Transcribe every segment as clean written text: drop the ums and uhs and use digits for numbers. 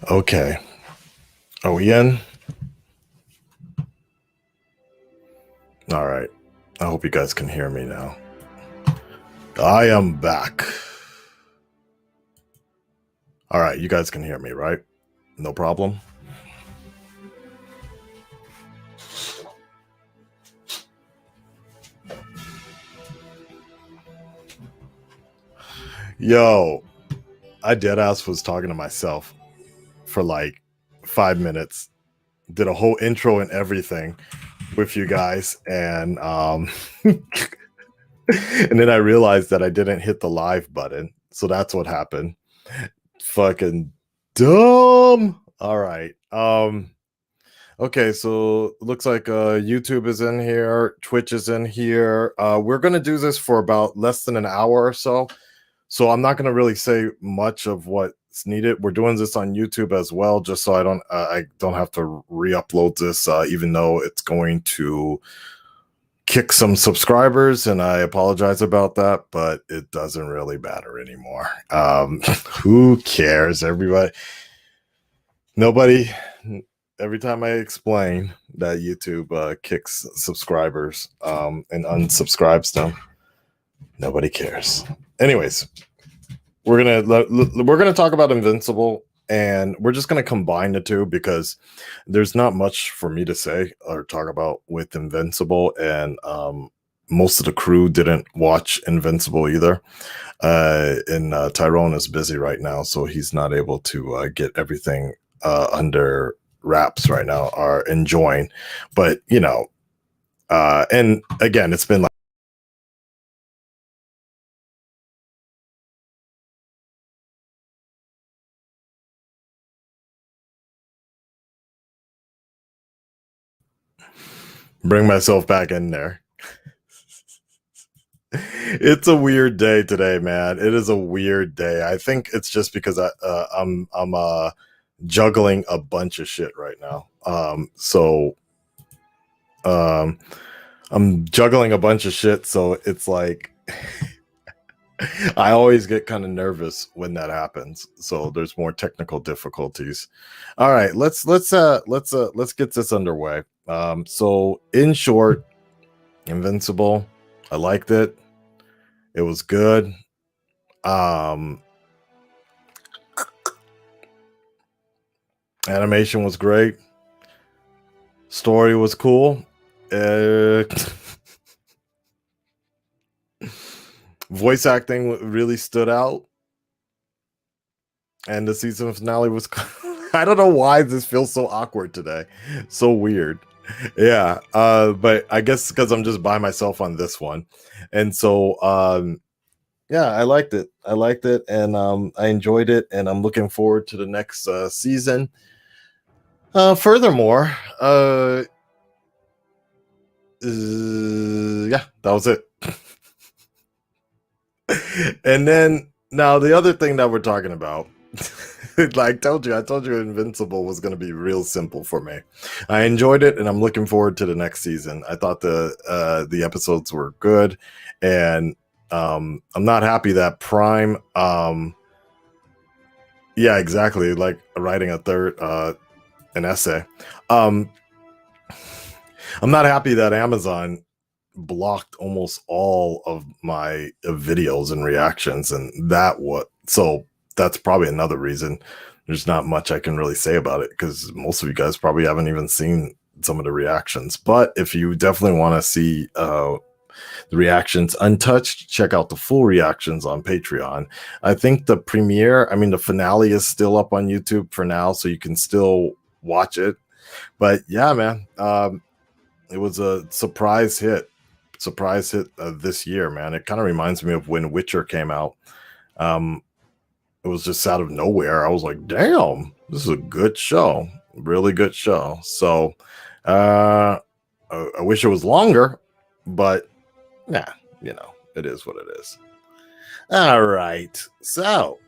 Okay. Are we in? All right. I hope you guys can hear me now. I am back. All right. You guys can hear me, right? No problem. Yo, I deadass was talking to myself for like 5 minutes, did a whole intro and everything with you guys. And and then I realized that I didn't hit the live button. So that's what happened. Fucking dumb. All right. Okay, so looks like YouTube is in here, Twitch is in here. We're gonna do this for about less than an hour or so. So I'm not gonna really say much of what's needed. We're doing this on YouTube as well, just so I don't have to re-upload this, even though it's going to kick some subscribers, and I apologize about that, but it doesn't really matter anymore. Who cares? Nobody. Every time I explain that YouTube kicks subscribers and unsubscribes them, nobody cares. Anyways, we're gonna talk about Invincible, and we're just gonna combine the two because there's not much for me to say or talk about with Invincible, and most of the crew didn't watch Invincible either. And Tyrone is busy right now, so he's not able to get everything under wraps right now, are enjoying. But and again, it's been like bring myself back in there. It's a weird day today, man. It is a weird day. I think it's just because I'm juggling a bunch of shit right now. Um I'm juggling a bunch of shit, so it's like I always get kind of nervous when that happens. So there's more technical difficulties. All right, let's get this underway. So in short, Invincible, I liked it. It was good. Animation was great. Story was cool. Voice acting really stood out, and the season finale was I don't know why this feels so awkward today. So weird. Yeah. But I guess because I'm just by myself on this one. And so yeah, I liked it. I liked it, and I enjoyed it, and I'm looking forward to the next season. Furthermore, yeah, that was it. And then now the other thing that we're talking about, like I told you Invincible was going to be real simple for me. I enjoyed it, and I'm looking forward to the next season. I thought the episodes were good, and I'm not happy that Prime yeah, exactly, like writing a third an essay. Um I'm not happy that Amazon blocked almost all of my videos and reactions, and that's probably another reason there's not much I can really say about it, because most of you guys probably haven't even seen some of the reactions. But if you definitely want to see the reactions untouched, check out the full reactions on Patreon. I think the finale is still up on YouTube for now, so you can still watch it. But yeah, man, it was a surprise hit this year, man. It kind of reminds me of when Witcher came out. Um, it was just out of nowhere. I was like, damn, this is a good show, really good show. So I wish it was longer, but nah, it is what it is. All right, so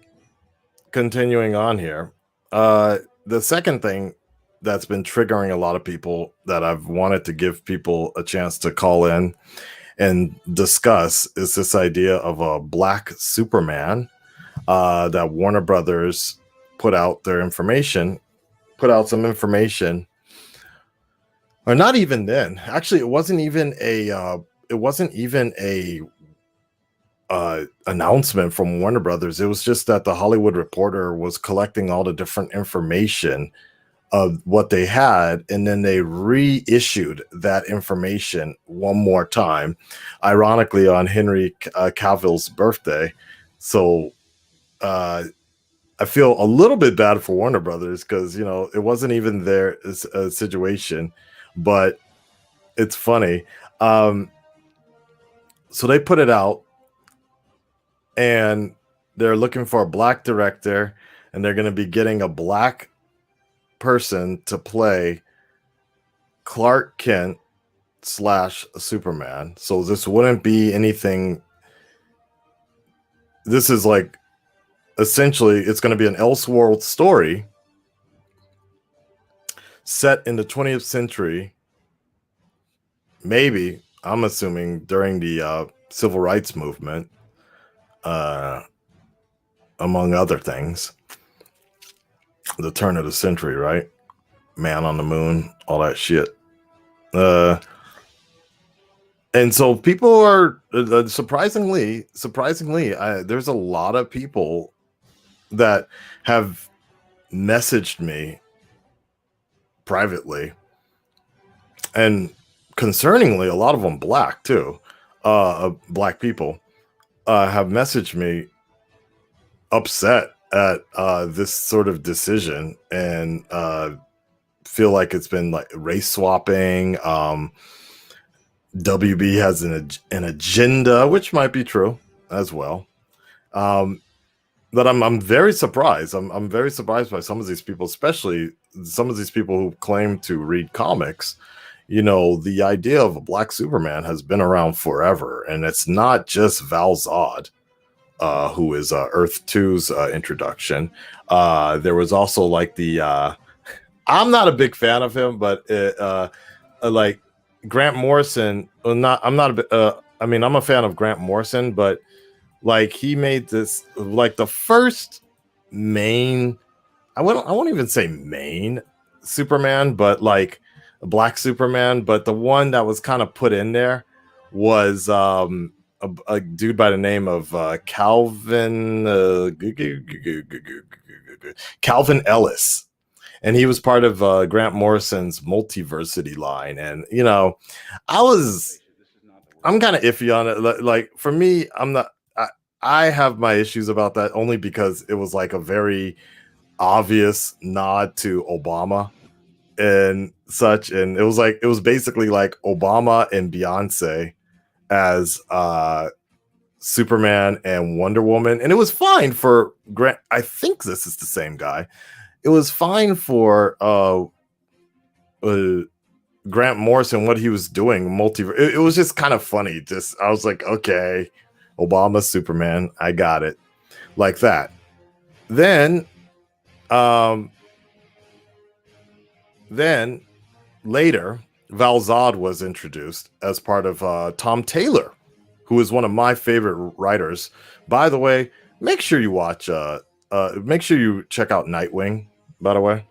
continuing on here, the second thing that's been triggering a lot of people that I've wanted to give people a chance to call in and discuss is this idea of a black Superman that Warner Brothers put out their information, put out some information, or not even then. Actually, it wasn't even a announcement from Warner Brothers. It was just that the Hollywood Reporter was collecting all the different information of what they had, and then they reissued that information one more time, ironically on Henry Cavill's birthday. So I feel a little bit bad for Warner Brothers because, you know, it wasn't even their situation, but it's funny. So they put it out, and they're looking for a black director, and they're going to be getting a black person to play Clark Kent / Superman. So this wouldn't be anything. This is like, essentially, it's going to be an Elseworld story set in the 20th century. Maybe, I'm assuming, during the civil rights movement, among other things. The turn of the century, right? Man on the moon, all that shit. And so people are surprisingly, there's a lot of people that have messaged me privately, and concerningly, a lot of them black too. Black people have messaged me upset at this sort of decision, and feel like it's been like race swapping. WB has an agenda, which might be true as well. But I'm very surprised. I'm very surprised by some of these people, especially some of these people who claim to read comics. You know, the idea of a black Superman has been around forever, and it's not just Val Zod, who is Earth 2's introduction. There was also like the I'm not a big fan of him, but like Grant Morrison. I'm not I mean, I'm a fan of Grant Morrison, but like he made this like the first main. I won't even say main Superman, but like a black Superman. But the one that was kind of put in there was a dude by the name of Calvin Ellis. And he was part of Grant Morrison's Multiversity line. And, you know, I'm kind of iffy on it. Like, for me, I have my issues about that only because it was like a very obvious nod to Obama and such. And it was basically like Obama and Beyonce as Superman and Wonder Woman. And it was fine for Grant. I think this is the same guy. It was fine for Grant Morrison, what he was doing. It was just kind of funny. I was like, okay, Obama, Superman, I got it, like that. Then later, Val Zod was introduced as part of Tom Taylor, who is one of my favorite writers. By the way, make sure you watch. Make sure you check out Nightwing. By the way,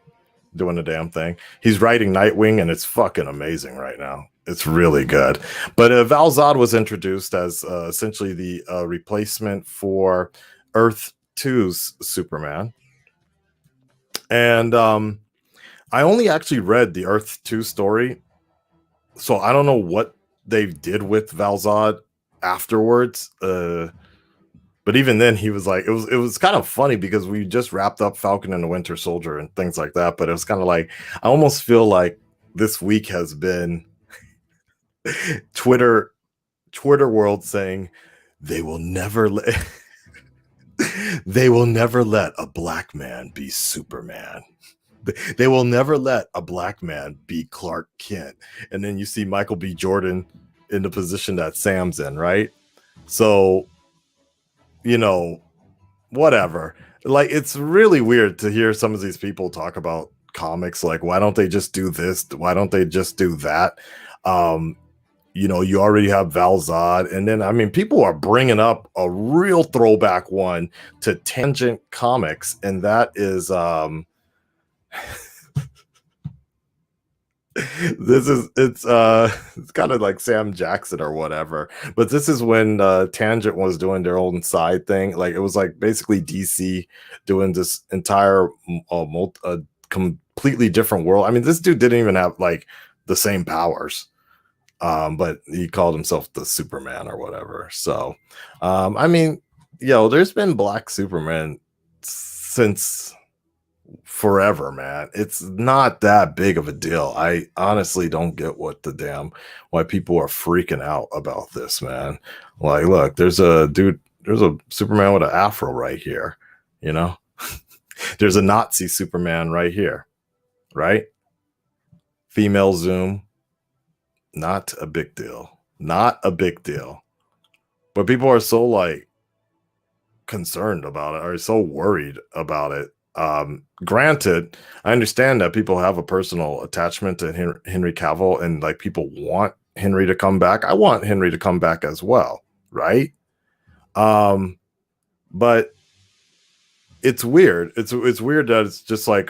doing the damn thing. He's writing Nightwing, and it's fucking amazing right now. It's really good. But Val Zod was introduced as essentially the replacement for Earth 2's Superman. And I only actually read the Earth 2 story, so I don't know what they did with Val Zod afterwards. But even then, he was like, it was kind of funny because we just wrapped up Falcon and the Winter Soldier and things like that. But it was kind of like, I almost feel like this week has been Twitter world saying they will never let a black man be Superman. They will never let a black man be Clark Kent. And then you see Michael B. Jordan in the position that Sam's in, right? So, you know, whatever. Like, it's really weird to hear some of these people talk about comics. Like, why don't they just do this? Why don't they just do that? You already have Valzad, and then I mean, people are bringing up a real throwback one to Tangent Comics, and that is it's kind of like Sam Jackson or whatever, but this is when Tangent was doing their own side thing. Like it was like basically DC doing this entire completely different world. I mean, this dude didn't even have like the same powers, but he called himself the Superman or whatever. So I mean, there's been Black Superman since forever, man. It's not that big of a deal. I honestly don't get why people are freaking out about this, man. Like, look, there's a Superman with an afro right here, you know? There's a Nazi Superman right here, right? Female Zoom, not a big deal. Not a big deal. But people are so like concerned about it, are so worried about it. Granted, I understand that people have a personal attachment to Henry Cavill, and like people want Henry to come back. I want Henry to come back as well, right? But it's weird. It's weird that it's just like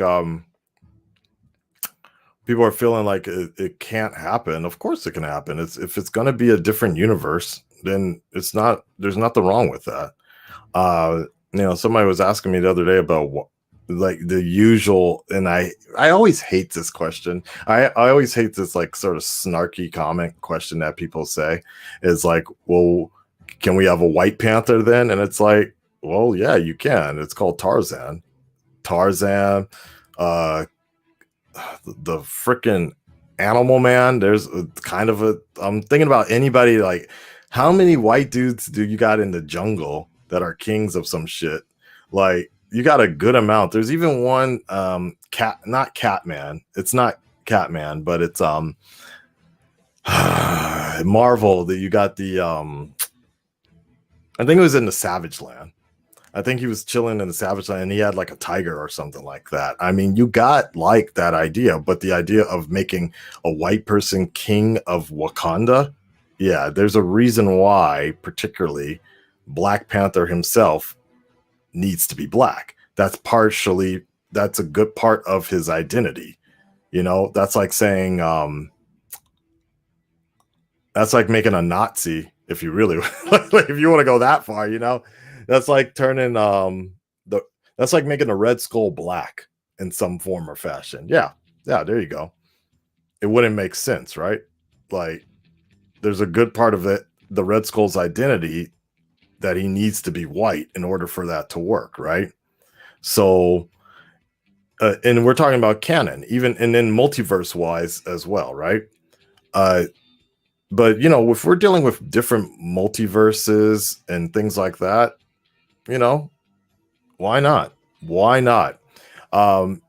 people are feeling like it can't happen. Of course it can happen. If it's going to be a different universe, then there's nothing wrong with that. Somebody was asking me the other day about what, like the usual, and I always hate this question. I always hate this like sort of snarky comment question that people say is like, well, can we have a White Panther then? And it's like, well, yeah, you can. It's called Tarzan. The freaking Animal Man. There's I'm thinking about anybody, like how many white dudes do you got in the jungle that are kings of some shit? Like, you got a good amount. There's even one not Catman. It's not Catman, but it's Marvel that you got the I think it was in the Savage Land. I think he was chilling in the Savage Land and he had like a tiger or something like that. I mean, you got like that idea, but the idea of making a white person king of Wakanda, yeah, there's a reason why, particularly Black Panther himself needs to be black. That's a good part of his identity. That's like saying that's like making a Nazi, if you really like, if you want to go that far, that's like turning that's like making a Red Skull black in some form or fashion. Yeah, there you go. It wouldn't make sense, right? Like, there's a good part of it, the Red Skull's identity, that he needs to be white in order for that to work, right? So, and we're talking about canon, even and then multiverse wise as well, right? But if we're dealing with different multiverses and things like that, why not? Why not?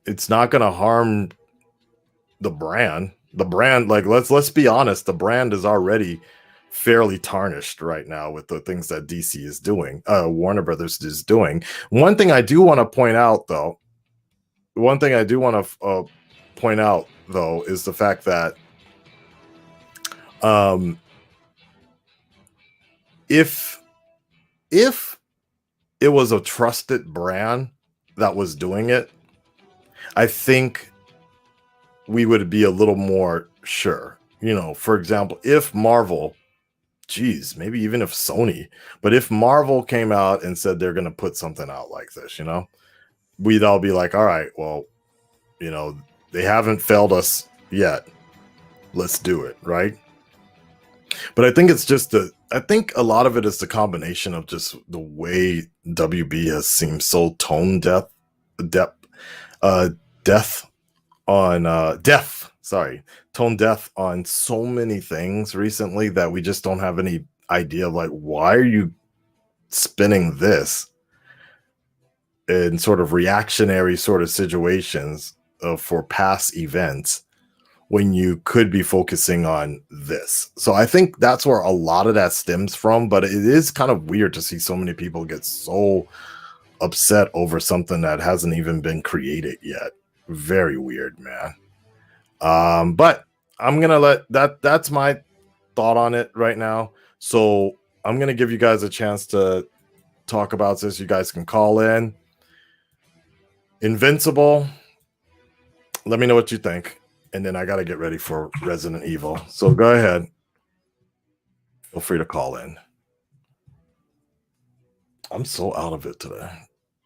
It's not going to harm the brand. The brand, like let's be honest, the brand is already fairly tarnished right now with the things that DC is doing, Warner Brothers is doing. One thing I do want to point out though is the fact that if it was a trusted brand that was doing it, I think we would be a little more sure. For example, if Marvel, maybe even if Sony, but if Marvel came out and said they're going to put something out like this, we'd all be like, all right, well, they haven't failed us yet. Let's do it, right? But I think it's just I think a lot of it is the combination of just the way WB has seemed so tone deaf on so many things recently that we just don't have any idea of like, why are you spinning this in sort of reactionary sort of situations for past events when you could be focusing on this. So I think that's where a lot of that stems from, but it is kind of weird to see so many people get so upset over something that hasn't even been created yet. Very weird, man. But I'm gonna let that's my thought on it right now. So I'm gonna give you guys a chance to talk about this. You guys can call in. Invincible. Let me know what you think, and then I got to get ready for Resident Evil. So go ahead. Feel free to call in. I'm so out of it today.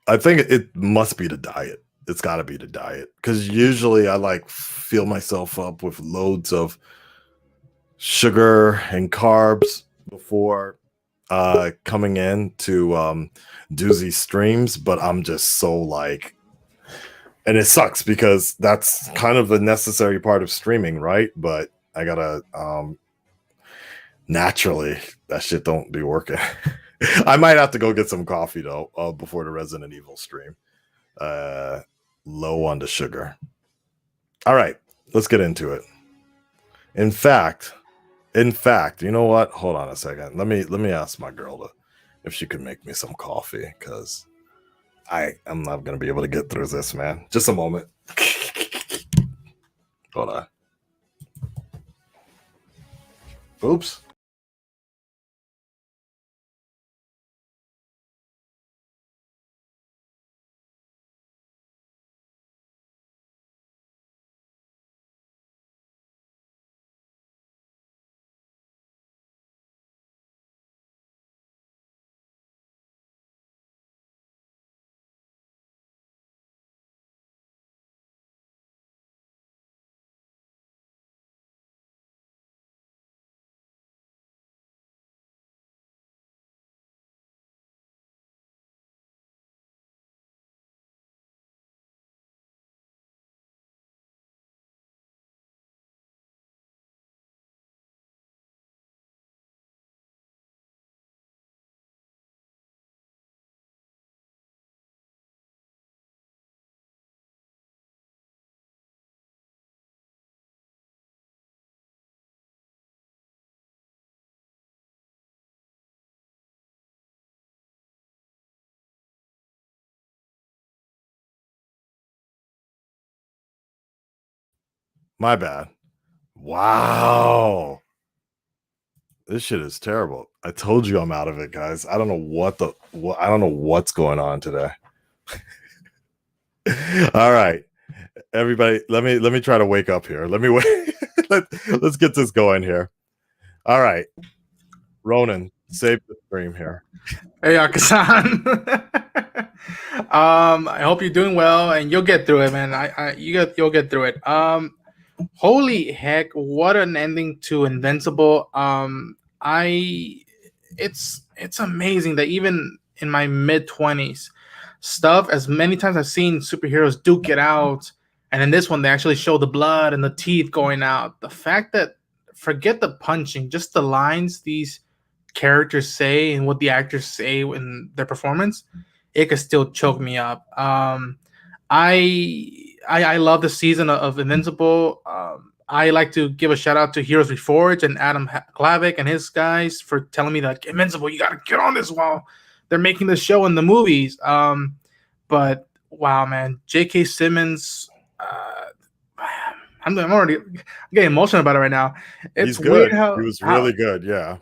I think it must be the diet. It's got to be the diet, because usually I like fill myself up with loads of sugar and carbs before coming in to do these streams, but I'm just so like, and it sucks because that's kind of the necessary part of streaming, right? But I gotta naturally, that shit don't be working. I might have to go get some coffee though before the Resident Evil stream. Low on the sugar. All right, let's get into it. In fact, you know what? Hold on a second. Let me ask my girl if she could make me some coffee, because I'm not gonna be able to get through this, man. Just a moment. Hold on. Oops. My bad. Wow. This shit is terrible. I told you I'm out of it, guys. I don't know I don't know what's going on today. All right. Everybody, let me try to wake up here. Let me wait. Let's get this going here. All right. Ronan, save the stream here. Hey, Akasan. I hope you're doing well, and you'll get through it, man. You'll get through it. Holy heck, what an ending to Invincible. It's amazing that even in my mid-20s, stuff, as many times I've seen superheroes duke it out, and in this one they actually show the blood and the teeth going out. The fact that, forget the punching, just the lines these characters say and what the actors say in their performance, it could still choke me up. I love the season of Invincible. I like to give a shout out to Heroes Reforged and Adam Klavick and his guys for telling me that Invincible, you got to get on this while they're making the show and the movies. But wow, man, J.K. Simmons. I'm getting emotional about it right now. He's good. He was really good. Yeah.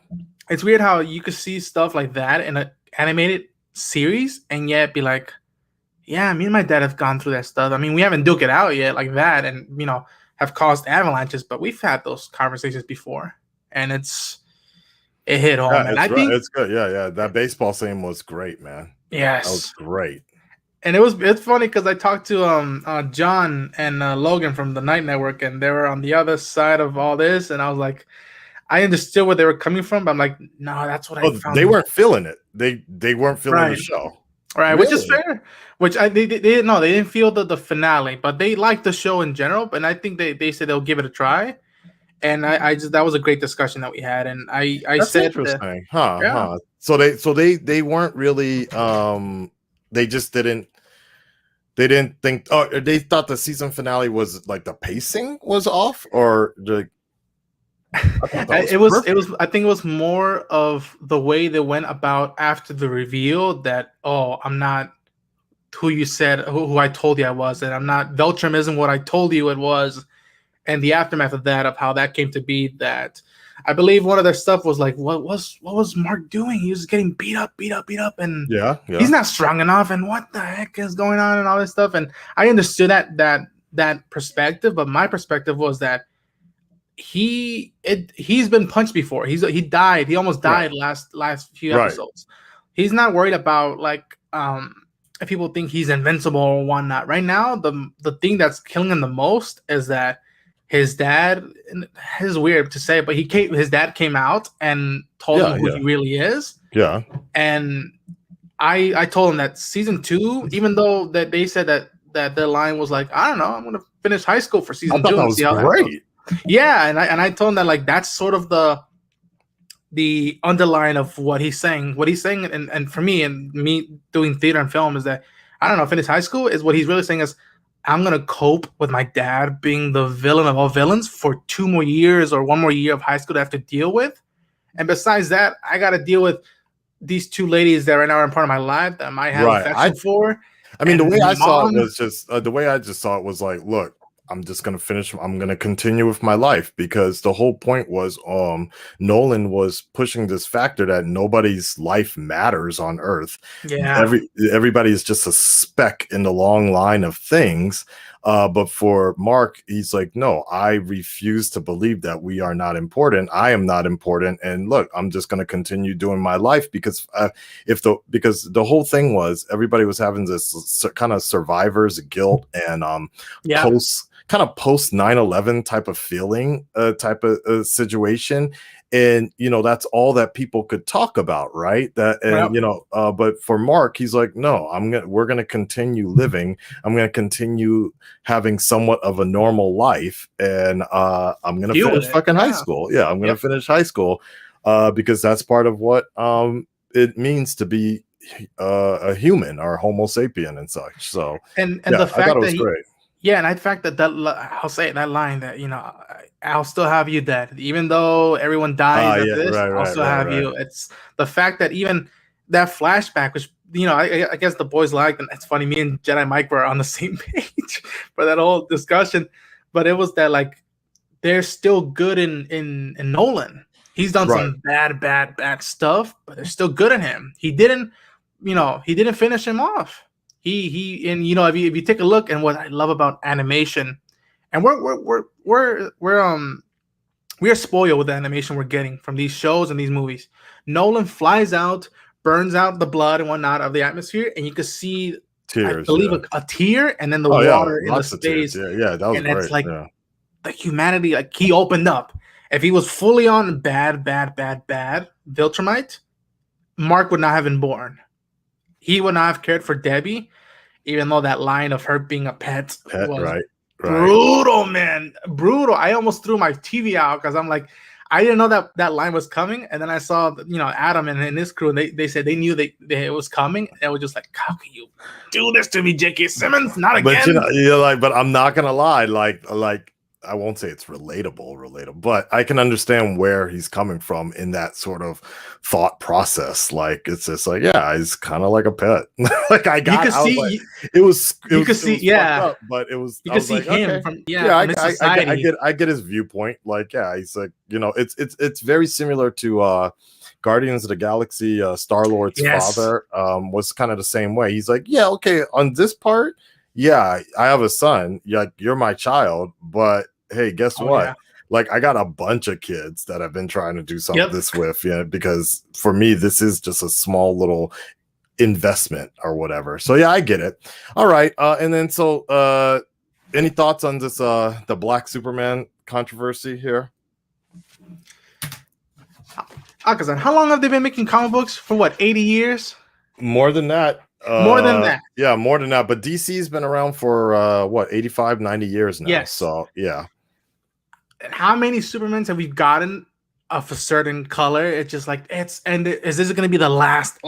It's weird how you could see stuff like that in an animated series and yet be like, yeah, me and my dad have gone through that stuff. I mean, we haven't duked it out yet like that and, have caused avalanches, but we've had those conversations before. And it hit home. Yeah, and think it's good. Yeah. That baseball scene was great, man. Yes. That was great. And it's funny because I talked to John and Logan from the Night Network, and they were on the other side of all this, and I was like, I understood where they were coming from, but I'm like, no, that's what I found. They weren't feeling it. They weren't feeling the show. Right, really? Which is fair. Which they didn't feel the finale, but they liked the show in general, and I think they said they'll give it a try. And I just, that was a great discussion that we had, and I that's said interesting. So they weren't really they just didn't think, they thought the season finale was like the pacing was off, or like I think it was more of the way they went about after the reveal that, I'm not who you said, who I told you I was, and I'm not, Veltrum isn't what I told you it was, and the aftermath of that, of how that came to be, that I believe one of their stuff was like, what was Mark doing? He was getting beat up, and Yeah, he's yeah, not strong enough, and what the heck is going on, and all this stuff. And I understood that perspective, but my perspective was that he's been punched before. He died. He almost right, died last few right. episodes. He's not worried about like if people think he's invincible or whatnot. Right now, the thing that's killing him the most is that his dad. It's weird to say, but his dad came out and told him Yeah, who yeah, he really is. yeah. And I told him that season 2, even though that they said that their line was like, I don't know, I'm gonna finish high school for I season thought 2 that and was see how that goes. great. Yeah, and I told him that like that's sort of the underline of what he's saying. What he's saying, and for me and me doing theater and film is that I don't know, finish high school is what he's really saying is I'm gonna cope with my dad being the villain of all villains for 2 more years or 1 more year of high school to have to deal with. And besides that, I gotta deal with these two ladies that right now are in part of my life that I might have Right. affection for. I mean, the And way I saw it mom, was just the way I just saw it was like, look, I'm just gonna finish. I'm gonna continue with my life because the whole point was, Nolan was pushing this factor that nobody's life matters on Earth. yeah, Everybody is just a speck in the long line of things. But for Mark, he's like, no, I refuse to believe that we are not important. I am not important, and look, I'm just going to continue doing my life because because the whole thing was everybody was having this kind of survivor's guilt and yeah, post 9/11 type of feeling, type of situation. And that's all that people could talk about, right? That and well, but for Mark, he's like, no, we're gonna continue living. I'm gonna continue having somewhat of a normal life, and I'm gonna deal with finish it. fucking high Yeah, school. Yeah, I'm gonna yep. finish high school, because that's part of what it means to be a human or Homo sapien and such. So And yeah, the I thought fact it that was great. yeah, and the fact I'll say that line that I'll still have you dead, even though everyone dies Ah, after yeah, this. right, I'll right, still right, have right. you. It's the fact that even that flashback, which I guess the boys liked, and it's funny. Me and Jedi Mike were on the same page for that whole discussion, but it was that like they're still good in Nolan. He's done Right. some bad stuff, but they're still good in him. He didn't finish him off. He and if you take a look and what I love about animation, and we are spoiled with the animation we're getting from these shows and these movies. Nolan flies out, burns out the blood and whatnot of the atmosphere, and you can see, I Tears, believe, yeah. a tear, and then the Oh yeah, water in the lots of tears. space, Yeah, yeah, that was and it's great. like Yeah. the humanity, like he opened up. If he was fully on bad Viltrumite, Mark would not have been born. He would not have cared for Debbie, even though that line of her being a pet Pet, was right, right. brutal, man. Brutal. I almost threw my TV out because I'm like, I didn't know that line was coming. And then I saw, Adam and his crew, and they said they knew it was coming. And it was just like, how can you do this to me, J.K. Simmons? Not But again. you're like, but I'm not gonna lie, like I won't say it's relatable, but I can understand where he's coming from in that sort of thought process. Like it's just like, yeah, he's kind of like a pet. Like I was like, You could see, fucked yeah, up, but you I could was see like, him okay, from, yeah, from his society. I get his viewpoint. Like, yeah, he's like, it's very similar to Guardians of the Galaxy. Star-Lord's Yes. father was kind of the same way. He's like, yeah, okay, on this part, yeah, I have a son. Yeah, you're my child, but hey, guess Oh what? yeah. Like, I got a bunch of kids that I've been trying to do something Yep. this with, because for me, this is just a small little investment or whatever. So yeah, I get it. All right. And then any thoughts on this the Black Superman controversy here? Akazan, how long have they been making comic books? For what, 80 years? More than that. More than that. Yeah, more than that. But DC's been around for 85, 90 years now. Yes. So yeah. And how many Supermans have we gotten of a certain color? It's just like is this going to be the last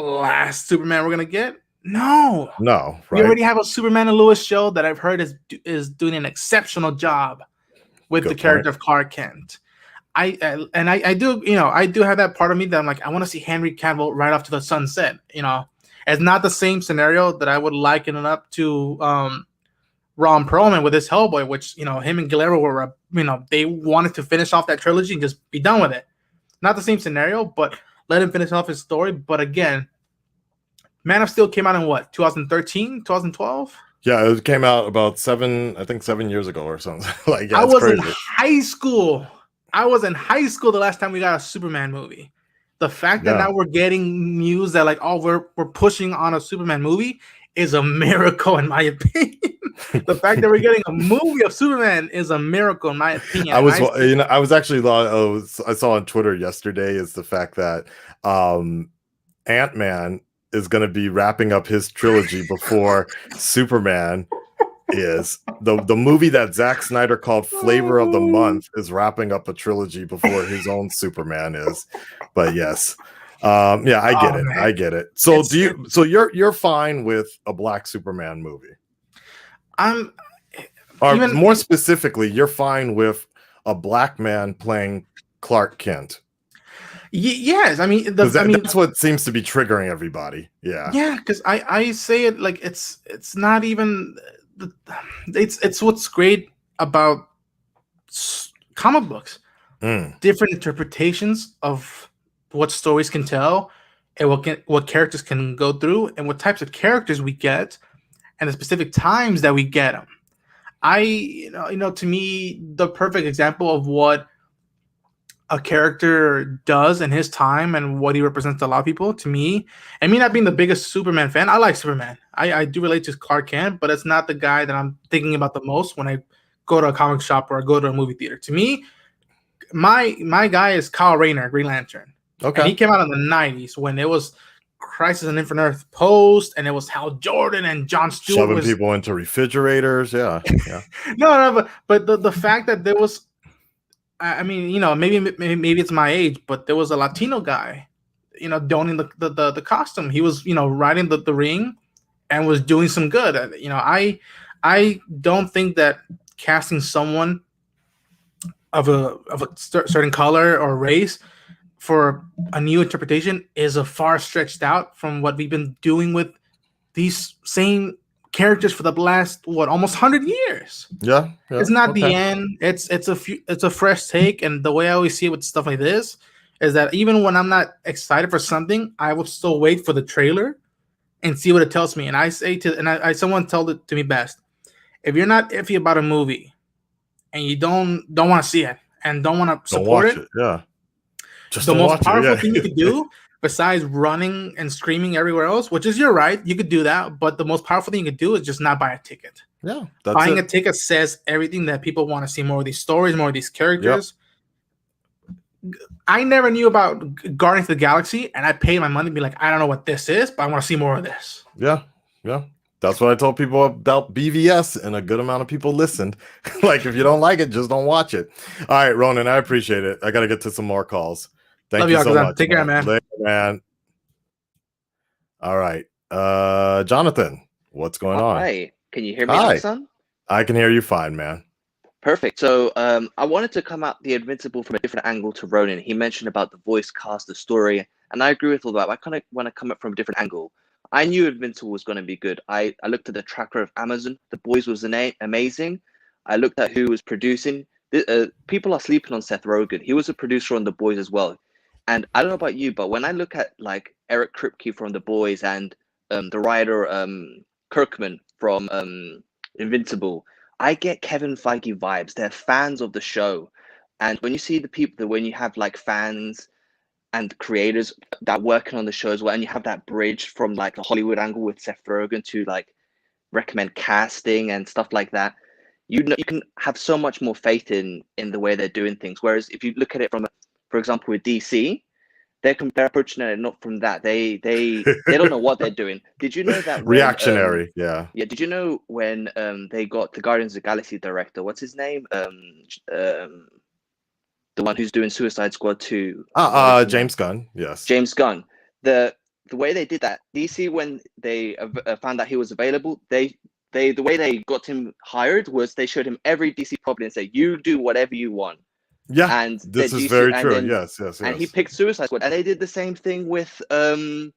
Superman we're going to get? No. No, We right? already have a Superman and Lewis show that I've heard is doing an exceptional job with Good the character point. of Clark Kent. I do have that part of me that I'm like, I want to see Henry Cavill right off to the sunset. It's not the same scenario that I would liken it up to Ron Perlman with his Hellboy, which him and Guillermo were they wanted to finish off that trilogy and just be done with it. Not the same scenario, but let him finish off his story. But again, Man of Steel came out in what, 2013, 2012? Yeah, it came out about 7 years ago or something. Like, yeah, I it's was in crazy. high school. I was in high school the last time we got a Superman movie. The fact that Yeah. now we're getting news that like, oh, we're pushing on a Superman movie is a miracle in my opinion. The fact that we're getting a movie of Superman is a miracle in my opinion. I And was, I was actually, I saw on Twitter yesterday is the fact that Ant-Man is going to be wrapping up his trilogy before Superman is. The movie that Zack Snyder called Flavor of the Month is wrapping up a trilogy before his own Superman is. But yes. Yeah, I get it. Man. I get it. So you're fine with a Black Superman movie? Or more specifically, you're fine with a black man playing Clark Kent? Yes, I mean, that's what seems to be triggering everybody. Yeah, because I say it like it's not even it's what's great about comic books. Different interpretations of what stories can tell, and what characters can go through, and what types of characters we get, and the specific times that we get them. To me, the perfect example of what a character does in his time and what he represents to a lot of people, to me, and me not being the biggest Superman fan, I like Superman. I do relate to Clark Kent, but it's not the guy that I'm thinking about the most when I go to a comic shop or I go to a movie theater. To me, my guy is Kyle Rayner, Green Lantern. Okay. And he came out in the 90s when it was Crisis on Infinite Earth Post, and it was Hal Jordan and John Stewart shoving people into refrigerators. Yeah. No, but the fact that there was, I mean, maybe it's my age, but there was a Latino guy, donning the costume. He was, riding the ring and was doing some good. I don't think that casting someone of a certain color or race for a new interpretation is a far stretched out from what we've been doing with these same characters for the last almost 100 years. Yeah. It's not the end. It's a fresh take, and the way I always see it with stuff like this is that even when I'm not excited for something, I will still wait for the trailer and see what it tells me. And I say someone told it to me best: if you're not iffy about a movie and you don't want to see it and don't want to support it, yeah, just the most powerful thing you could do, besides running and screaming everywhere else, which is, you're right, you could do that, but the most powerful thing you could do is just not buy a ticket. Yeah, buying a ticket says everything that people want to see more of these stories, more of these characters. Yep. I never knew about Guardians of the Galaxy, and I paid my money to be like, I don't know what this is, but I want to see more of this. Yeah. That's what I told people about BVS, and a good amount of people listened. Like, if you don't like it, just don't watch it. All right, Ronan, I appreciate it. I got to get to some more calls. Thank you so much. Take care, man. Later, man. All right. Jonathan, what's going on? Hi. Can you hear me now, son? I can hear you fine, man. Perfect. So I wanted to come at the Invincible from a different angle to Ronan. He mentioned about the voice cast, the story, and I agree with all that. I kind of want to come at from a different angle. I knew Invincible was going to be good. I looked at the tracker of Amazon. The Boys was amazing. I looked at who was producing. People are sleeping on Seth Rogen. He was a producer on The Boys as well. And I don't know about you, but when I look at like Eric Kripke from The Boys and the writer Kirkman from Invincible, I get Kevin Feige vibes. They're fans of the show. And when you see the people, when you have like fans and creators that are working on the show as well, and you have that bridge from like the Hollywood angle with Seth Rogen to like recommend casting and stuff like that, you can have so much more faith in the way they're doing things. Whereas if you look at it from, for example, with DC, they're approaching it not from that. They don't know what they're doing. Did you know that reactionary? Yeah. Did you know when they got the Guardians of the Galaxy director? What's his name? The one who's doing Suicide Squad 2. James Gunn. Yes. James Gunn. The way they did that, DC, when they found out he was available, the way they got him hired was they showed him every DC property and said, "You do whatever you want." Yeah, and this is very true. Then, yes. And he picked Suicide Squad, and they did the same thing with the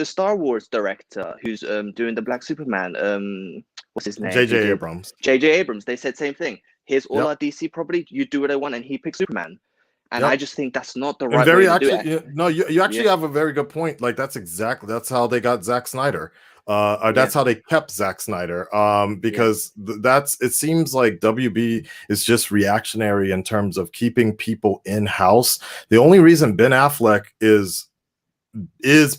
Star Wars director who's doing the Black Superman. What's his name? J.J. Abrams. J.J. Abrams. They said same thing. Here's all our DC property. You do what I want, and he picked Superman. And Yep. I just think that's not the And right very way to do actually, it. no, you actually have a very good point. Like that's how they got Zack Snyder. That's how they kept Zack Snyder. Because it seems like WB is just reactionary in terms of keeping people in house. The only reason Ben Affleck is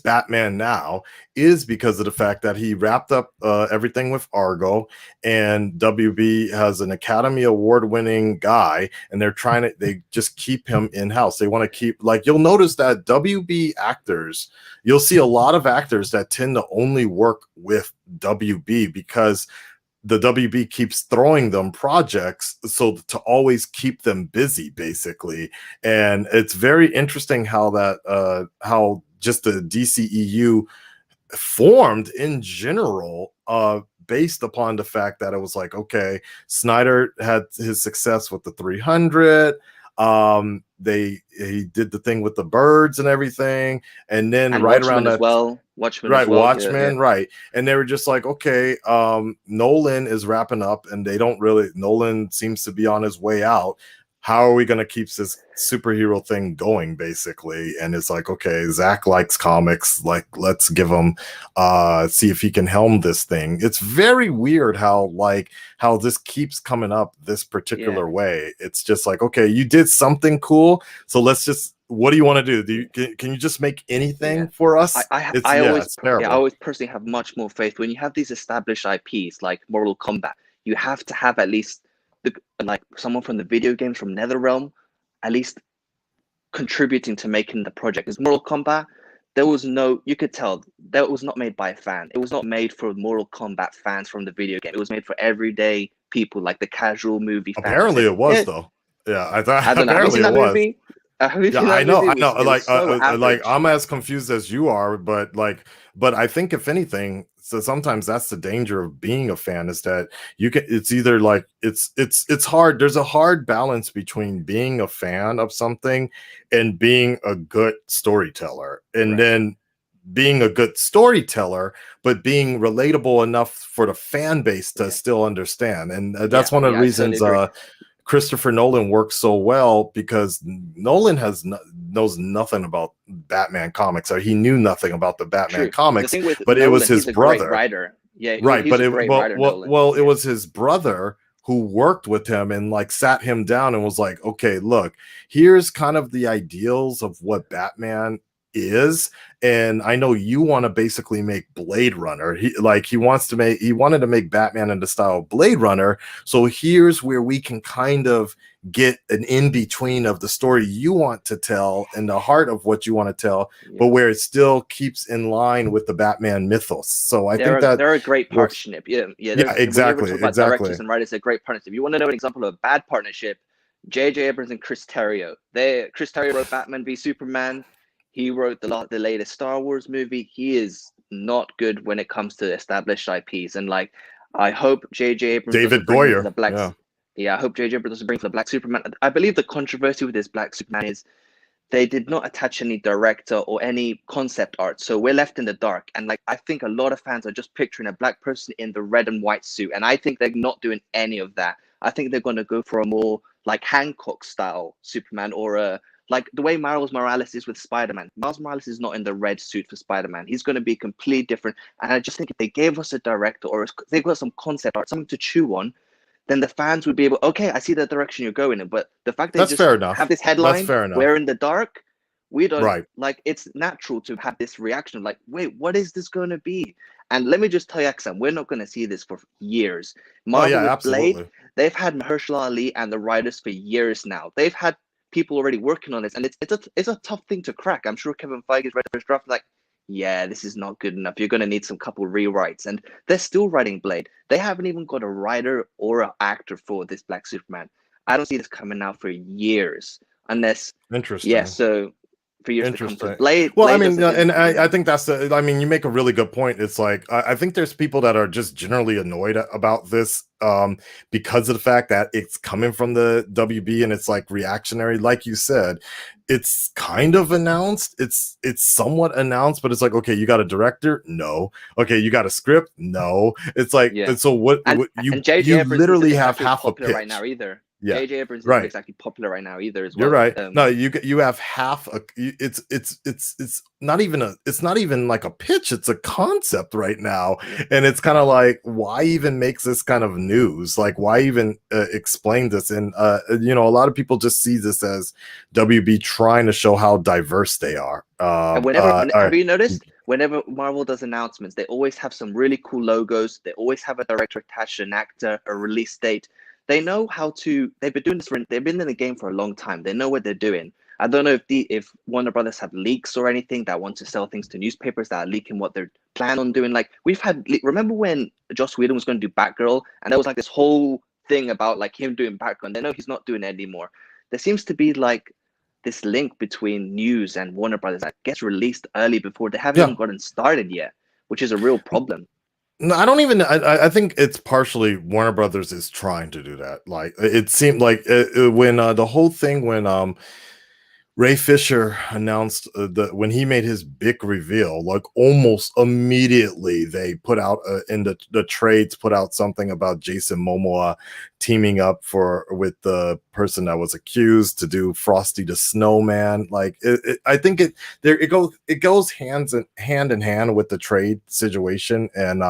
Batman now is because of the fact that he wrapped up everything with Argo, and WB has an Academy Award winning guy, and they just keep him in house. They want to keep, like, you'll notice that WB actors, you'll see a lot of actors that tend to only work with WB because the WB keeps throwing them projects so to always keep them busy, basically. And it's very interesting how just the DCEU formed in general, based upon the fact that it was like, okay, Snyder had his success with the 300. He did the thing with the birds and everything, and then And right Watchmen around as that, well. Watchmen right, as well. Watchmen, right. And they were just like, okay, Nolan is wrapping up, and Nolan seems to be on his way out. How are we going to keep this superhero thing going, basically? And it's like, okay, Zach likes comics, like, let's give him see if he can helm this thing. It's very weird how this keeps coming up this particular way. It's just like, okay, you did something cool, so let's just, what do you want to do? Can you just make anything for us? I It's terrible. I always personally have much more faith when you have these established IPs like Mortal Kombat. You have to have at least someone from the video games from NetherRealm, at least contributing to making the project. Because Mortal Kombat, you could tell that was not made by a fan. It was not made for Mortal Kombat fans from the video game. It was made for everyday people, like the casual movie fans. Apparently it was, though. Yeah, I thought I don't know. Have you seen that movie? I know. So like, I'm as confused as you are, but I think if anything, so sometimes that's the danger of being a fan, is that it's either like it's hard. There's a hard balance between being a fan of something and being a good storyteller, and then being a good storyteller, but being relatable enough for the fan base to still understand. And that's one of the reasons Christopher Nolan works so well, because Nolan knows nothing about Batman comics, or he knew nothing about the Batman comics, but Nolan, it was his brother. Writer. Yeah, right. But it was his brother who worked with him and like sat him down and was like, okay, look, here's kind of the ideals of what Batman is, and I know you want to basically make Blade Runner. He wanted to make Batman in the style of Blade Runner, so here's where we can kind of get an in-between of the story you want to tell and the heart of what you want to tell, but where it still keeps in line with the Batman mythos. So I think that they're a great partnership. Exactly. Directors and writers, a great partnership. You want to know an example of a bad partnership? J.J. Abrams and Chris Terrio. Chris Terrio wrote Batman v Superman. He wrote the latest Star Wars movie. He is not good when it comes to established IPs. And like, I hope J.J. Abrams David Goyer. I hope J.J. Abrams doesn't bring for the Black Superman. I believe the controversy with this Black Superman is they did not attach any director or any concept art. So we're left in the dark. And like, I think a lot of fans are just picturing a black person in the red and white suit. And I think they're not doing any of that. I think they're going to go for a more like Hancock style Superman, or like the way Miles Morales is with Spider-Man. Miles Morales is not in the red suit for Spider-Man. He's going to be completely different. And I just think if they gave us a director, or if they got some concept art, something to chew on, then the fans would be able, okay, I see the direction you're going in. But the fact that have this headline, we're in the dark, we don't, like, it's natural to have this reaction like, wait, what is this going to be? And let me just tell you, Axam, we're not going to see this for years. Marvel with Blade, they've had Mahershala Ali and the writers for years now. They've had people already working on this, and it's a tough thing to crack. I'm sure Kevin Feige's read the first draft like, yeah, this is not good enough. You're going to need some couple rewrites. And they're still writing Blade. They haven't even got a writer or an actor for this Black Superman. I don't see this coming out for years, unless so for years to come. So Blade, well, Blade, I mean, and I think you make a really good point. It's like, I think there's people that are just generally annoyed about this because of the fact that it's coming from the WB and it's like reactionary. Like you said, it's kind of announced. It's somewhat announced, but it's like, okay, you got a director? No. Okay, you got a script? No. It's like, and so what? And you literally have half a pitch right now either. Yeah, J.J. Abrams isn't right. exactly popular right now either, as You're well. right. No, you have half a. It's not even like a pitch. It's a concept right now, and it's kind of like, why even makes this kind of news? Like, why even explain this? And a lot of people just see this as WB trying to show how diverse they are. And have you noticed? Whenever Marvel does announcements, they always have some really cool logos. They always have a director attached, an actor, a release date. They know how to. They've been doing this. They've been in the game for a long time. They know what they're doing. I don't know if Warner Brothers have leaks or anything that want to sell things to newspapers that are leaking what they're planning on doing. Like remember when Joss Whedon was going to do Batgirl, and there was like this whole thing about like him doing Batgirl, and they know he's not doing it anymore. There seems to be like this link between news and Warner Brothers that gets released early before they haven't even gotten started yet, which is a real problem. No, I don't even. I think it's partially Warner Brothers is trying to do that. Like it seemed like when the whole thing when Ray Fisher announced when he made his big reveal, like almost immediately they put out in the trades put out something about Jason Momoa teaming up with the person that was accused to do Frosty the Snowman. Like I think it goes hand in hand with the trade situation, and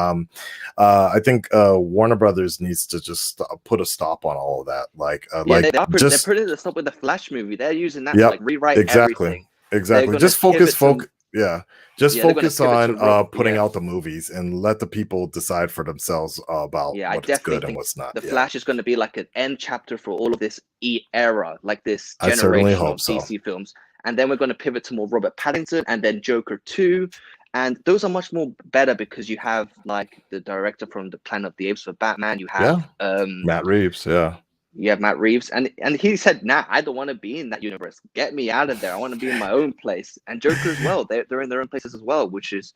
I think Warner Brothers needs to just put a stop on all of that. Like they're putting a stop with the Flash movie. They're using that to like rewrite everything. Exactly. Just focus on putting out the movies and let the people decide for themselves about what's good and what's not. The Flash is going to be like an end chapter for all of this era, like this I certainly generation hope of so. DC films. And then we're going to pivot to more Robert Pattinson and then Joker 2. And those are much more better because you have like the director from the Planet of the Apes for Batman. You have Matt Reeves, You have Matt Reeves, and he said, "Nah, I don't want to be in that universe. Get me out of there. I want to be in my own place." And Joker as well. They're in their own places as well, which is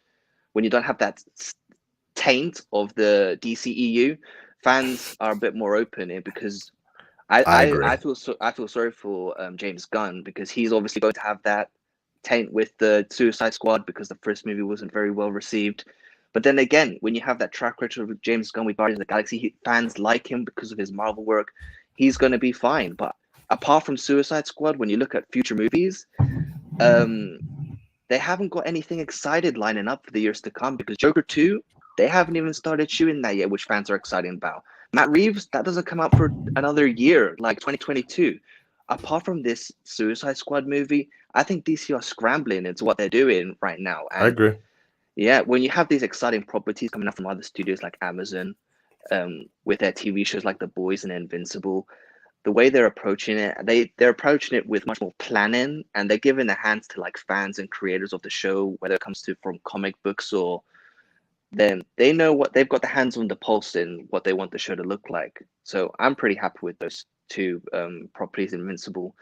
when you don't have that taint of the DCEU. Fans are a bit more open because I feel sorry for James Gunn because he's obviously going to have that taint with the Suicide Squad because the first movie wasn't very well received. But then again, when you have that track record with James Gunn with Guardians of the Galaxy, fans like him because of his Marvel work. He's going to be fine. But apart from Suicide Squad, when you look at future movies, they haven't got anything excited lining up for the years to come because Joker 2, they haven't even started shooting that yet, which fans are excited about. Matt Reeves, that doesn't come out for another year, like 2022. Apart from this Suicide Squad movie, I think DC are scrambling into what they're doing right now. And I agree. Yeah, when you have these exciting properties coming out from other studios like Amazon, with their TV shows like The Boys and Invincible, the way they're approaching it, they're approaching it with much more planning, and they're giving their hands to like fans and creators of the show, whether it comes to from comic books or then they know what they've got the hands on the pulse in what they want the show to look like. So I'm pretty happy with those two properties, Invincible.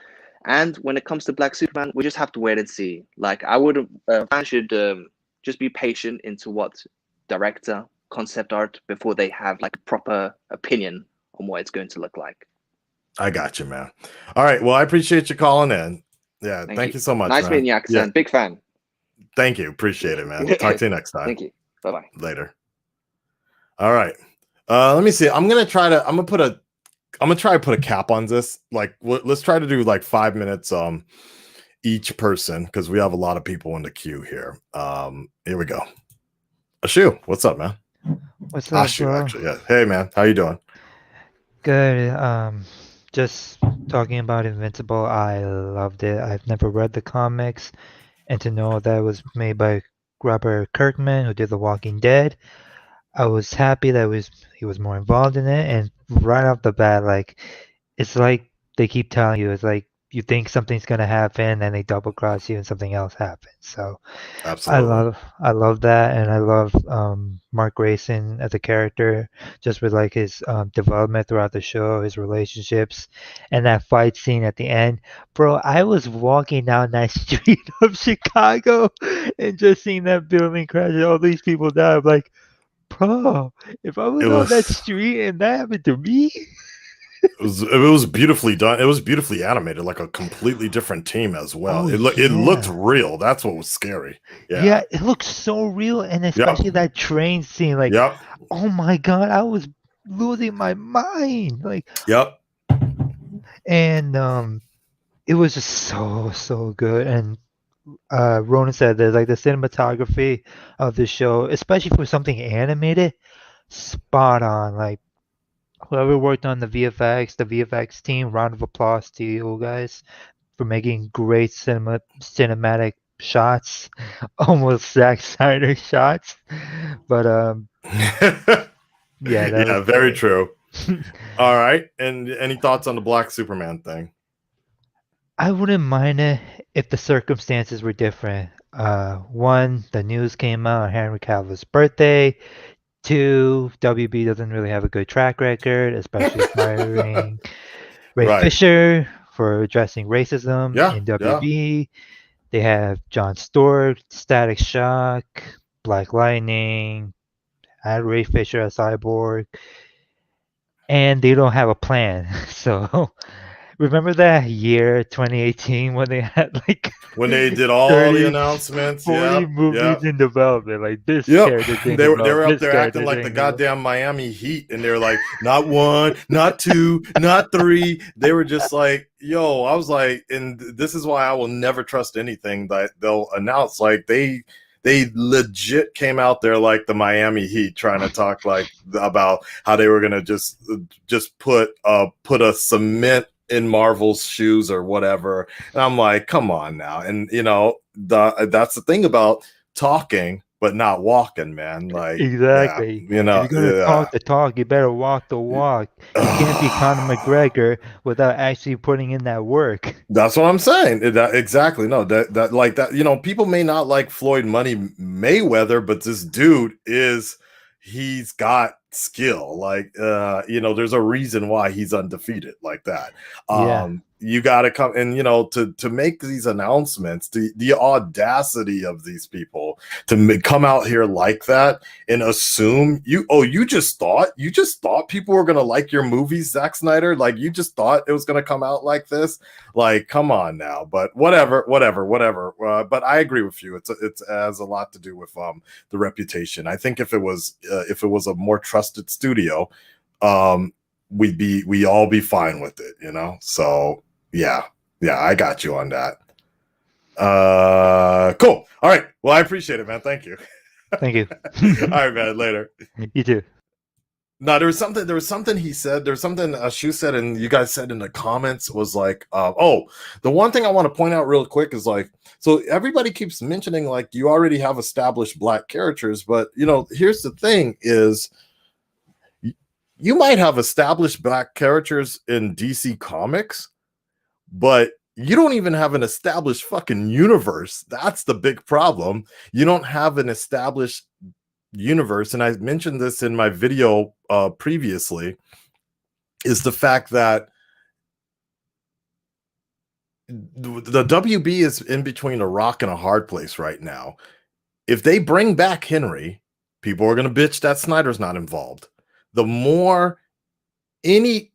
And when it comes to Black Superman, we just have to wait and see. Like I would, fans should just be patient into what director, concept art before they have like a proper opinion on what it's going to look like. I got you, man. All right. Well, I appreciate you calling in. Yeah. Thank you so much. Nice meeting you, Accent. Big fan. Thank you. Appreciate it, man. Talk to you next time. Thank you. Bye-bye. Later. All right. Let me see. I'm gonna try to put a cap on this. Like, let's try to do like 5 minutes each person because we have a lot of people in the queue here. Here we go. Ashu, what's up, man? What's up, Ashu, bro? actually, yeah. Hey, man, how you doing? Good. Just talking about Invincible, I loved it. I've never read the comics, and to know that it was made by Robert Kirkman, who did The Walking Dead, I was happy that he was more involved in it. And right off the bat, like it's like they keep telling you, it's like you think something's gonna happen, and they double cross you, and something else happens. So Absolutely. I love that, and I love Mark Grayson as a character, just with like his development throughout the show, his relationships, and that fight scene at the end. Bro, I was walking down that street of Chicago and just seeing that building crash and all these people die. I'm like, bro, if I was on that street and that happened to me. It was beautifully done. It was beautifully animated, like a completely different team as well. Oh, it looked real. That's what was scary. Yeah, it looked so real, and especially that train scene. Like, oh my god, I was losing my mind. Like, And it was just so good. And Ronan said that like the cinematography of the show, especially for something animated, spot on. Like whoever worked on the VFX team, round of applause to you guys for making great cinematic shots, almost Zack Snyder shots. But yeah, that was Yeah, very great. true. All right. And any thoughts on the Black Superman thing? I wouldn't mind it if the circumstances were different. One, the news came out on Henry Cavill's birthday. Two, WB doesn't really have a good track record, especially firing Ray Right. Fisher for addressing racism Yeah, in yeah. WB. They have John Stewart, Static Shock, Black Lightning, had Ray Fisher as Cyborg, and they don't have a plan. So remember that year 2018 when they had like When they did all 30, the announcements, 40 yep, movies yep. in development, like this Yep, character's in they were development, up this there acting character's like the in development. goddamn Miami Heat, and they were like, not one, not two, not three. They were just like, yo, I was like, and this is why I will never trust anything that they'll announce. Like they legit came out there like the Miami Heat, trying to talk like about how they were gonna just put a cement in Marvel's shoes or whatever. And I'm like, come on now. And you know, that's the thing about talking but not walking, man. Like, Exactly. yeah, you If know, you're gonna yeah. talk the talk, you better walk the walk. You can't be Conor McGregor without actually putting in that work. That's what I'm saying. Exactly. No, that like that. You know, people may not like Floyd Money Mayweather, but this dude he's got skill. Like, you know, there's a reason why he's undefeated like that. Yeah. You got to come and, you know, to make these announcements, the audacity of these people to come out here like that and assume you just thought people were going to like your movies, Zack Snyder. Like, you just thought it was going to come out like this. Like, come on now. But whatever. But I agree with you. It has a lot to do with the reputation. I think if it was a more trusted studio, we'd all be fine with it, you know. So yeah, I got you on that. Cool. All right. Well, I appreciate it, man. Thank you. Thank you. All right, man. Later. You too. No, there was something he said. There's something Shu said, and you guys said in the comments was like, the one thing I want to point out real quick is like, so everybody keeps mentioning like you already have established black characters, but you know, here's the thing is you might have established black characters in DC Comics, but you don't even have an established fucking universe. That's the big problem. You don't have an established universe, and I mentioned this in my video previously, is the fact that the WB is in between a rock and a hard place right now. If they bring back Henry, people are going to bitch that Snyder's not involved. The more there's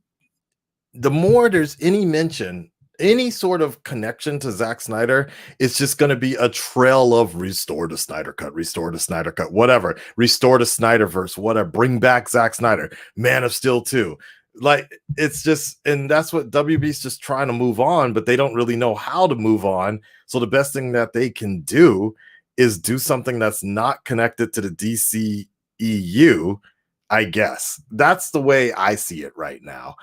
any mention, any sort of connection to Zack Snyder, it's just going to be a trail of restore the Snyder cut, whatever, restore the Snyderverse, whatever, bring back Zack Snyder, Man of Steel 2. Like, it's just, and that's what WB's just trying to move on, but they don't really know how to move on. So the best thing that they can do is do something that's not connected to the DC EU, I guess. That's the way I see it right now.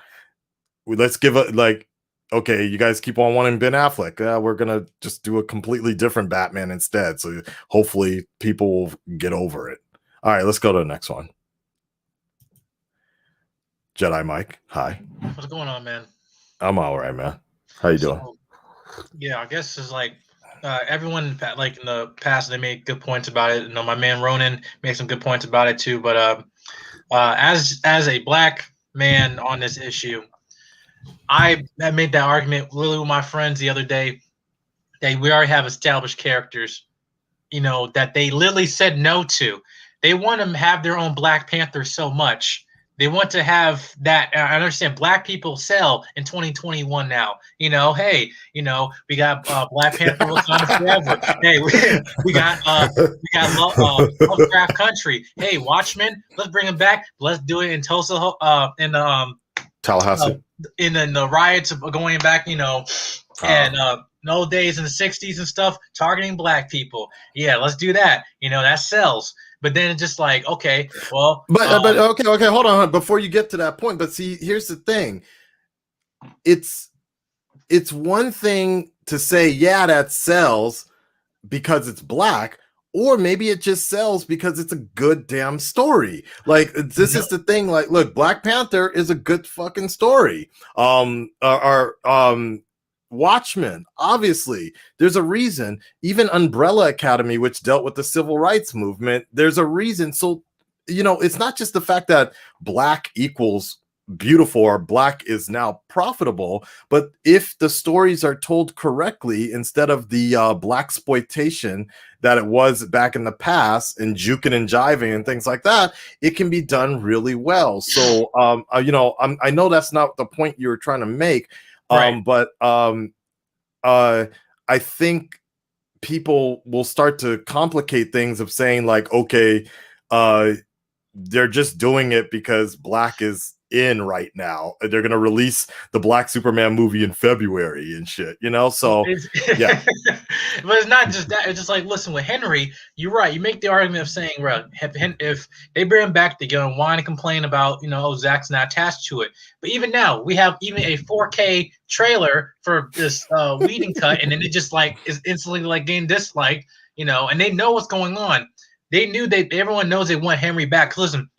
Let's give it like, okay, you guys keep on wanting Ben Affleck. We're going to just do a completely different Batman instead. So hopefully people will get over it. All right, let's go to the next one. Jedi Mike, hi. What's going on, man? I'm all right, man. How you doing? Yeah, I guess it's like everyone like in the past they made good points about it. You know, my man Ronan made some good points about it too. But as a black man on this issue, I made that argument really with my friends the other day. We already have established characters, you know, that they literally said no to. They want to have their own Black Panther so much. They want to have that. I understand black people sell in 2021 now. You know, hey, you know, we got Black Panther Wakanda Forever. Hey, we got Lovecraft Country. Hey, Watchmen, let's bring him back. Let's do it in Tulsa, Tallahassee. in the riots of going back, and no days in the 60s and stuff, targeting black people. Yeah, let's do that. That sells. But then it's just like, okay, well, but okay, hold on before you get to that point. But see, here's the thing. It's one thing to say, yeah, that sells because it's black, or maybe it just sells because it's a good damn story. Like, this is the thing. Like, look, Black Panther is a good fucking story. Watchmen, obviously, there's a reason. Even Umbrella Academy, which dealt with the civil rights movement, there's a reason. So, it's not just the fact that black equals beautiful or black is now profitable, but if the stories are told correctly instead of the blaxploitation that it was back in the past and juking and jiving and things like that, it can be done really well. So I know that's not the point you were trying to make, right. but I think people will start to complicate things of saying like, okay, they're just doing it because black is in right now. They're gonna release the Black Superman movie in February and shit, so yeah. But it's not just that. It's just like, listen, with Henry, you're right. You make the argument of saying, well, if they bring him back, they're gonna whine and complain about, Zach's not attached to it. But even now, we have even a 4K trailer for this Whedon cut, and then it just like is instantly like getting disliked, and they know what's going on. They knew everyone knows they want Henry back. Listen,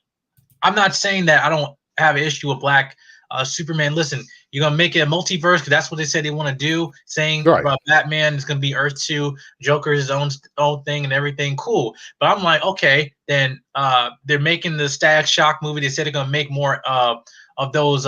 I'm not saying that I don't have an issue with black Superman. Listen, you're gonna make it a multiverse because that's what they said they want to do. Saying about Batman is gonna be Earth 2, Joker's his own thing and everything. Cool. But I'm like, okay, then they're making the Static Shock movie. They said they're gonna make more of those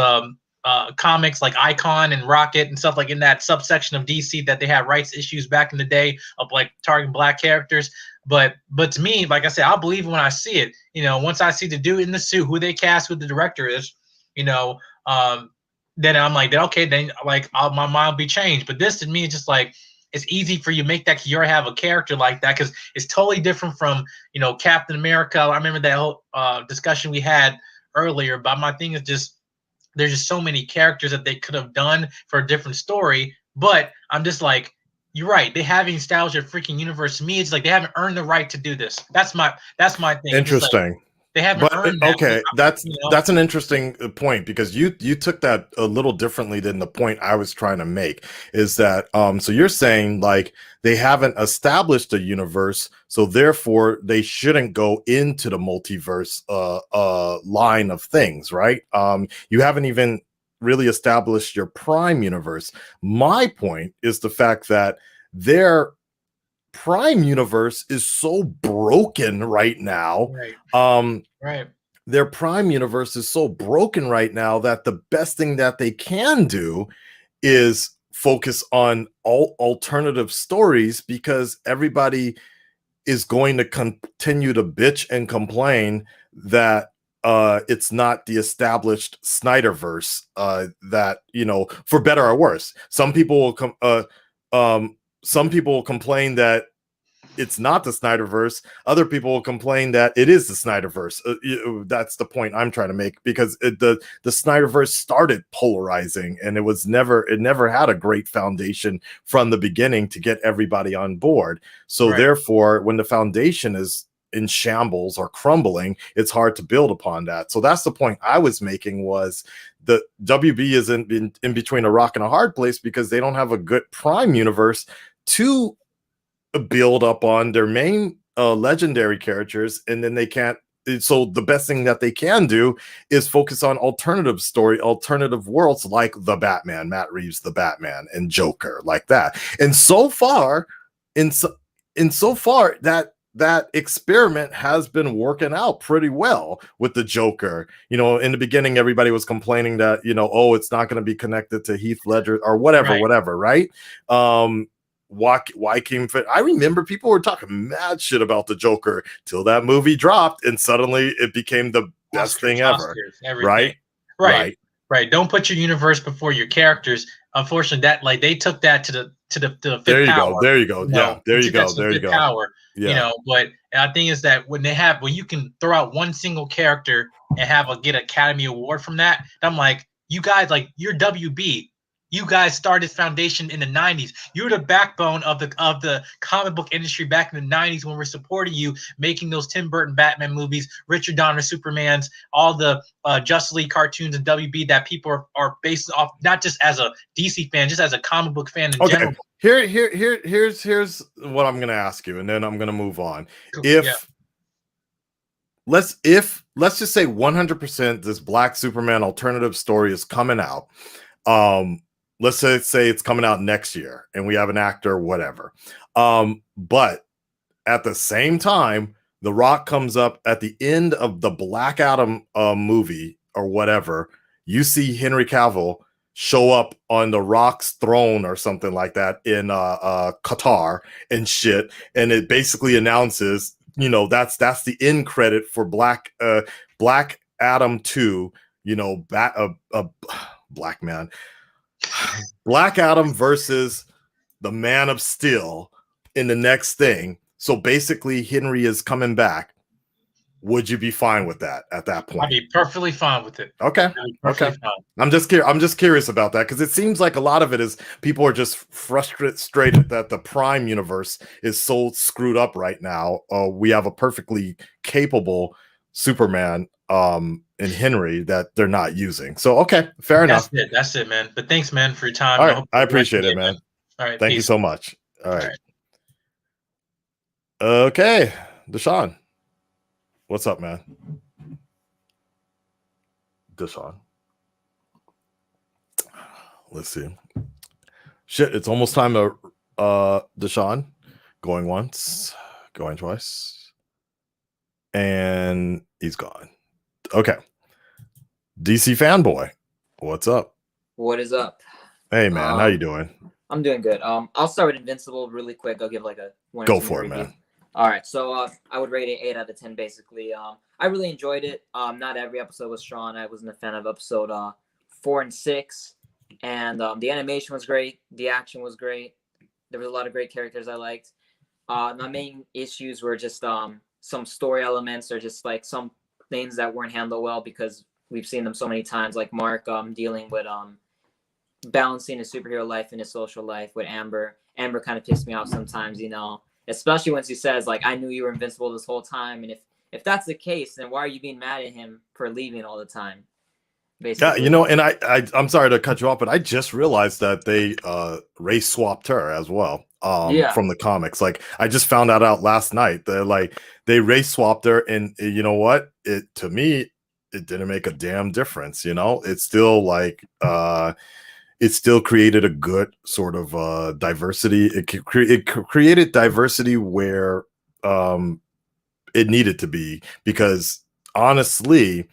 comics like Icon and Rocket and stuff like in that subsection of DC that they had rights issues back in the day of like targeting black characters. But to me, like I said, I'll believe when I see it. Once I see the dude in the suit, who they cast, who the director is, then I'm like, okay, then like my mind will be changed. But this to me is just like, it's easy for you to make that because you already have a character like that because it's totally different from Captain America. I remember that whole discussion we had earlier. But my thing is just there's just so many characters that they could have done for a different story. But I'm just like, you're right. They haven't established a freaking universe. To me, it's like they haven't earned the right to do this. That's my thing. Interesting. Like, they haven't earned that. Okay, that's an interesting point because you took that a little differently than the point I was trying to make. Is that so you're saying like they haven't established a universe, so therefore they shouldn't go into the multiverse line of things, right? You haven't even really established your prime universe. My point is the fact that their prime universe is so broken right now. Right. Their prime universe is so broken right now that the best thing that they can do is focus on alternative stories because everybody is going to continue to bitch and complain that it's not the established Snyderverse that for better or worse. Some people will complain that it's not the Snyderverse. Other people will complain that it is the Snyderverse. That's the point I'm trying to make because the Snyderverse started polarizing and it never had a great foundation from the beginning to get everybody on board. So therefore, when the foundation is in shambles or crumbling, it's hard to build upon that. So that's the point I was making was the WB is in between a rock and a hard place because they don't have a good prime universe to build up on their main legendary characters, and then they can't. So the best thing that they can do is focus on alternative worlds like the Batman, Matt Reeves, the Batman, and Joker, like that. And so far that experiment has been working out pretty well with the Joker. In the beginning, everybody was complaining that, it's not going to be connected to Heath Ledger or whatever, right? Joaquin Phoenix. I remember people were talking mad shit about the Joker till that movie dropped, and suddenly it became the best thing ever. Right. Don't put your universe before your characters. Unfortunately, that like they took that to the fifth power. There you go. Yeah, there you go. Power. Yeah. But I think is that when you can throw out one single character and get an Academy Award from that, I'm like, you guys, like, you're WB. You guys started Foundation in the 90s. You're the backbone of the comic book industry back in the 90s when we're supporting you, making those Tim Burton Batman movies, Richard Donner Supermans, all the Justice League cartoons and WB that people are based off, not just as a DC fan, just as a comic book fan in general. Here's what I'm gonna ask you, and then I'm gonna move on. Let's just say 100% this Black Superman alternative story is coming out. Let's say it's coming out next year and we have an actor, whatever. But at the same time, The Rock comes up at the end of the Black Adam movie or whatever. You see Henry Cavill show up on The Rock's throne or something like that in Qatar and shit. And it basically announces, you know, that's the end credit for Black Adam 2, you know, Black Man. Black Adam versus the Man of Steel in the next thing. So basically, Henry is coming back. Would you be fine with that at that point? I'd be perfectly fine with it. Okay. Okay. Fine. I'm just curious about that because it seems like a lot of it is people are just frustrated that the Prime universe is so screwed up right now. We have a perfectly capable Superman in Henry that they're not using. So okay, fair enough. That's it, man. But thanks, man, for your time. All right, I appreciate it, man. All right, thank you so much. All right. Okay, Deshaun, what's up, man? Deshaun, let's see. Shit, it's almost time to Deshaun. Going once, going twice, and he's gone. Okay. DC fanboy, what's up? What is up? Hey man, how you doing? I'm doing good. I'll start with Invincible really quick. I'll give like a one. Go for it, man. All right, so I would rate it 8 out of 10 basically. I really enjoyed it. Not every episode was strong. I wasn't a fan of episode 4 and 6, and the animation was great. The action was great. There was a lot of great characters I liked. My main issues were just some story elements or just like some things that weren't handled well because we've seen them so many times, like Mark dealing with balancing his superhero life and his social life with Amber. Amber kind of pissed me off sometimes, you know, especially when she says like, I knew you were invincible this whole time. And if that's the case, then why are you being mad at him for leaving all the time? Basically. Yeah, you know, and I'm sorry to cut you off, but I just realized that they race swapped her as well from the comics. Like I just found that out last night. They race swapped her, and you know what? To me, it didn't make a damn difference. You know, it's still like it still created a good sort of diversity. It created diversity where it needed to be, because honestly,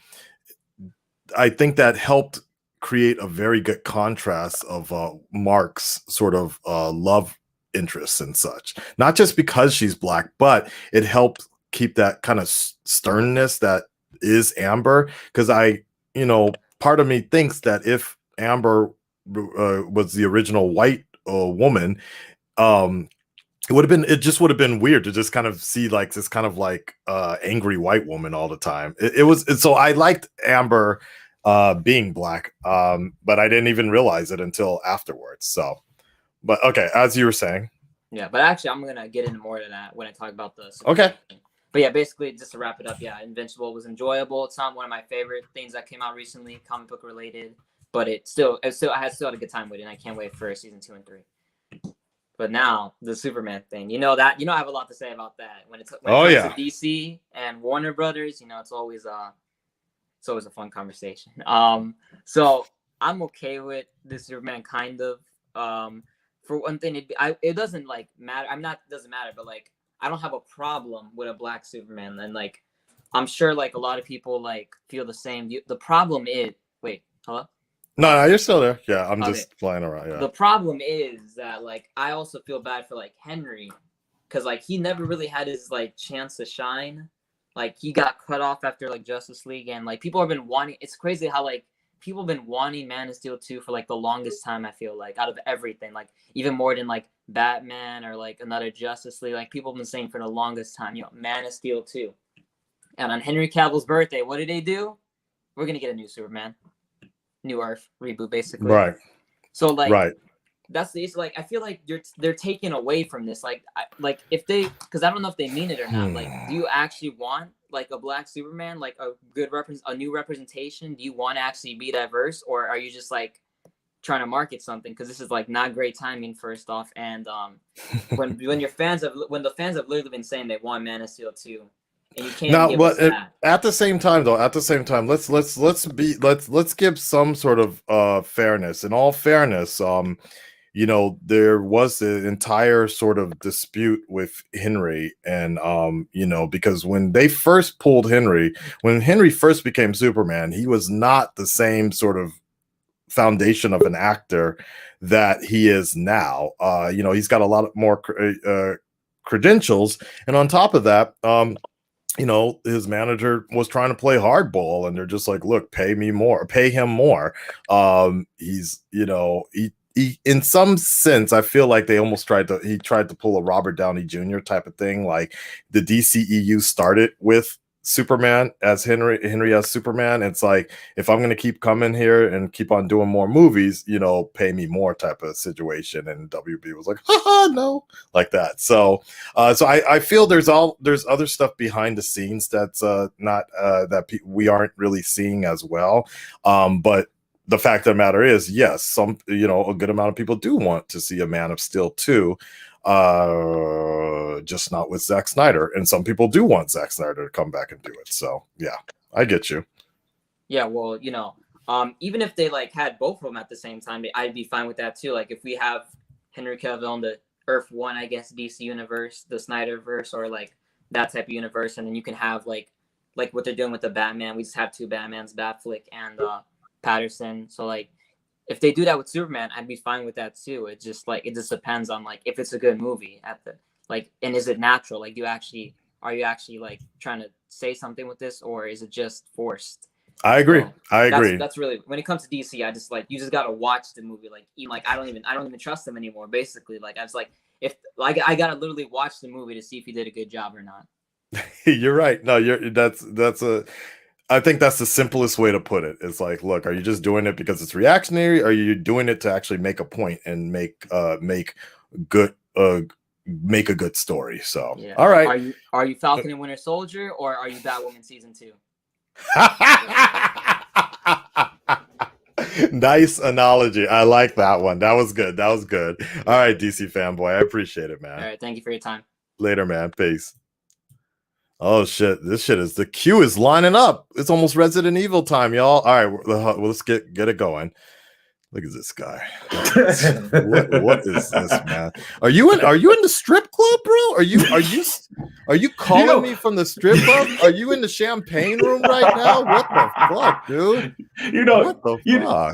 I think that helped create a very good contrast of Mark's sort of love interests and such. Not just because she's Black, but it helped keep that kind of sternness that is Amber. Because part of me thinks that if Amber was the original white woman, it just would have been weird to just kind of see like this kind of like angry white woman all the time. So I liked Amber being Black, but I didn't even realize it until afterwards. So, but okay, as you were saying. Yeah, but actually I'm gonna get into more of that when I talk about this. Okay. But yeah, basically just to wrap it up, yeah, Invincible was enjoyable. It's not one of my favorite things that came out recently, comic book related, but I still had a good time with it, and I can't wait for season 2 and 3. But now the Superman thing, I have a lot to say about that. When it comes to DC and Warner Brothers, it's always a fun conversation. So I'm okay with the Superman kind of. For one thing, it doesn't like matter. Doesn't matter, but like I don't have a problem with a Black Superman. And like I'm sure like a lot of people like feel the same. The problem is, wait, hello. No, you're still there. Yeah, I'm just flying around. Yeah. The problem is that like I also feel bad for like Henry, because like he never really had his like chance to shine. Like he got cut off after like Justice League, and like people have been wanting. It's crazy how like people have been wanting Man of Steel 2 for like the longest time. I feel like out of everything, like even more than like Batman or like another Justice League. Like people have been saying for the longest time, Man of Steel 2. And on Henry Cavill's birthday, what did they do? We're gonna get a new Superman. New Earth reboot, basically. Right. So like Right. that's the issue. Like I feel like they're taking away from this. Like if they, because I don't know if they mean it or not. Like, do you actually want like a black Superman, like a good a new representation? Do you want to actually be diverse, or are you just like trying to market something? Because this is like not great timing, first off, and when the fans have literally been saying they want Man of Steel 2, and you can't Now, give us that. at the same time, though, let's give some sort of fairness. In all fairness, you know, there was an entire sort of dispute with Henry, and you know, because when they first pulled Henry, when Henry first became Superman, he was not the same sort of foundation of an actor that he is now. You know, he's got a lot more credentials, and on top of that, you know, his manager was trying to play hardball, and they're just like, look, pay him more. He's, you know, he in some sense, I feel like they almost tried to pull a Robert Downey Jr. type of thing. Like the DCEU started with Superman as Henry as Superman. It's like, if I'm going to keep coming here and keep on doing more movies, you know, pay me more type of situation. And WB was like, haha, no, like that. So I feel there's other stuff behind the scenes that's not we aren't really seeing as well. But the fact of the matter is, yes, you know, a good amount of people do want to see a Man of Steel 2. Just not with Zack Snyder, and some people do want Zack Snyder to come back and do it. So yeah, I get you. Yeah, well, you know, even if they like had both of them at the same time, I'd be fine with that too. Like if we have Henry Cavill in the Earth 1, I guess, DC universe, the Snyderverse, or like that type of universe, and then you can have like what they're doing with the Batman. We just have two Batmans, Batfleck and Patterson. So like if they do that with Superman, I'd be fine with that too. It just depends on like if it's a good movie at the like, and is it natural? Like, are you actually like trying to say something with this, or is it just forced? I agree. So I agree. That's really, when it comes to DC, I just like, you just gotta watch the movie. Like even like I don't even trust them anymore. Basically, like I was like, if like I gotta literally watch the movie to see if he did a good job or not. You're right. No, I think that's the simplest way to put it. It's like, look, are you just doing it because it's reactionary? Or are you doing it to actually make a point and make a good story? So, yeah. All right. Are you Falcon and Winter Soldier, or are you Batwoman season 2? Nice analogy. I like that one. That was good. All right, DC fanboy. I appreciate it, man. All right. Thank you for your time. Later, man. Peace. Oh shit! The queue is lining up. It's almost Resident Evil time, y'all. All right, well, let's get it going. Look at this guy. What is this, man? Are you in the strip club, bro? Are you calling me from the strip club? Are you in the champagne room right now? What the fuck, dude? What the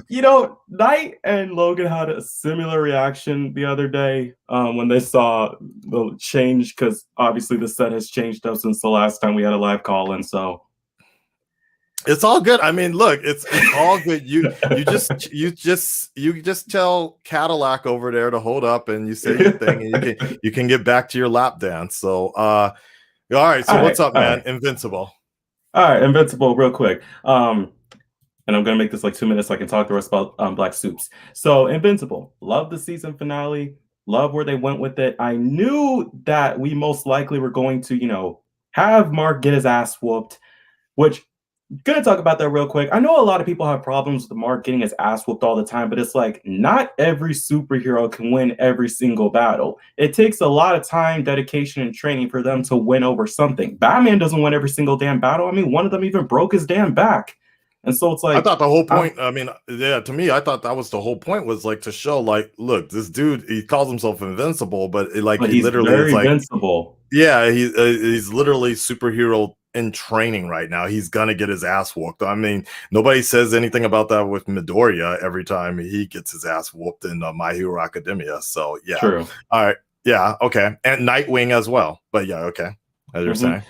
fuck? Knight and Logan had a similar reaction the other day when they saw the change, because obviously the set has changed up since the last time we had a live call, and so it's all good. I mean, look, it's all good. You just tell Cadillac over there to hold up, and you say your thing, and you can get back to your lap dance. So, all right. So, what's up, man? Right. Invincible. All right, Invincible, real quick. And I'm gonna make this like 2 minutes so I can talk to us about Black Soups. So, Invincible, love the season finale. Love where they went with it. I knew that we most likely were going to, have Mark get his ass whooped, which. Gonna talk about that real quick. I know a lot of people have problems with Mark getting his ass whooped all the time, but it's like not every superhero can win every single battle. It takes a lot of time, dedication, and training for them to win over something. Batman doesn't win every single damn battle. I mean, one of them even broke his damn back. And so it's like, I thought the whole point, to me, I thought that was the whole point, was like to show, like, look, this dude, he calls himself invincible, but he's literally very invincible. Yeah, he's literally superhero in training right now. He's gonna get his ass whooped. I mean, nobody says anything about that with Midoriya every time he gets his ass whooped in My Hero Academia. So yeah, true. All right, yeah, okay, and Nightwing as well. But yeah, okay, as you're saying.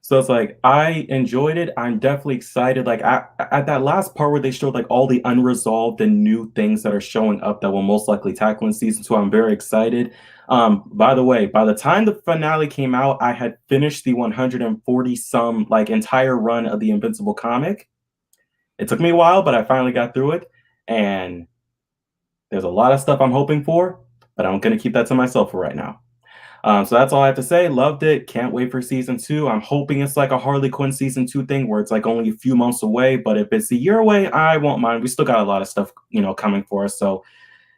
So it's like, I enjoyed it. I'm definitely excited. Like at that last part where they showed like all the unresolved and new things that are showing up that will most likely tackle in season 2, I'm very excited. By the way, by the time the finale came out, I had finished the 140 some like entire run of the Invincible comic. It took me a while, but I finally got through it. And there's a lot of stuff I'm hoping for, but I'm going to keep that to myself for right now. So that's all I have to say. Loved it. Can't wait for season 2. I'm hoping it's like a Harley Quinn season 2 thing where it's like only a few months away. But if it's a year away, I won't mind. We still got a lot of stuff, coming for us. So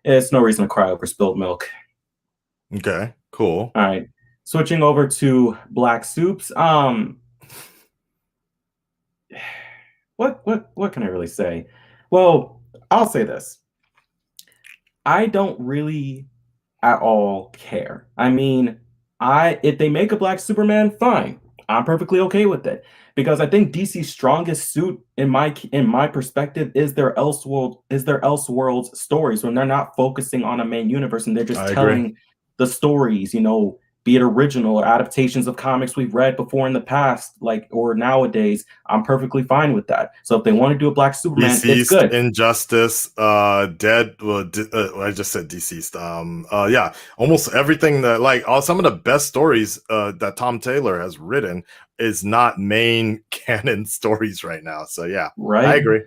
it's no reason to cry over spilled milk. Okay, cool. All right. Switching over to Black Soups. What can I really say? Well, I'll say this. I don't really at all care. I mean, if they make a Black Superman, fine. I'm perfectly okay with it because I think DC's strongest suit in my perspective is their Elseworlds stories when they're not focusing on a main universe and they're just telling the stories, be it original or adaptations of comics we've read before in the past, or nowadays. I'm perfectly fine with that. So if they want to do a Black Superman, Deceased, it's good. Injustice, Dead. Well, I just said deceased. Yeah, almost everything that some of the best stories that Tom Taylor has written is not main canon stories right now. So yeah, right. I agree.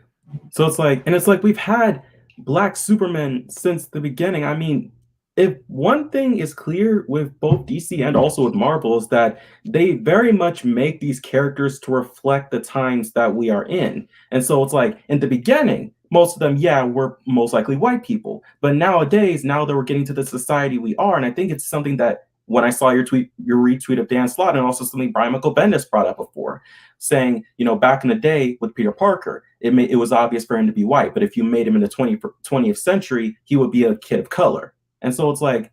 So it's like we've had Black Superman since the beginning. I mean, if one thing is clear with both DC and also with Marvel is that they very much make these characters to reflect the times that we are in. And so it's like in the beginning, most of them, were most likely white people. But nowadays, now that we're getting to the society we are, and I think it's something that when I saw your retweet of Dan Slott, and also something Brian Michael Bendis brought up before, saying, back in the day with Peter Parker, it was obvious for him to be white. But if you made him in the 20th century, he would be a kid of color. And so it's like,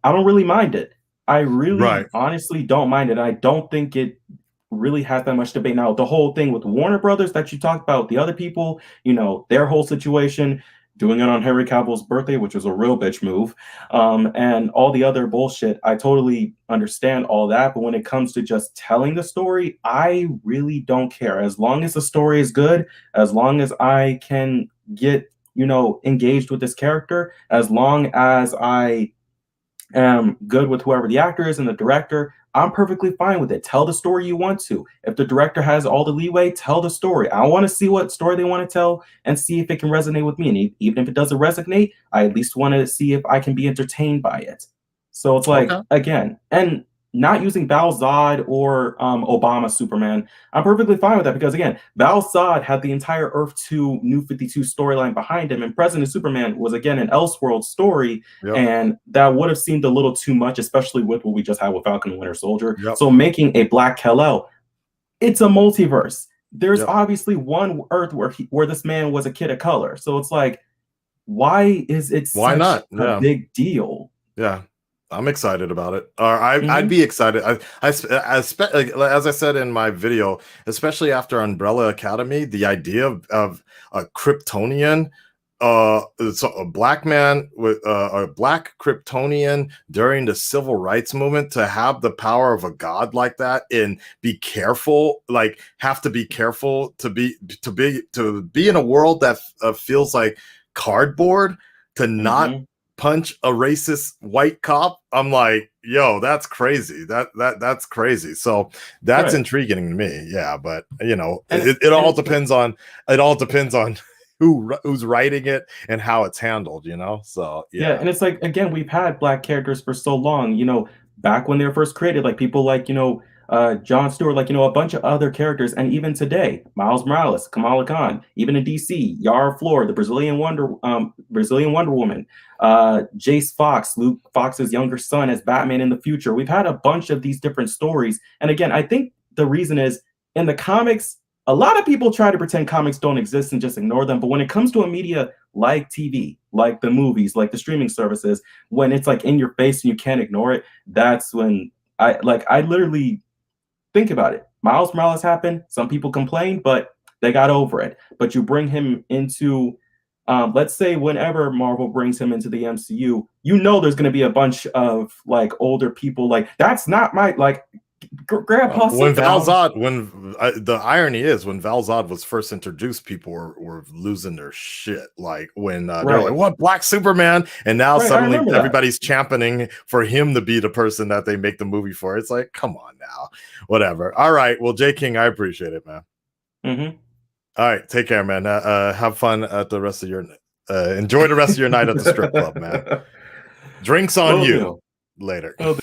I don't really mind it. I really honestly don't mind it. I don't think it really has that much debate. Now, the whole thing with Warner Brothers that you talked about, the other people, their whole situation, doing it on Henry Cavill's birthday, which was a real bitch move, and all the other bullshit, I totally understand all that. But when it comes to just telling the story, I really don't care. As long as the story is good, as long as I can get engaged with this character, as long as I am good with whoever the actor is and the director, I'm perfectly fine with it. Tell the story you want to. If the director has all the leeway, tell the story. I want to see what story they want to tell and see if it can resonate with me. And even if it doesn't resonate, I at least want to see if I can be entertained by it. So it's like, again, and not using Val Zod or Obama Superman, I'm perfectly fine with that because, again, Val Zod had the entire Earth 2 New 52 storyline behind him, and President Superman was, again, an Elseworld story, and that would have seemed a little too much, especially with what we just had with Falcon and Winter Soldier. So making a Black Kal-El, it's a multiverse. There's obviously one Earth where this man was a kid of color. So it's like, why is it such a big deal? Yeah. I'm excited about it. I'd be excited. As I said in my video, especially after Umbrella Academy, the idea of a Kryptonian, so a black man with a black Kryptonian during the civil rights movement, to have the power of a god like that and be careful, have to be careful to be in a world that feels like cardboard, to not punch a racist white cop. I'm like, yo, that's crazy. That's crazy. So that's intriguing to me. Yeah, but it all depends on who's writing it and how it's handled. So yeah, and it's like, again, we've had black characters for so long. Back when they were first created, people like Jon Stewart, a bunch of other characters, and even today, Miles Morales, Kamala Khan, even in DC, Yara Flor, the Brazilian Wonder Woman, Jace Fox, Luke Fox's younger son as Batman in the future. We've had a bunch of these different stories, and again, I think the reason is in the comics, a lot of people try to pretend comics don't exist and just ignore them. But when it comes to a media like TV, like the movies, like the streaming services, when it's in your face and you can't ignore it, that's when I literally think about it. Miles Morales happened. Some people complained, but they got over it. But you bring him into, let's say, whenever Marvel brings him into the MCU, there's going to be a bunch of older people. That's not my Grandpa. When Val Zod, the irony is, when Val Zod was first introduced, people were losing their shit. When they're like, "What, Black Superman?" And now suddenly everybody's championing for him to be the person that they make the movie for. It's like, come on now, whatever. All right, well, J. King, I appreciate it, man. All right, take care, man. Have fun at the rest of your. Enjoy the rest of your night at the strip club, man. Drinks on Will you do. later. Will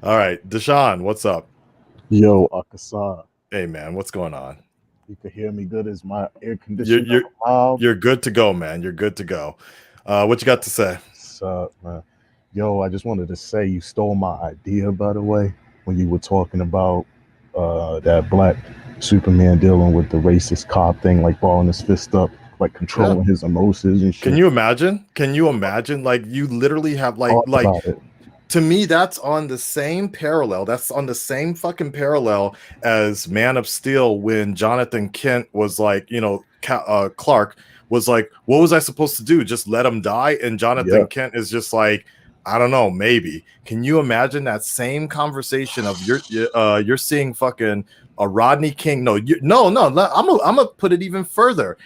All right, Deshaun, what's up? Yo, Akasa, Hey, man, what's going on? you can hear me good as my air You're conditioner. you're loud? you're good to go, man. You're good to go. What you got to say? What's up, man? Yo, I just wanted to say you stole my idea, by the way, when you were talking about that black Superman dealing with the racist cop thing, like balling his fist up, like controlling his emotions and shit. Can you imagine? Can you imagine? Like you literally have like Thought about it. to me, that's on the same parallel. That's on the same fucking parallel as Man of Steel when Jonathan Kent was like, you know, Clark was like, what was I supposed to do? Just let him die? And Jonathan Yeah. Kent is just like, I don't know, maybe. Can you imagine that same conversation of you're seeing fucking a Rodney King? No, no. I'm gonna put it even further.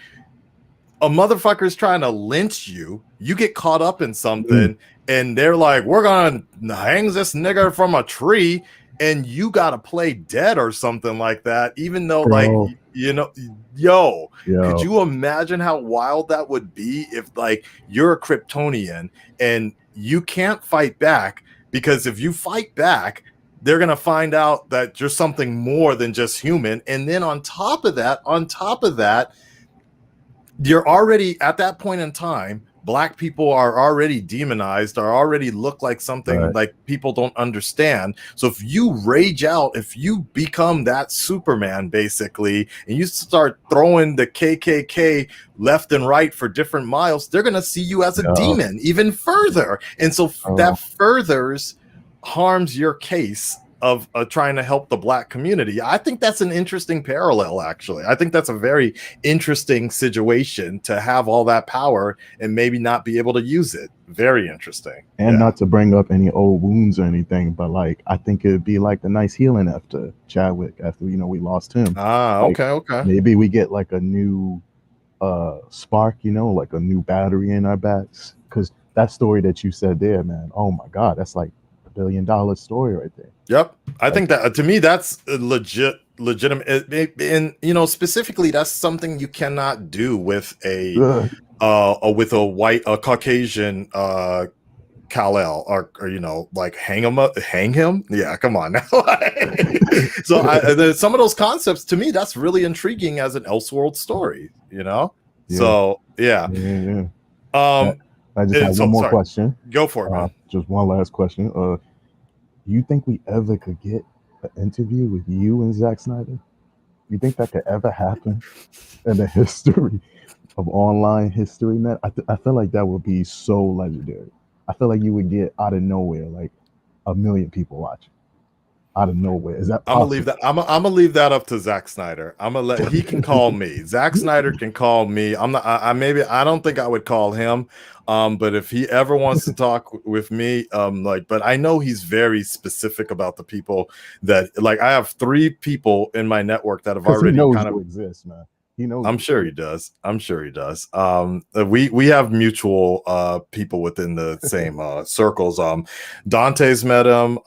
A motherfucker's trying to lynch you. You get caught up in something, and they're like, "We're gonna hang this nigger from a tree," and you gotta play dead or something like that. Even though, Bro. like, you know, yo, Yo. could you imagine how wild that would be if, like, you're a Kryptonian and you can't fight back? Because if you fight back, they're gonna find out that you're something more than just human. And then on top of that, you're already at that point in time, black people are already demonized, are already look like something Right. like people don't understand. So if you rage out, if you become that Superman basically, and you start throwing the KKK left and right for different miles, they're going to see you as a Yeah. demon even further. And so Oh. that furthers harms your case of trying to help the black community. I think that's an interesting parallel, actually. I think that's a very interesting situation to have all that power and maybe not be able to use it. Very interesting. And Yeah. not to bring up any old wounds or anything, but like I think it'd be like a nice healing after Chadwick, after we lost him. Like, Okay. maybe we get like a new spark, like a new battery in our backs. Because that story that you said there, man, oh my God, that's like $1 billion story right there. Yep. I think that to me, that's legitimate. And specifically, that's something you cannot do with a Caucasian Kal-El or like hang him. Yeah, come on now. So some of those concepts to me, that's really intriguing as an Elseworld story, Yeah. So yeah. I just have one more question. Go for it, man. Just one last question. You think we ever could get an interview with you and Zack Snyder? You think that could ever happen in the history of online history, man? I feel like that would be so legendary. I feel like you would get out of nowhere like 1 million people watching. Out of nowhere. Is that possible? I'm gonna leave that up to Zack Snyder. He can call me. Zack Snyder can call me. I don't think I would call him. But if he ever wants to talk with me, but I know he's very specific about the people that I have 3 people in my network that have already kind of exist, man. He knows. I'm sure he does. We have mutual people within the same circles. Dante's met him.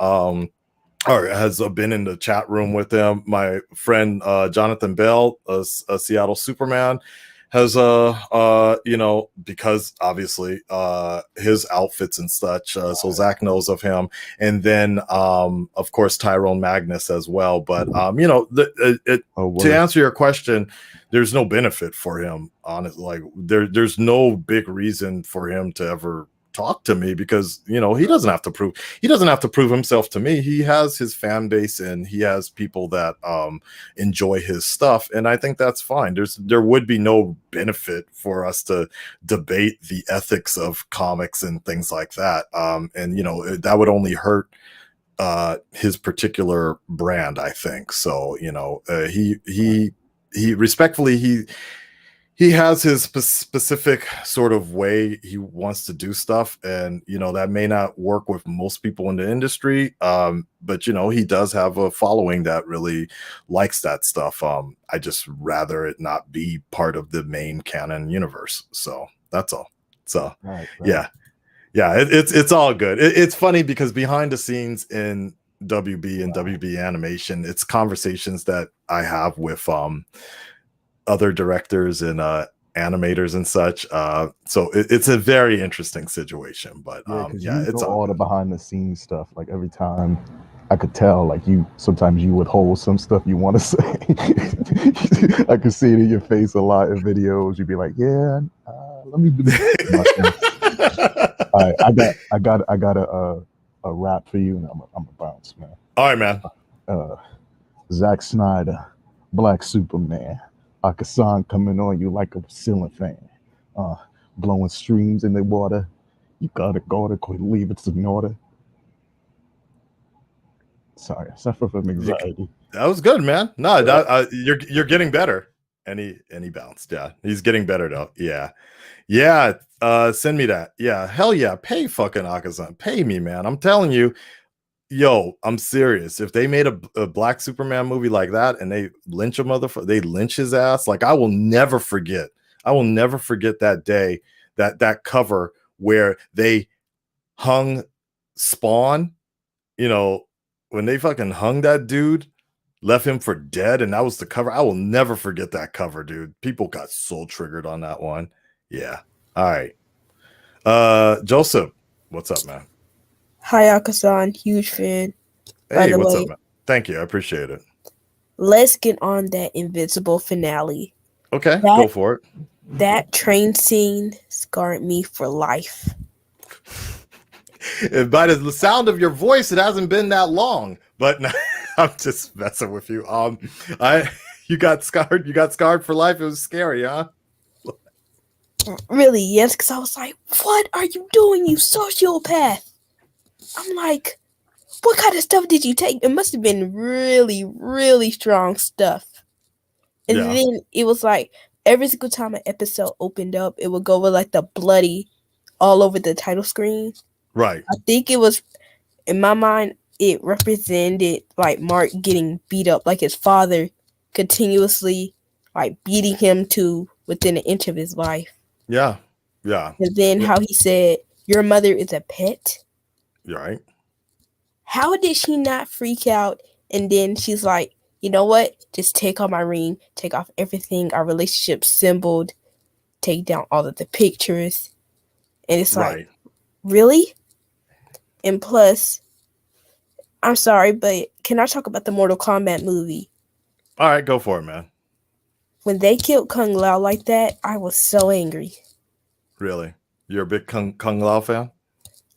Or has been in the chat room with them. My friend Jonathan Bell, a Seattle Superman, has because obviously his outfits and such. So Zach knows of him, and then of course Tyrone Magnus as well. But to answer your question, there's no benefit for him. Honestly, like there's no big reason for him to ever talk to me because he doesn't have to prove himself to me. He has his fan base and he has people that enjoy his stuff, and I think that's fine. There would be no benefit for us to debate the ethics of comics and things like that, and that would only hurt his particular brand, I think. So he respectfully he has his specific sort of way he wants to do stuff, and that may not work with most people in the industry, but he does have a following that really likes that stuff. I just rather it not be part of the main canon universe, so that's all. So right. yeah, it's all good. It's funny because behind the scenes in WB and WB animation. It's conversations that I have with other directors and animators and such. So it's a very interesting situation. But you it's know all all the good. behind the scenes stuff. Like every time, I could tell. Like you sometimes you withhold some stuff you want to say. I could see it in your face a lot in videos. You'd be like, "Yeah, let me do this." All right, I got a rap for you, and I'm a bounce, man. All right, man. Zack Snyder, Black Superman, Akasan coming on you like a ceiling fan, blowing streams in the water. You gotta go to quit, leave it in order. Sorry, I suffer from anxiety. That was good, man. No, Yeah. you're getting better. And he bounced. Yeah, he's getting better though. Yeah. Send me that. Yeah, hell yeah. Pay fucking Akazan. Pay me, man. I'm telling you. Yo, I'm serious. If they made a Black Superman movie like that and they lynch a motherfucker, they lynch his ass. Like I will never forget. I will never forget that day, that cover where they hung Spawn. You know, when they fucking hung that dude, left him for dead, and that was the cover. I will never forget that cover, dude. People got so triggered on that one. Yeah. All right. Joseph, what's up, man? Hi, Akasan. Huge fan. By Hey, the what's way, up, man? Thank you. I appreciate it. let's get on that Invincible finale. Okay, That- go for it. That train scene scarred me for life. By the sound of your voice, it hasn't been that long, but no, I'm just messing with you. You got scarred. You got scarred for life. It was scary, huh? Really, yes, because I was like, what are you doing, you sociopath? I'm like, what kind of stuff did you take? It must have been really, really strong stuff. And Yeah. then it was like, every single time an episode opened up, it would go with like the bloody all over the title screen. Right. I think it was, in my mind, it represented like Mark getting beat up, like his father continuously like beating him to within an inch of his life. Yeah. Yeah. And then Yeah. how he said, your mother is a pet. You're right. How did she not freak out? And then she's like, you know what? Just take off my ring, take off everything, our relationship symboled, take down all of the pictures. And it's like, Right. really? And plus, I'm sorry, but can I talk about the Mortal Kombat movie? All right, go for it, man. When they killed Kung Lao like that, I was so angry. Really? You're a big Kung Lao fan?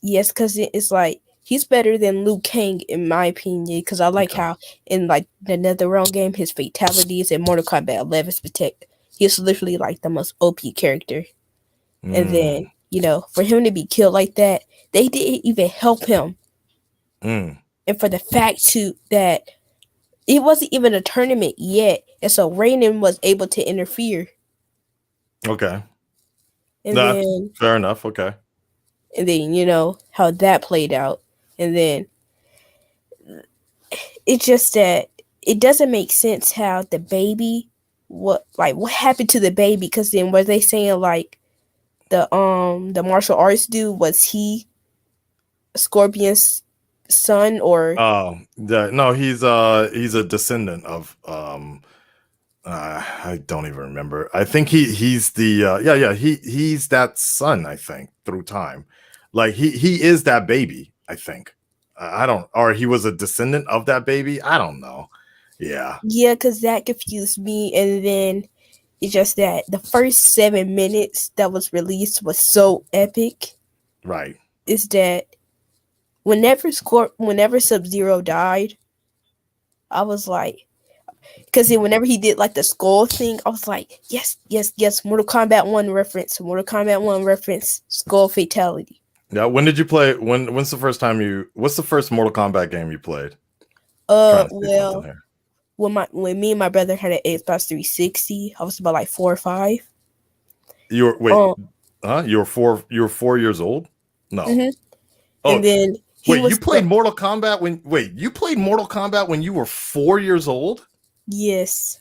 Yes, because it's like, he's better than Liu Kang in my opinion, because I like how in like the NetherRealm game, his fatalities in Mortal Kombat 11 protect. He's literally like the most OP character. And then, you know, for him to be killed like that, they didn't even help him. And for the fact too that it wasn't even a tournament yet, and so Raiden was able to interfere. Okay. And then fair enough. Okay. And then, you know, how that played out. And then it's just that it doesn't make sense how the baby, what happened to the baby? Because then were they saying like the martial arts dude, was he Scorpion's son or? No, he's a descendant of I don't even remember. I think he's the he's that son, I think, through time. Like he is that baby, I think. I don't, or he was a descendant of that baby. I don't know. Yeah. Yeah, because that confused me. And then it's just that the first 7 minutes that was released was so epic. Right. Is that whenever Sub-Zero died, I was like, because then whenever he did like the skull thing, I was like, yes, Mortal Kombat 1 reference, skull fatality. Yeah. When did you play? What's the first Mortal Kombat game you played? Well, when me and my brother had an Xbox 360, I was about like 4 or 5. You were 4 years old? No. Mm-hmm. Oh, and then you played Mortal Kombat when you were 4 years old? Yes.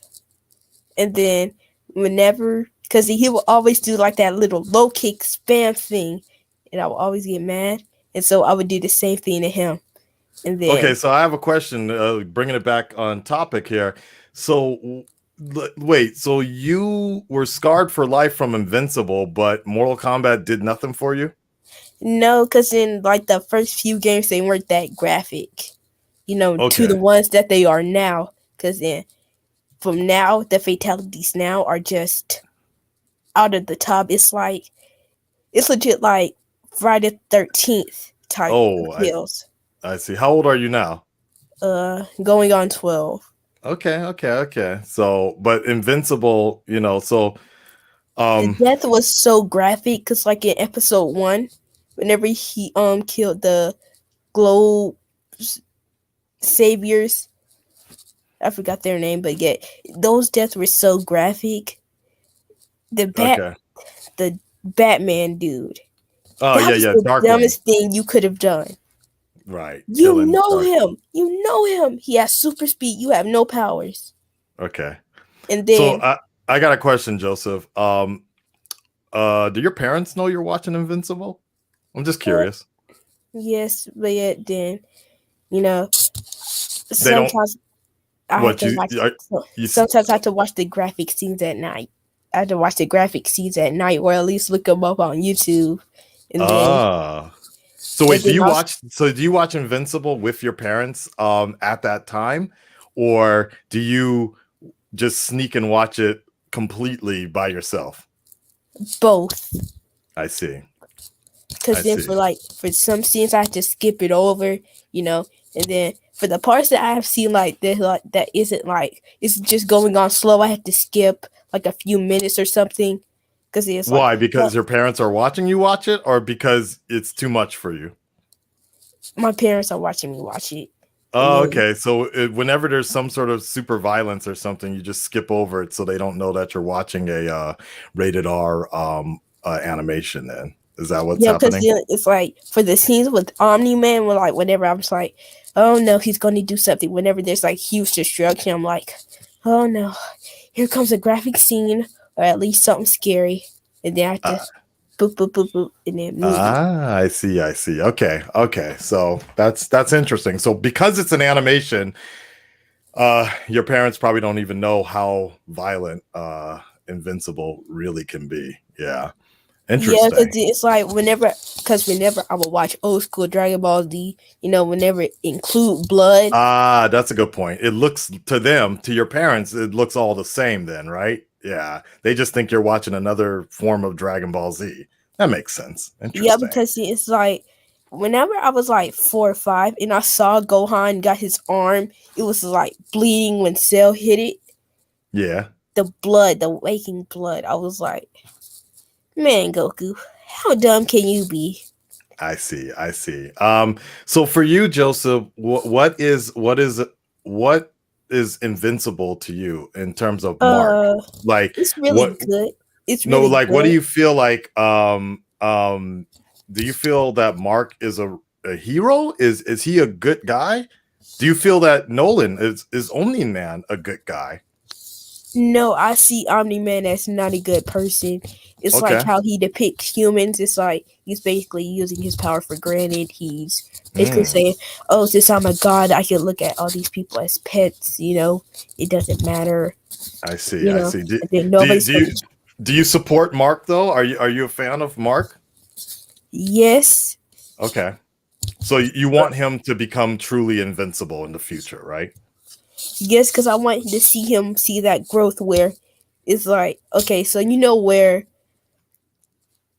And then because he would always do like that little low kick spam thing, and I would always get mad, and so I would do the same thing to him. And then Okay, so I have a question. Bringing it back on topic here. So wait, so you were scarred for life from Invincible, but Mortal Kombat did nothing for you? no, because in like the first few games they weren't that graphic, to the Okay. ones that they are now. Because then from now, the fatalities now are just out of the top. It's legit like Friday 13th type Oh, kills. I see. How old are you now? Going on 12. Okay. So, but Invincible, so The death was so graphic because, like in episode 1, whenever he killed the globe saviors, I forgot their name, but yeah, those deaths were so graphic. okay. The Batman dude. Oh, That was yeah, the Darkwing. dumbest thing you could have done. Right. You Killing know Dark- him. You know him. He has super speed. You have no powers. Okay. And then So I got a question, Joseph. Do your parents know you're watching Invincible? I'm just curious. yes, but yet then, you know, They don't. sometimes I have What to you? watch. You Sometimes I have to watch the graphic scenes at night. I have to watch the graphic scenes at night, or at least look them up on YouTube. And then, So wait, do then you I'll- watch? So do you watch Invincible with your parents at that time, or do you just sneak and watch it completely by yourself? both? I see. Because I then see. for some scenes I have to skip it over, and then for the parts that I have seen like this, like that isn't like it's just going on slow, I have to skip like a few minutes or something. Because it's Why? like, Because your parents are watching you watch it, or because it's too much for you? my parents are watching me watch it. Oh, And then- okay. So whenever there's some sort of super violence or something, you just skip over it so they don't know that you're watching a rated R animation. Then is that what's Yeah, because happening? it's like for the scenes with Omni Man, when like whenever I'm just like, oh no, he's gonna do something. Whenever there's like huge destruction, I'm like, oh no, here comes a graphic scene or at least something scary, and then I have to boop boop boop boop, and then move. I see. Okay. So that's interesting. So because it's an animation, your parents probably don't even know how violent Invincible really can be. Yeah. Yeah, because Interesting. it's like whenever I would watch old school Dragon Ball Z, whenever it include blood. That's a good point. It looks to them, to your parents, it looks all the same then, right? Yeah. They just think you're watching another form of Dragon Ball Z. That makes sense. Interesting. Yeah, because it's like whenever I was like 4 or 5 and I saw Gohan got his arm, it was like bleeding when Cell hit it. Yeah. The waking blood. I was like, man, Goku, how dumb can you be? I see. So for you, Joseph, what is Invincible to you in terms of Mark? Like it's really what good. It's no, really like good. what do you feel like? Do you feel that Mark is a hero? Is he a good guy? Do you feel that Nolan is Omni-Man a good guy? No, I see Omni-Man as not a good person. It's like Okay. how he depicts humans. It's like he's basically using his power for granted. He's basically saying, oh, since I'm a god, I can look at all these people as pets, It doesn't matter. I see. I see. Do you support Mark though? Are you a fan of Mark? Yes. Okay. So you want him to become truly invincible in the future, right? Yes, because I want to see him see that growth where it's like, okay, so where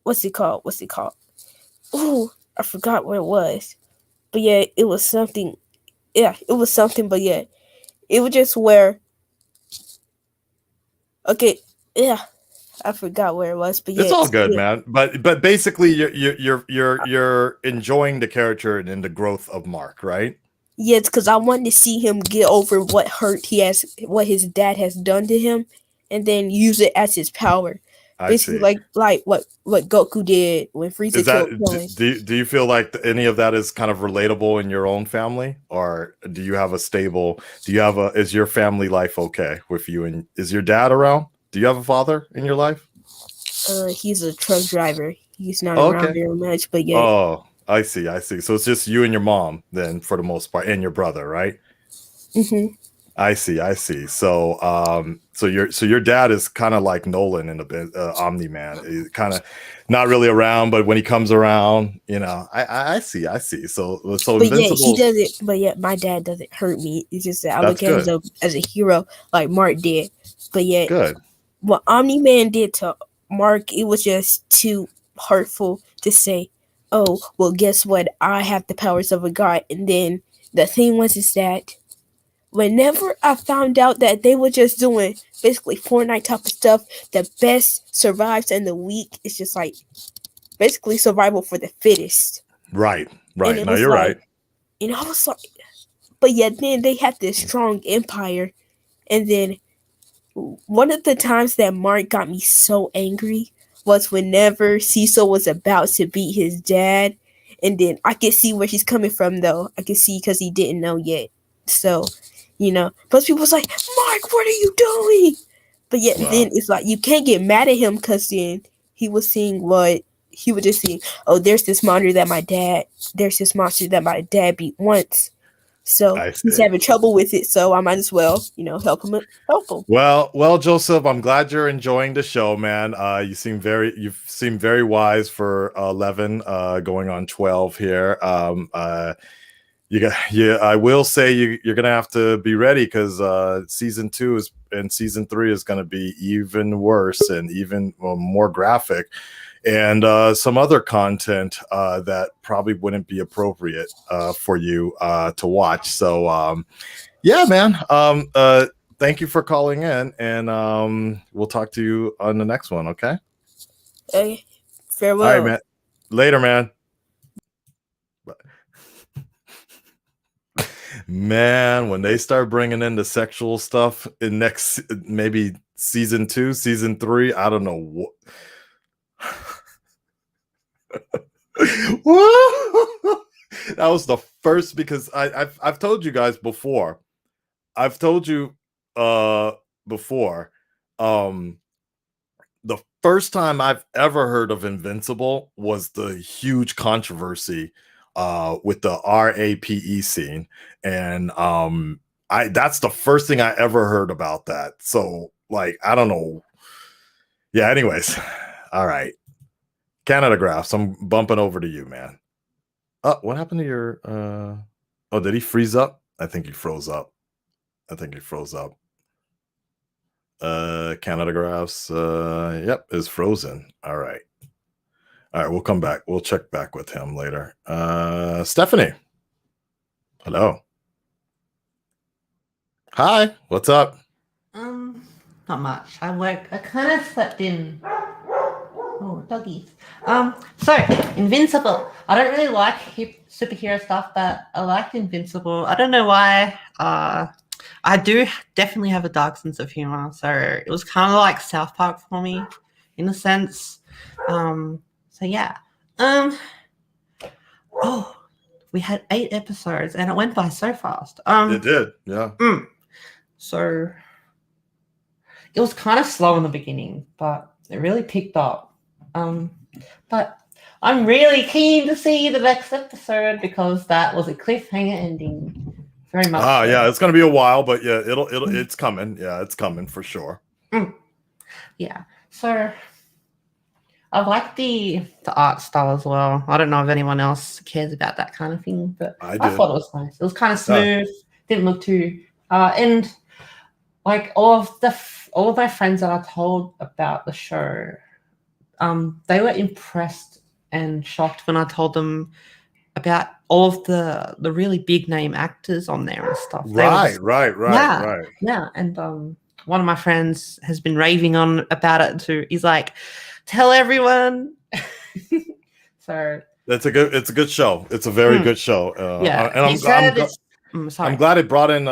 what's it called? Ooh, I forgot what it was. But yeah, it was something. Yeah, it was something, but yeah. It was just where okay, yeah. I forgot where it was, but yeah. It's all good, man. But basically you're enjoying the character and the growth of Mark, right? Yeah, it's because I wanted to see him get over what his dad has done to him, and then use it as his power. Basically, like what Goku did when Frieza killed Krillin. Do you feel like any of that is kind of relatable in your own family, or do you have is your family life okay with you? And is your dad around? Do you have a father in your life? He's a truck driver. He's not around very much, but yeah. Oh, I see. So it's just you and your mom then, for the most part, and your brother, right? Mm-hmm. I see. So your dad is kind of like Nolan in the bit, Omni Man. He's kind of not really around, but when he comes around, I see. So But yet he Invincible, doesn't. But yet my dad doesn't hurt me. It's just that I that's look at him good. as a hero, like Mark did. But yet Good. what Omni Man did to Mark, it was just too hurtful to say. Oh well, guess what? I have the powers of a god. And then the thing was is that whenever I found out that they were just doing basically Fortnite type of stuff, the best survives and the weak, it's just like basically survival for the fittest. Right. And it No, was you're like, right. and I was like, but yet then they had this strong empire. And then one of the times that Mark got me so angry was whenever Cecil was about to beat his dad. And then I could see where he's coming from, though. I could see because he didn't know yet. So, most people was like, Mark, what are you doing? But yet Wow. then it's like, you can't get mad at him because then he was seeing what he was just seeing. Oh, there's this monster that my dad beat once. So I he's see. having trouble with it. So I might as well, help him. Well, Joseph, I'm glad you're enjoying the show, man. You seem very wise for 11, going on 12 here. I will say you're gonna have to be ready because season 2 and season 3 is gonna be even worse and even more graphic, and some other content that probably wouldn't be appropriate for you to watch. So yeah, man. Thank you for calling in, and we'll talk to you on the next one. Okay. Okay. Farewell. All right, man. Later, man. Man, when they start bringing in the sexual stuff in next, maybe season 2, season 3, I don't know what. That was the first, because I've told you guys before. I've told you before. The first time I've ever heard of Invincible was the huge controversy with the RAPE scene, and that's the first thing I ever heard about that. So like, I don't know. Yeah, anyways. All right. Canada Graphs, I'm bumping over to you, man. What happened to your oh, did he freeze up? I think he froze up. Canada Graphs, yep, is frozen. All right, we'll come back. We'll check back with him later. Stephanie, hello. Hi, what's up? Not much. I kind of slept in. Oh, doggies. So Invincible. I don't really like superhero stuff, but I liked Invincible. I don't know why. I do definitely have a dark sense of humor, so it was kind of like South Park for me, in a sense. So yeah. Oh, we had 8 episodes, and it went by so fast. It did, yeah. So it was kind of slow in the beginning, but it really picked up. But I'm really keen to see the next episode because that was a cliffhanger ending. Very much. Yeah, it's gonna be a while, but yeah, it's coming. Yeah, it's coming for sure. Yeah. So I like the art style as well. I don't know if anyone else cares about that kind of thing, but I thought it was nice. It was kind of smooth. Didn't look too and like all of my friends that I told about the show, they were impressed and shocked when I told them about all of the really big name actors on there and stuff. Right. Yeah, and one of my friends has been raving on about it too. He's like, tell everyone. So it's a good show. It's a very good show. Yeah, and I'm glad it brought in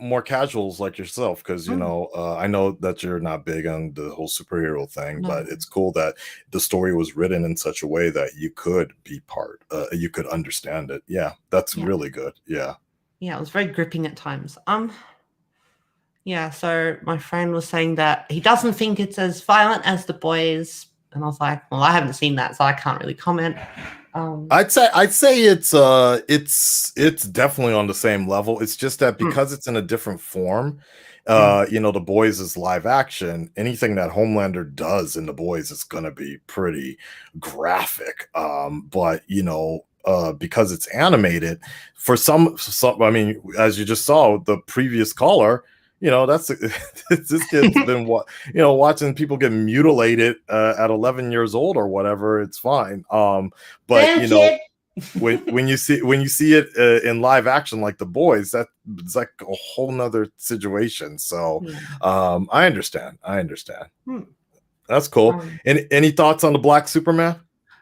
more casuals like yourself, because I know that you're not big on the whole superhero thing, but it's cool that the story was written in such a way that you could be you could understand it. Yeah, that's really good. Yeah, it was very gripping at times. Yeah, so my friend was saying that he doesn't think it's as violent as The Boys, and I was like, well, I haven't seen that, so I can't really comment. I'd say it's definitely on the same level. It's just that because it's in a different form, you know, The Boys is live action. Anything that Homelander does in The Boys is gonna be pretty graphic. But you know, because it's animated, for some, I mean, as you just saw, the previous caller, you know, that's this kid's been watching people get mutilated at 11 years old or whatever. It's fine. But you know, when you see it in live action like The Boys, it's like a whole nother situation. So I understand. That's cool. Any thoughts on the Black Superman?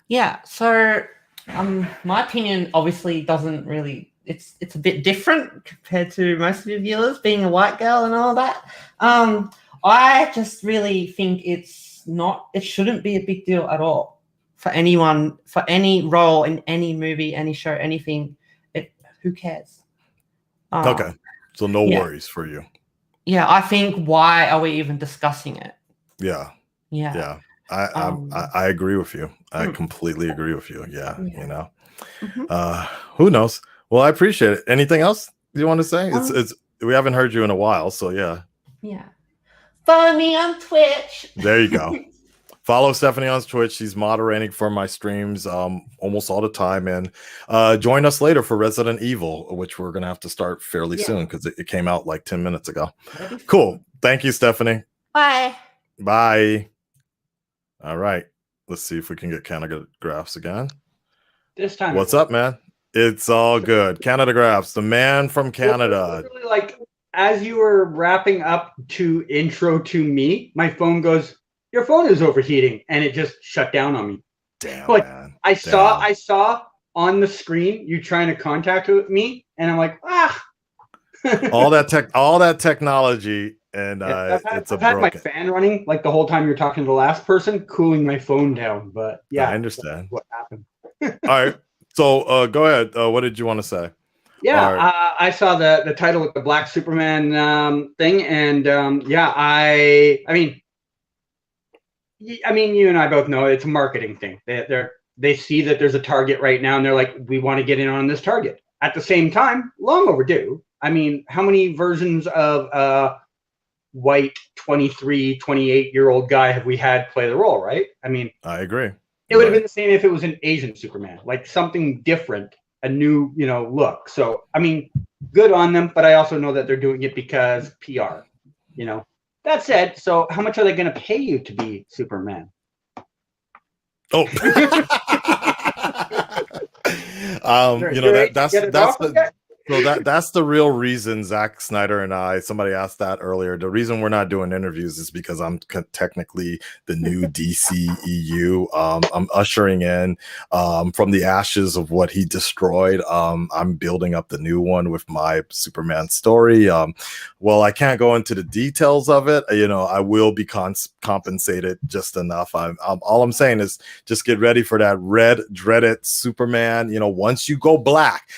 Yeah. So my opinion obviously doesn't really. It's a bit different compared to most of your viewers, being a white girl and all that. I just really think it shouldn't be a big deal at all for anyone, for any role in any movie, any show, anything. Who cares? Okay, so no worries for you. Yeah, I think why are we even discussing it? Yeah. I agree with you. I completely agree with you. Yeah. You know, who knows? Well, I appreciate it. Anything else you want to say? We haven't heard you in a while, so yeah. Yeah. Follow me on Twitch. There you go. Follow Stephanie on Twitch. She's moderating for my streams almost all the time. And join us later for Resident Evil, which we're gonna have to start fairly soon because it came out like 10 minutes ago. Cool. Thank you, Stephanie. Bye. Bye. All right. Let's see if we can get Canada Graphs again. This time. What's up, man? It's all good. Canada Graphs, the man from Canada. Literally, like, as you were wrapping up to intro to me, my phone goes, "Your phone is overheating," and it just shut down on me. Damn, like, man. I saw on the screen you trying to contact me, and I'm like, all that technology, and I've had my fan running like the whole time you're talking to the last person, cooling my phone down. But yeah, I understand what happened. All right. So go ahead. What did you want to say? Yeah, right. I saw the title with the Black Superman thing, and I mean, you and I both know it's a marketing thing. They see that there's a target right now, and they're like, we want to get in on this target. At the same time, long overdue. I mean, how many versions of white 23, 28-year-old guy have we had play the role, right? I mean, I agree. It would have been the same if it was an Asian Superman, like something different, a new, look. So, I mean, good on them, but I also know that they're doing it because PR, That said, so how much are they going to pay you to be Superman? Oh, that's the real reason Zack Snyder and somebody asked that earlier. The reason we're not doing interviews is because I'm technically the new DCEU. I'm ushering in from the ashes of what he destroyed. I'm building up the new one with my Superman story. Well, I can't go into the details of it. I will be compensated just enough. All I'm saying is just get ready for that red dreaded Superman. Once you go black,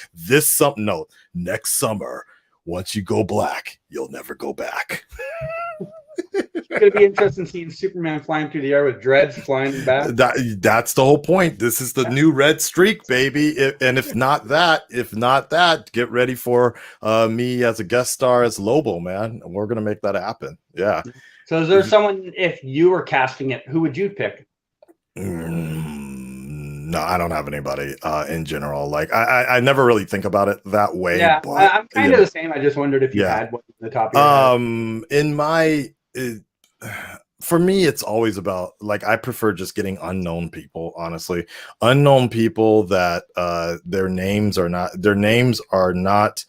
next summer, once you go black, you'll never go back. It's going to be interesting seeing Superman flying through the air with dreads flying back. That's the whole point. This is the new red streak, baby. And if not that, get ready for me as a guest star as Lobo, man. We're going to make that happen. Yeah. So is there someone, if you were casting it, who would you pick? No, I don't have anybody in general. Like I never really think about it that way. Yeah, but, I'm kind of the same. I just wondered if you had one at the top of your head. For me, it's always about, like, I prefer just getting unknown people, honestly. Unknown people that their names are not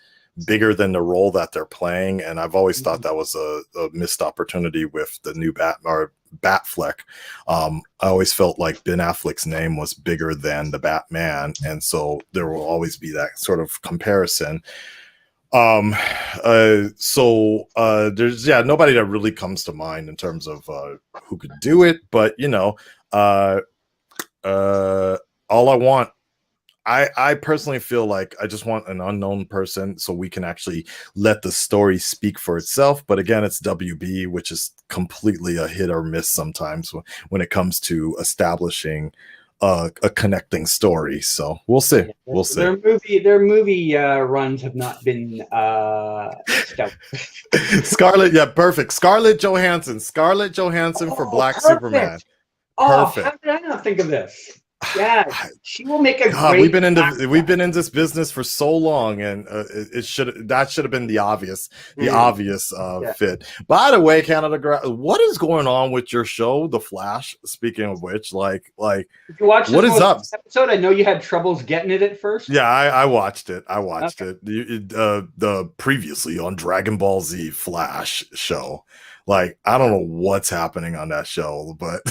bigger than the role that they're playing. And I've always thought that was a missed opportunity with the new Batfleck. I always felt like Ben Affleck's name was bigger than the Batman, and so there will always be that sort of comparison. There's nobody that really comes to mind in terms of who could do it, but all I want, I personally feel like I just want an unknown person so we can actually let the story speak for itself. But again, it's WB, which is completely a hit or miss sometimes when it comes to establishing a connecting story. So we'll see. Yeah, We'll see. Their movie runs have not been stellar. Scarlett, yeah, perfect. Scarlett Johansson for Black perfect. Superman. Oh, Perfect. how did I not think of this? Yeah, she will make a God, great. we've been in this business for so long, and it should have been the obvious fit. By the way, what is going on with your show, The Flash? Speaking of which, like, did you watch what is up? Episode? I know you had troubles getting it at first. Yeah, I watched it. The previously on Dragon Ball Z Flash show. Like, I don't know what's happening on that show, but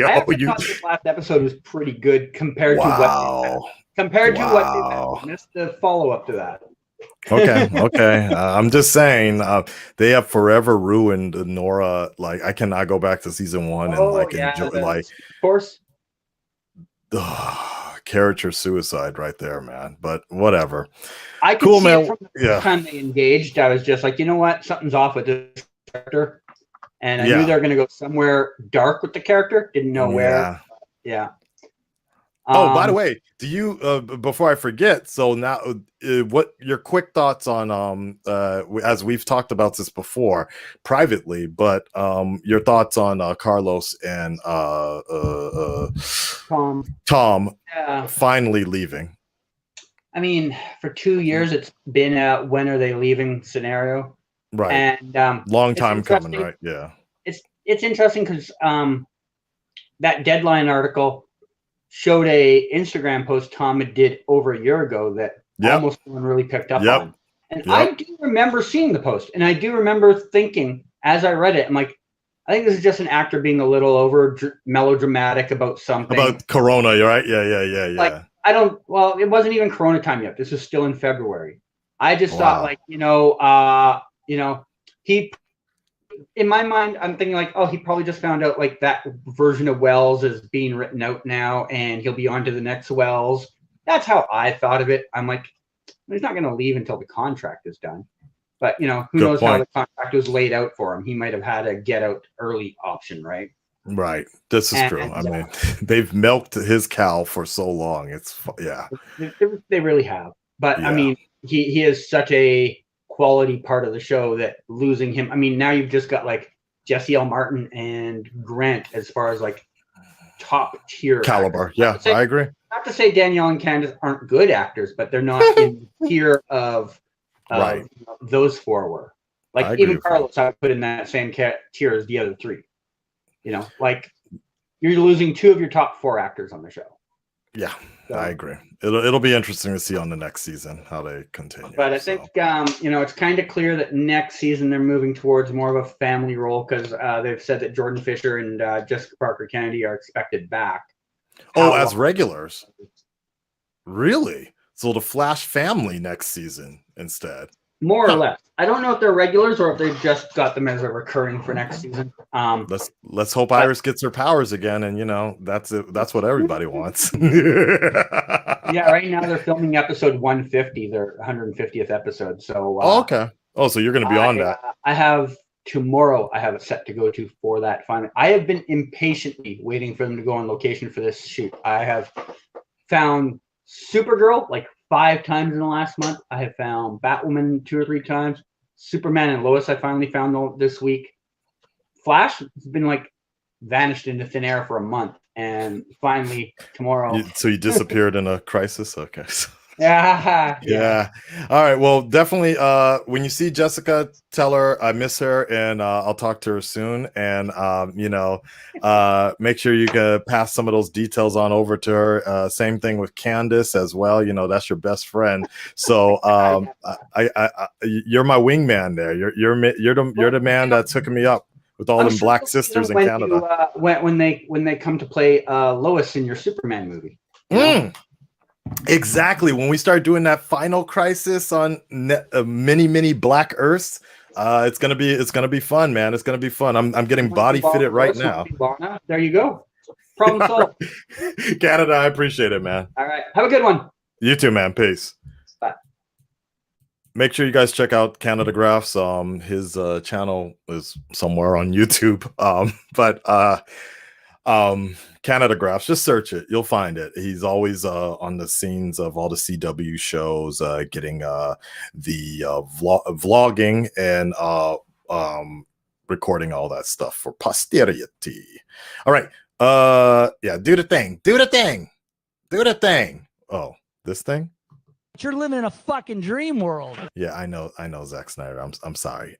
I thought this last episode was pretty good compared to what they missed the follow up to that. Okay. I'm just saying, they have forever ruined Nora. Like, I cannot go back to season 1 and enjoy, of course. character suicide right there, man. But whatever. I could see it from the time they engaged. I was just like, you know what, something's off with this character, and I knew they were going to go somewhere dark with the character. Didn't know where. Yeah. Oh, by the way, do you before I forget? So now, what your quick thoughts on as we've talked about this before privately, but your thoughts on Carlos and Tom finally leaving? I mean, for 2 years, it's been a when are they leaving scenario, right? And long time coming, right? Yeah, it's interesting because that Deadline article showed a Instagram post Tom did over a year ago that almost no one really picked up on. And I do remember seeing the post, and I do remember thinking as I read it, I'm like, I think this is just an actor being a little over melodramatic about something. About Corona, you're right? Yeah. Like, it wasn't even Corona time yet. This was still in February. I just thought, like, he, in my mind, I'm thinking like, oh, he probably just found out like that version of Wells is being written out now, and he'll be on to the next Wells. That's how I thought of it. I'm like, he's not going to leave until the contract is done. But who knows how the contract was laid out for him? He might have had a get out early option, right? Right. This is true. I mean, they've milked his cow for so long. They really have. But I mean, he is such a quality part of the show that losing him, I mean, now you've just got like Jesse L. Martin and Grant as far as like top tier caliber. Actors. I agree. Not to say Danielle and Candace aren't good actors, but they're not in the tier of those four were. Like even Carlos, I would put in that same tier as the other three. Like you're losing two of your top four actors on the show. Yeah, so, I agree. It'll be interesting to see on the next season how they continue. But I think it's kind of clear that next season they're moving towards more of a family role because they've said that Jordan Fisher and Jessica Parker Kennedy are expected back. As regulars? Really? So the Flash family next season instead? More or less. I don't know if they're regulars or if they've just got them as a recurring for next season. Let's hope Iris gets her powers again, and that's it. That's what everybody wants. Yeah, right now they're filming episode 150, their 150th episode. So okay. Oh, so you're going to be on that. I have tomorrow. I have it set to go to for that finally. I have been impatiently waiting for them to go on location for this shoot. I have found Supergirl like 5 times in the last month. I have found Batwoman 2 or 3 times. Superman and Lois I finally found this week. Flash has been like vanished into thin air for a month, and finally tomorrow. So you disappeared in a crisis? Okay. Yeah. All right. Well, definitely. When you see Jessica, tell her I miss her, and I'll talk to her soon. And make sure you can pass some of those details on over to her. Same thing with Candace as well. That's your best friend. So you're my wingman there. You're the man that's hooking me up with all them black sisters in Canada. When they come to play Lois in your Superman movie. Exactly. When we start doing that final crisis on many Black Earths, it's gonna be fun, man. It's gonna be fun. I'm getting body fitted right now. There you go. Problem solved. Canada, I appreciate it, man. All right. Have a good one. You too, man. Peace. Bye. Make sure you guys check out Canada Graphs. His channel is somewhere on YouTube. Canada Graphs. Just search it. You'll find it. He's always on the scenes of all the CW shows, getting the vlogging and recording all that stuff for posterity. All right. Yeah, do the thing. Do the thing. Do the thing. Oh, this thing? You're living in a fucking dream world. Yeah, I know, Zack Snyder. I'm sorry.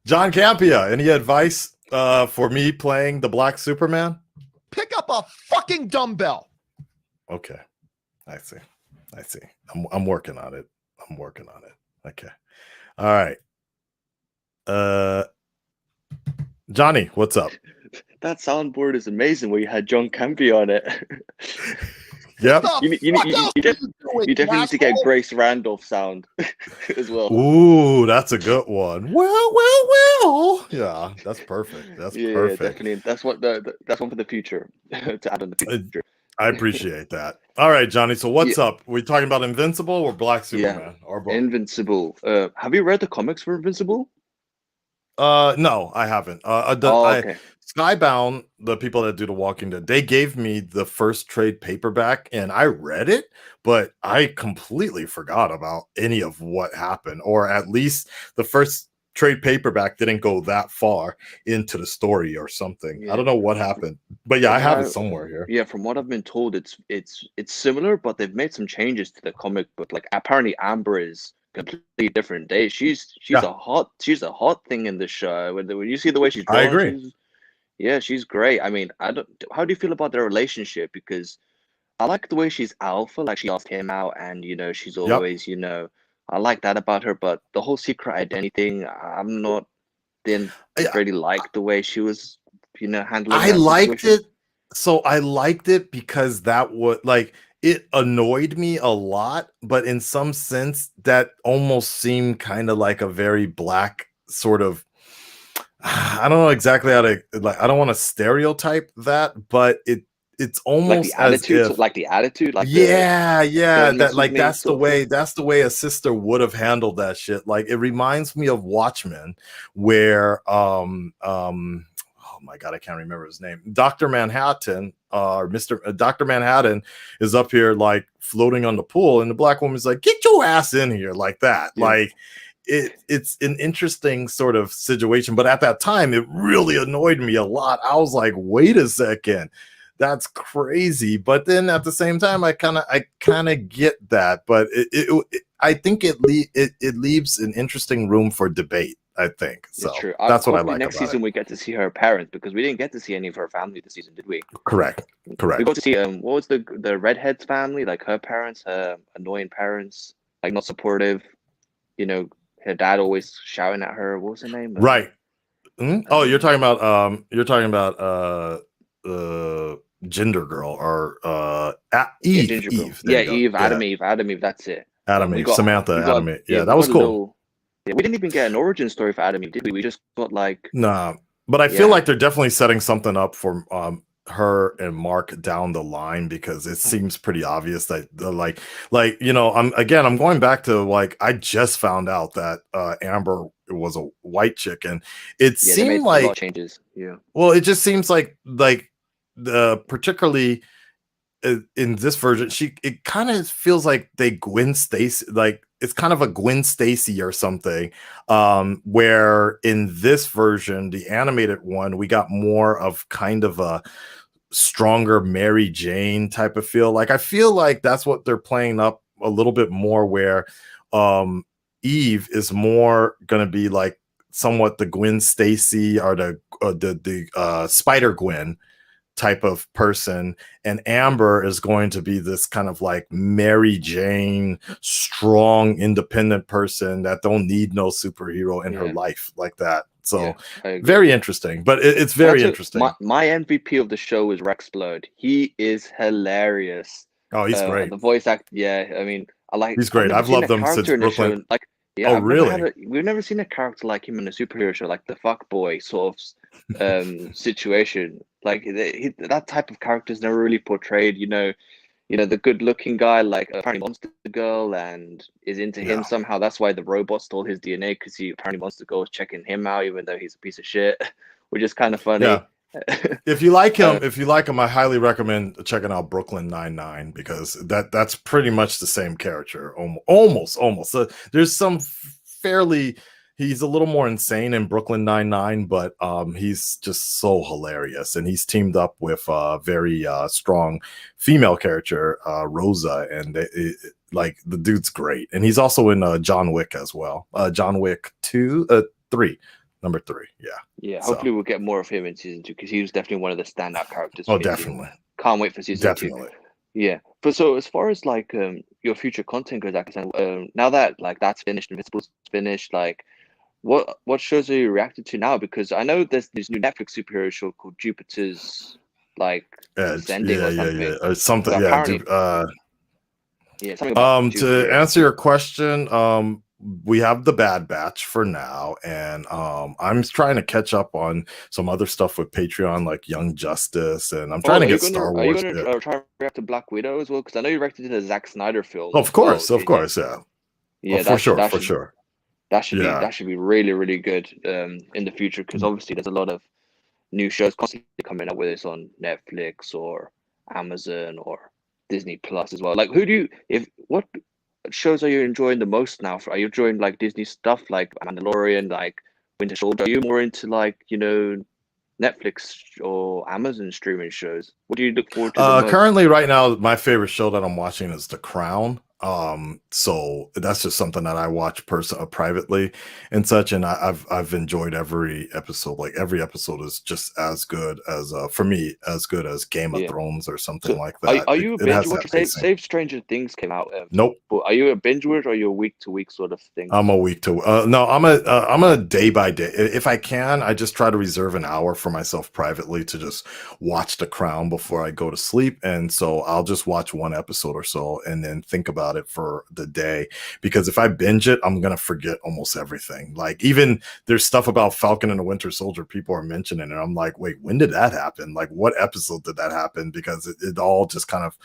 John Campia, any advice for me playing the Black Superman? Pick up a fucking dumbbell. Okay. I see. I'm working on it. Okay. All right. Johnny, what's up? That soundboard is amazing where you had John Campy on it. Yep. You definitely need to get Grace Randolph sound as well. Ooh, that's a good one. Well. Yeah, that's perfect. That's perfect. Definitely. That's one for the future to add on the future. I appreciate that. All right, Johnny. So what's up? We talking about Invincible or Black Superman? Or both? Invincible. Have you read the comics for Invincible? No, I haven't. Okay. Skybound, the people that do The Walking Dead, they gave me the first trade paperback and I read it, but I completely forgot about any of what happened, or at least the first trade paperback didn't go that far into the story or something. Yeah. I don't know what happened, but yeah, I have it somewhere here. Yeah, from what I've been told, it's similar, but they've made some changes to the comic book. Like apparently Amber is completely different. She's a hot thing in the show. When you see the way she's drawn, I agree. She's great. I mean, how do you feel about their relationship? Because I like the way she's alpha, like she asked him out, and she's always, I like that about her. But the whole secret identity thing, didn't really like the way she was, handling. I liked it. So I liked it because that would it annoyed me a lot, but in some sense that almost seemed kind of like a very Black sort of. I don't know exactly how to I don't want to stereotype that, but it's almost like the attitude, that's the way a sister would have handled that shit. Like it reminds me of Watchmen, where oh my god, I can't remember his name. Dr. Manhattan, or Dr. Manhattan is up here like floating on the pool, and the Black woman's like, "Get your ass in here," like that. Yeah. Like it's an interesting sort of situation, but at that time it really annoyed me a lot. I was like, wait a second, that's crazy. But then at the same time, I kind of get that, but I think it leaves an interesting room for debate. I think so. It's true. That's what I like. Next season we get to see her parents, because we didn't get to see any of her family this season, did we? Correct. We got to see what was the redhead's family, like her parents, her annoying parents, like not supportive. Her dad always shouting at her. What was her name? Right. Oh, you're talking about Gender Girl or Eve. Eve. Eve. Adam Eve. That's it. Adam Eve. Samantha. Adam Eve. Yeah, that was cool. We didn't even get an origin story for Adam Eve, did we? We just got like. Nah, but I feel like they're definitely setting something up for her and Mark down the line, because it seems pretty obvious that I'm going back to I just found out that Amber was a white chick, and it seemed like a lot of changes. Yeah. Well, it just seems like the particularly in this version, it kind of feels like Gwen Stacy, it's kind of a Gwen Stacy or something, where in this version, the animated one, we got more of kind of a stronger Mary Jane type of feel. I feel like that's what they're playing up a little bit more, where Eve is more going to be like somewhat the Gwen Stacy or the Spider Gwen type of person, and Amber is going to be this kind of like Mary Jane, strong, independent person that don't need no superhero in her life like that. So very interesting, but it's very interesting. My MVP of the show is Rexplode. He is hilarious. Oh, he's great. The voice act, I mean, he's great. I've loved him since Brooklyn. Really? We've never seen a character like him in a superhero show, like the fuck boy sort of situation. Like that type of character is never really portrayed. you know, the good-looking guy, like apparently Monster Girl, and is into him somehow. That's why the robot stole his DNA, because he apparently Monster Girl is checking him out, even though he's a piece of shit, which is kind of funny. Yeah. If you like him, I highly recommend checking out Brooklyn Nine-Nine, because that's pretty much the same character, almost. There's some fairly. He's a little more insane in Brooklyn Nine-Nine, but he's just so hilarious, and he's teamed up with a very strong female character, Rosa, and like the dude's great, and he's also in John Wick as well. John Wick 3, number 3, yeah. Hopefully, we'll get more of him in season 2, because he was definitely one of the standout characters. Oh, definitely. Can't wait for season 2. Yeah, but so as far as like your future content goes, now that like that's finished, Invincible's finished, like. What shows are you reacted to now? Because I know there's this new Netflix superhero show called Jupiter's like Descending or something. Or something. Something about to answer your question, we have the Bad Batch for now, and I'm trying to catch up on some other stuff with Patreon, like Young Justice, and I'm trying to get Star Wars. Are you going to try to react to Black Widow as well? Because I know you reacted to the Zack Snyder film. Of course, yeah. Yeah, for sure. That should be really, really good in the future, because obviously there's a lot of new shows constantly coming up, whether it's on Netflix or Amazon or Disney Plus as well. Like, what shows are you enjoying the most now? Are you enjoying like Disney stuff like Mandalorian, like Winter Soldier? Are you more into like, you know, Netflix or Amazon streaming shows? What do you look forward to the most? Currently, right now, my favorite show that I'm watching is The Crown. So that's just something that I watch privately and such, and I've enjoyed every episode. Like, every episode is just as good as for me, as good as Game of Thrones or something like that. Are you a binge watcher? Say Stranger Things came out. Nope. Are you a binge watcher, or are you a week to week sort of thing? I'm a week to no. I'm a day by day. If I can, I just try to reserve an hour for myself privately to just watch The Crown before I go to sleep, and so I'll just watch one episode or so and then think about it for the day, because if I binge it, I'm gonna forget almost everything. Like, even there's stuff about Falcon and the Winter Soldier people are mentioning, and I'm like, wait, when did that happen? Like, what episode did that happen? Because it all just kind of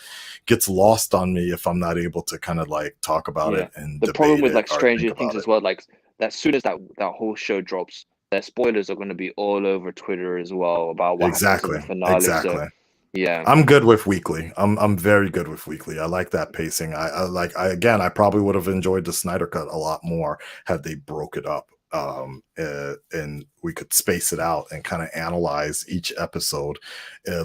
gets lost on me if I'm not able to kind of like talk about it. And the problem with like Stranger Things as well, like as soon as that whole show drops, the spoilers are going to be all over Twitter as well about what happens in the finale. Exactly. So, yeah, I'm good with weekly. I'm very good with weekly. I like that pacing. I probably would have enjoyed the Snyder Cut a lot more had they broke it up, and we could space it out and kind of analyze each episode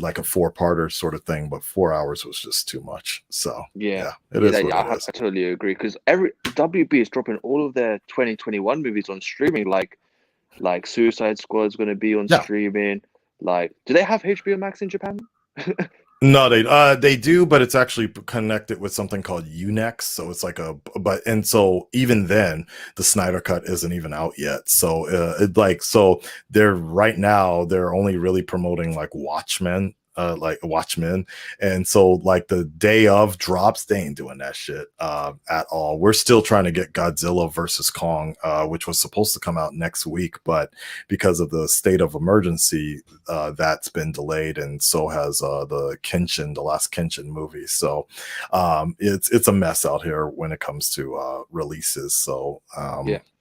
like a 4-parter sort of thing. But 4 hours was just too much. So it is is. what I it is. totally agree, because every WB is dropping all of their 2021 movies on streaming. Like Suicide Squad is going to be on streaming. Like, do they have HBO Max in Japan? No, they do, but it's actually connected with something called Unext. So it's like and so even then, the Snyder Cut isn't even out yet. So they're right now they're only really promoting like Watchmen. And so like the day of drops, they ain't doing that shit at all. We're still trying to get Godzilla versus Kong, which was supposed to come out next week, but because of the state of emergency, that's been delayed, and so has the last Kenshin movie. So it's a mess out here when it comes to releases. So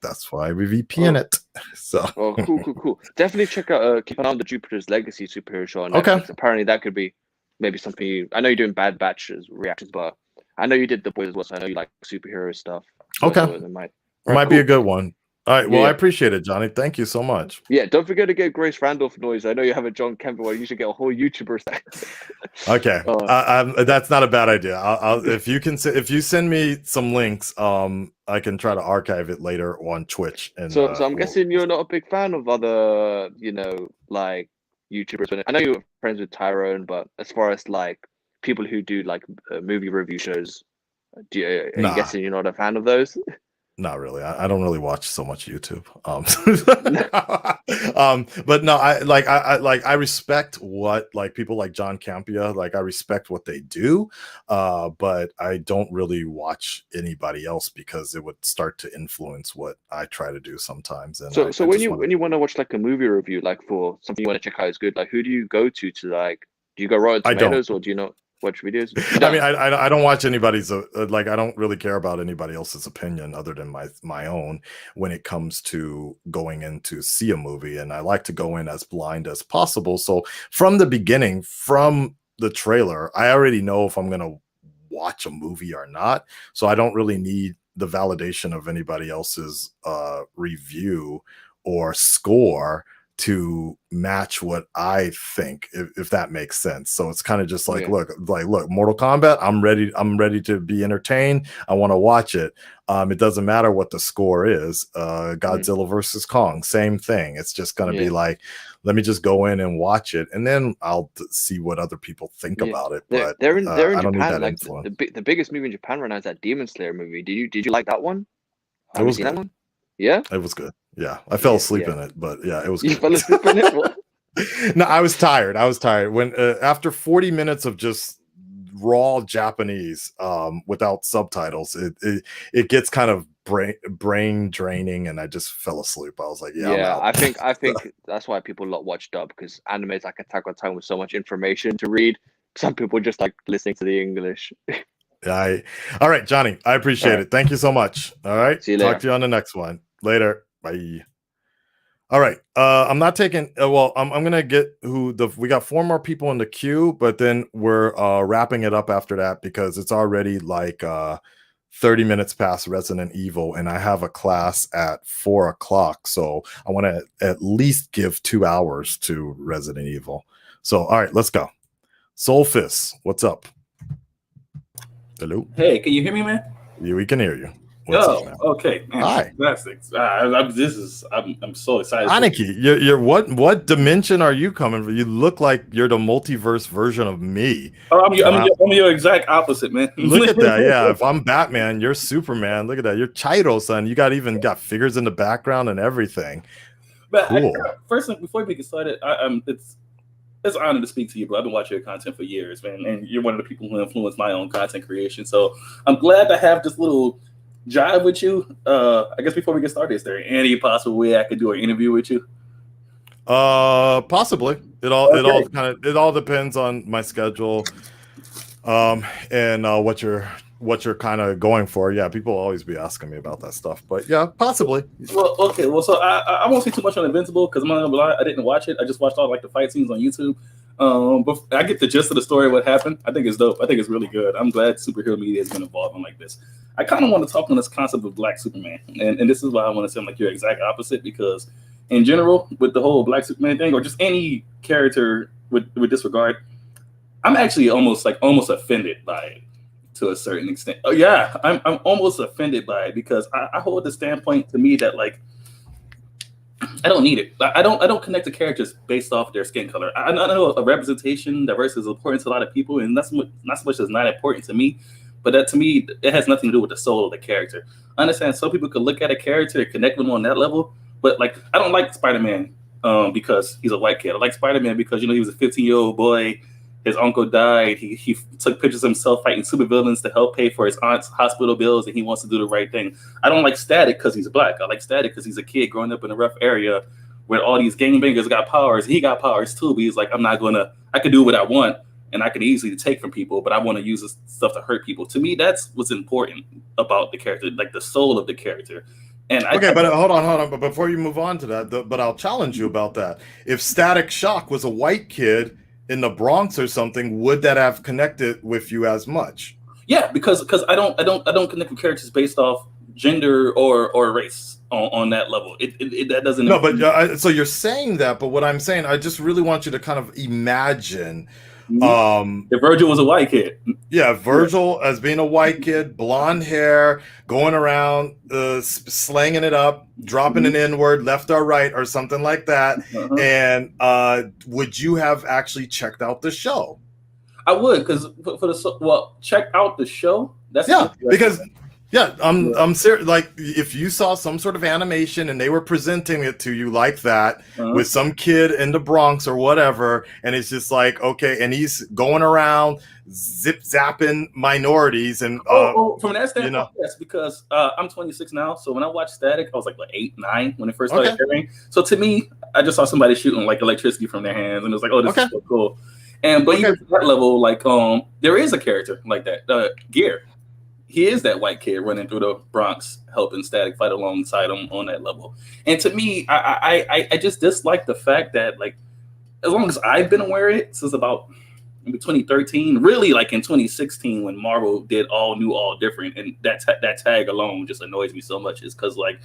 that's why we VPN it. So cool. Definitely check out keep an eye on the Jupiter's Legacy superhero show on Netflix. Okay. Apparently that could be maybe something I know you're doing Bad Batches reactions, but I know you did The Boys as well, so I know you like superhero stuff. So it might be a good one. All right. Well, I appreciate it, Johnny. Thank you so much. Yeah. Don't forget to get Grace Randolph noise. I know you have a John Kemp one. You should get a whole YouTuber set. Okay. That's not a bad idea. I'll if you send me some links, I can try to archive it later on Twitch. And so I'm guessing you're not a big fan of other, like YouTubers. I know you're friends with Tyrone, but as far as like people who do like movie review shows, are you guessing you're not a fan of those? Not really. I don't really watch so much YouTube. But no, I respect what like people like John Campia, like I respect what they do. But I don't really watch anybody else because it would start to influence what I try to do sometimes. And so when you want to watch like a movie review, like for something you want to check out is good, like who do you go to like, do you go Rotten Tomatoes or do you know? watch videos. I mean, I don't watch anybody's like, I don't really care about anybody else's opinion other than my own when it comes to going in to see a movie, and I like to go in as blind as possible. So from the beginning, from the trailer, I already know if I'm gonna watch a movie or not. So I don't really need the validation of anybody else's review or score to match what I think, if that makes sense. So it's kind of just like, look, Mortal Kombat, I'm ready to be entertained. I want to watch it. It doesn't matter what the score is. Godzilla versus Kong, same thing. It's just going to be like, let me just go in and watch it, and then I'll see what other people think about it. But they're in I don't Japan. need that Like influence. the biggest movie in Japan right now is that Demon Slayer movie. Did you like that one? It was seen good. that one? Yeah, it was good. Yeah, I fell asleep in it, but yeah, it was good. You fell asleep in it? What? No, I was tired. when after 40 minutes of just raw Japanese without subtitles, it gets kind of brain draining, and I just fell asleep. I was like, yeah, I think that's why people watch dub, because animes like Attack on Titan with so much information to read. Some people just like listening to the English. All right, Johnny, I appreciate it. Thank you so much. All right, see you later. Talk to you on the next one. Later. Bye. All right. I'm not taking. Well, I'm gonna get we got 4 more people in the queue, but then we're wrapping it up after that because it's already like 30 minutes past Resident Evil, and I have a class at 4 o'clock, so I want to at least give 2 hours to Resident Evil. So, all right, let's go. Soulfist, what's up? Hello. Hey, can you hear me, man? Yeah, we can hear you. Okay. Man, hi. Fantastic. I'm so excited. Aniki, you're what dimension are you coming from? You look like you're the multiverse version of me. Oh, I'm your exact opposite, man. Look at that. Yeah, if I'm Batman, you're Superman. Look at that. You're Chido, son. You got figures in the background and everything. But cool. First, before we get started, it's an honor to speak to you, bro. I've been watching your content for years, man, and you're one of the people who influenced my own content creation. So I'm glad to have this little jive with you. I guess before we get started, is there any possible way I could do an interview with you? Possibly. It all depends on my schedule, and what you're kind of going for. Yeah, people will always be asking me about that stuff, but yeah, possibly. Well, okay. Well, so I won't say too much on Invincible because I'm not gonna lie, I didn't watch it. I just watched all like the fight scenes on YouTube. But I get the gist of the story of what happened. I think it's dope. I think it's really good. I'm glad superhero media has been involved in like this. I kind of want to talk on this concept of Black Superman, and this is why I want to say I'm like your exact opposite, because in general, with the whole Black Superman thing, or just any character with this regard, I'm actually almost offended by it to a certain extent. Oh yeah, I'm almost offended by it because I hold the standpoint to me that like I don't need it. I don't connect to characters based off their skin color. I know a representation, diversity is important to a lot of people, and not so much is not important to me. But that to me, it has nothing to do with the soul of the character. I understand some people could look at a character and connect with him on that level, but like I don't like Spider-Man because he's a white kid. I like Spider-Man because he was a 15-year-old boy. His uncle died. He took pictures of himself fighting supervillains to help pay for his aunt's hospital bills, and he wants to do the right thing. I don't like Static because he's black. I like Static because he's a kid growing up in a rough area where all these gangbangers got powers. He got powers too, but he's like, I can do what I want, and I can easily take from people, but I want to use this stuff to hurt people. To me, that's what's important about the character, like the soul of the character. And but hold on. But before you move on to that, but I'll challenge you about that. If Static Shock was a white kid in the Bronx or something, would that have connected with you as much? Yeah, because I don't connect with characters based off gender or race on that level. That doesn't. No, but so you're saying that, but what I'm saying, I just really want you to kind of imagine. If Virgil was a white kid. Yeah, Virgil as being a white kid, blonde hair, going around slanging it up, dropping an N-word left or right or something like that. And would you have actually checked out the show? I would, because check out the show. I'm serious. Like if you saw some sort of animation and they were presenting it to you like that with some kid in the Bronx or whatever, and it's just like, okay, and he's going around zip zapping minorities and from that standpoint, yes, because I'm 26 now. So when I watched Static, I was like 8, 9 when it first started airing. So to me, I just saw somebody shooting like electricity from their hands, and it was like, oh, this is so cool. But even to that level, like there is a character like that. Gear, he is that white kid running through the Bronx, helping Static fight alongside him on that level. And to me, I just dislike the fact that, like, as long as I've been aware of it since about maybe 2013, really like in 2016 when Marvel did All New, All Different, and that tag alone just annoys me so much. Is because, like,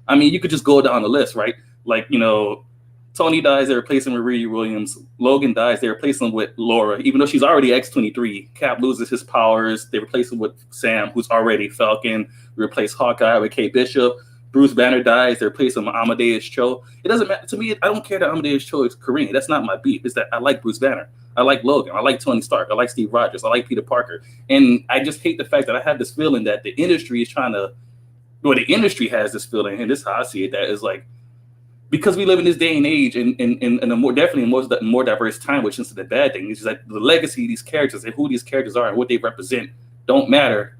I mean, you could just go down the list, right? Like, you know, Tony dies, they replace him with Riri Williams. Logan dies, they replace him with Laura, even though she's already X-23. Cap loses his powers, they replace him with Sam, who's already Falcon. We replace Hawkeye with Kate Bishop. Bruce Banner dies, they replace him with Amadeus Cho. It doesn't matter to me. I don't care that Amadeus Cho is Korean. That's not my beef. It's that I like Bruce Banner. I like Logan. I like Tony Stark. I like Steve Rogers. I like Peter Parker. And I just hate the fact that I have this feeling that the industry is trying to, or the industry has this feeling, and this is how I see it, that is like, because we live in this day and age, and a more diverse time, which is the bad thing, is that the legacy of these characters and who these characters are and what they represent don't matter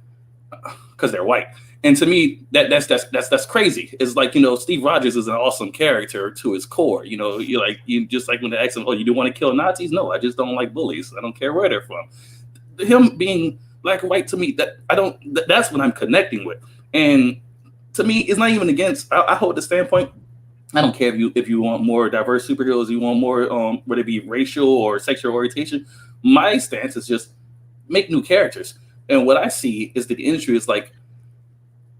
because they're white. And to me, that's crazy. It's like, you know, Steve Rogers is an awesome character to his core. You know, you just like when they ask him, "Oh, you do want to kill Nazis?" No, I just don't like bullies. I don't care where they're from. Him being black and white, to me, that's what I'm connecting with. And to me, it's not even against. I hold the standpoint. I don't care if you want more diverse superheroes, you want more, whether it be racial or sexual orientation. My stance is just make new characters. And what I see is that the industry is like,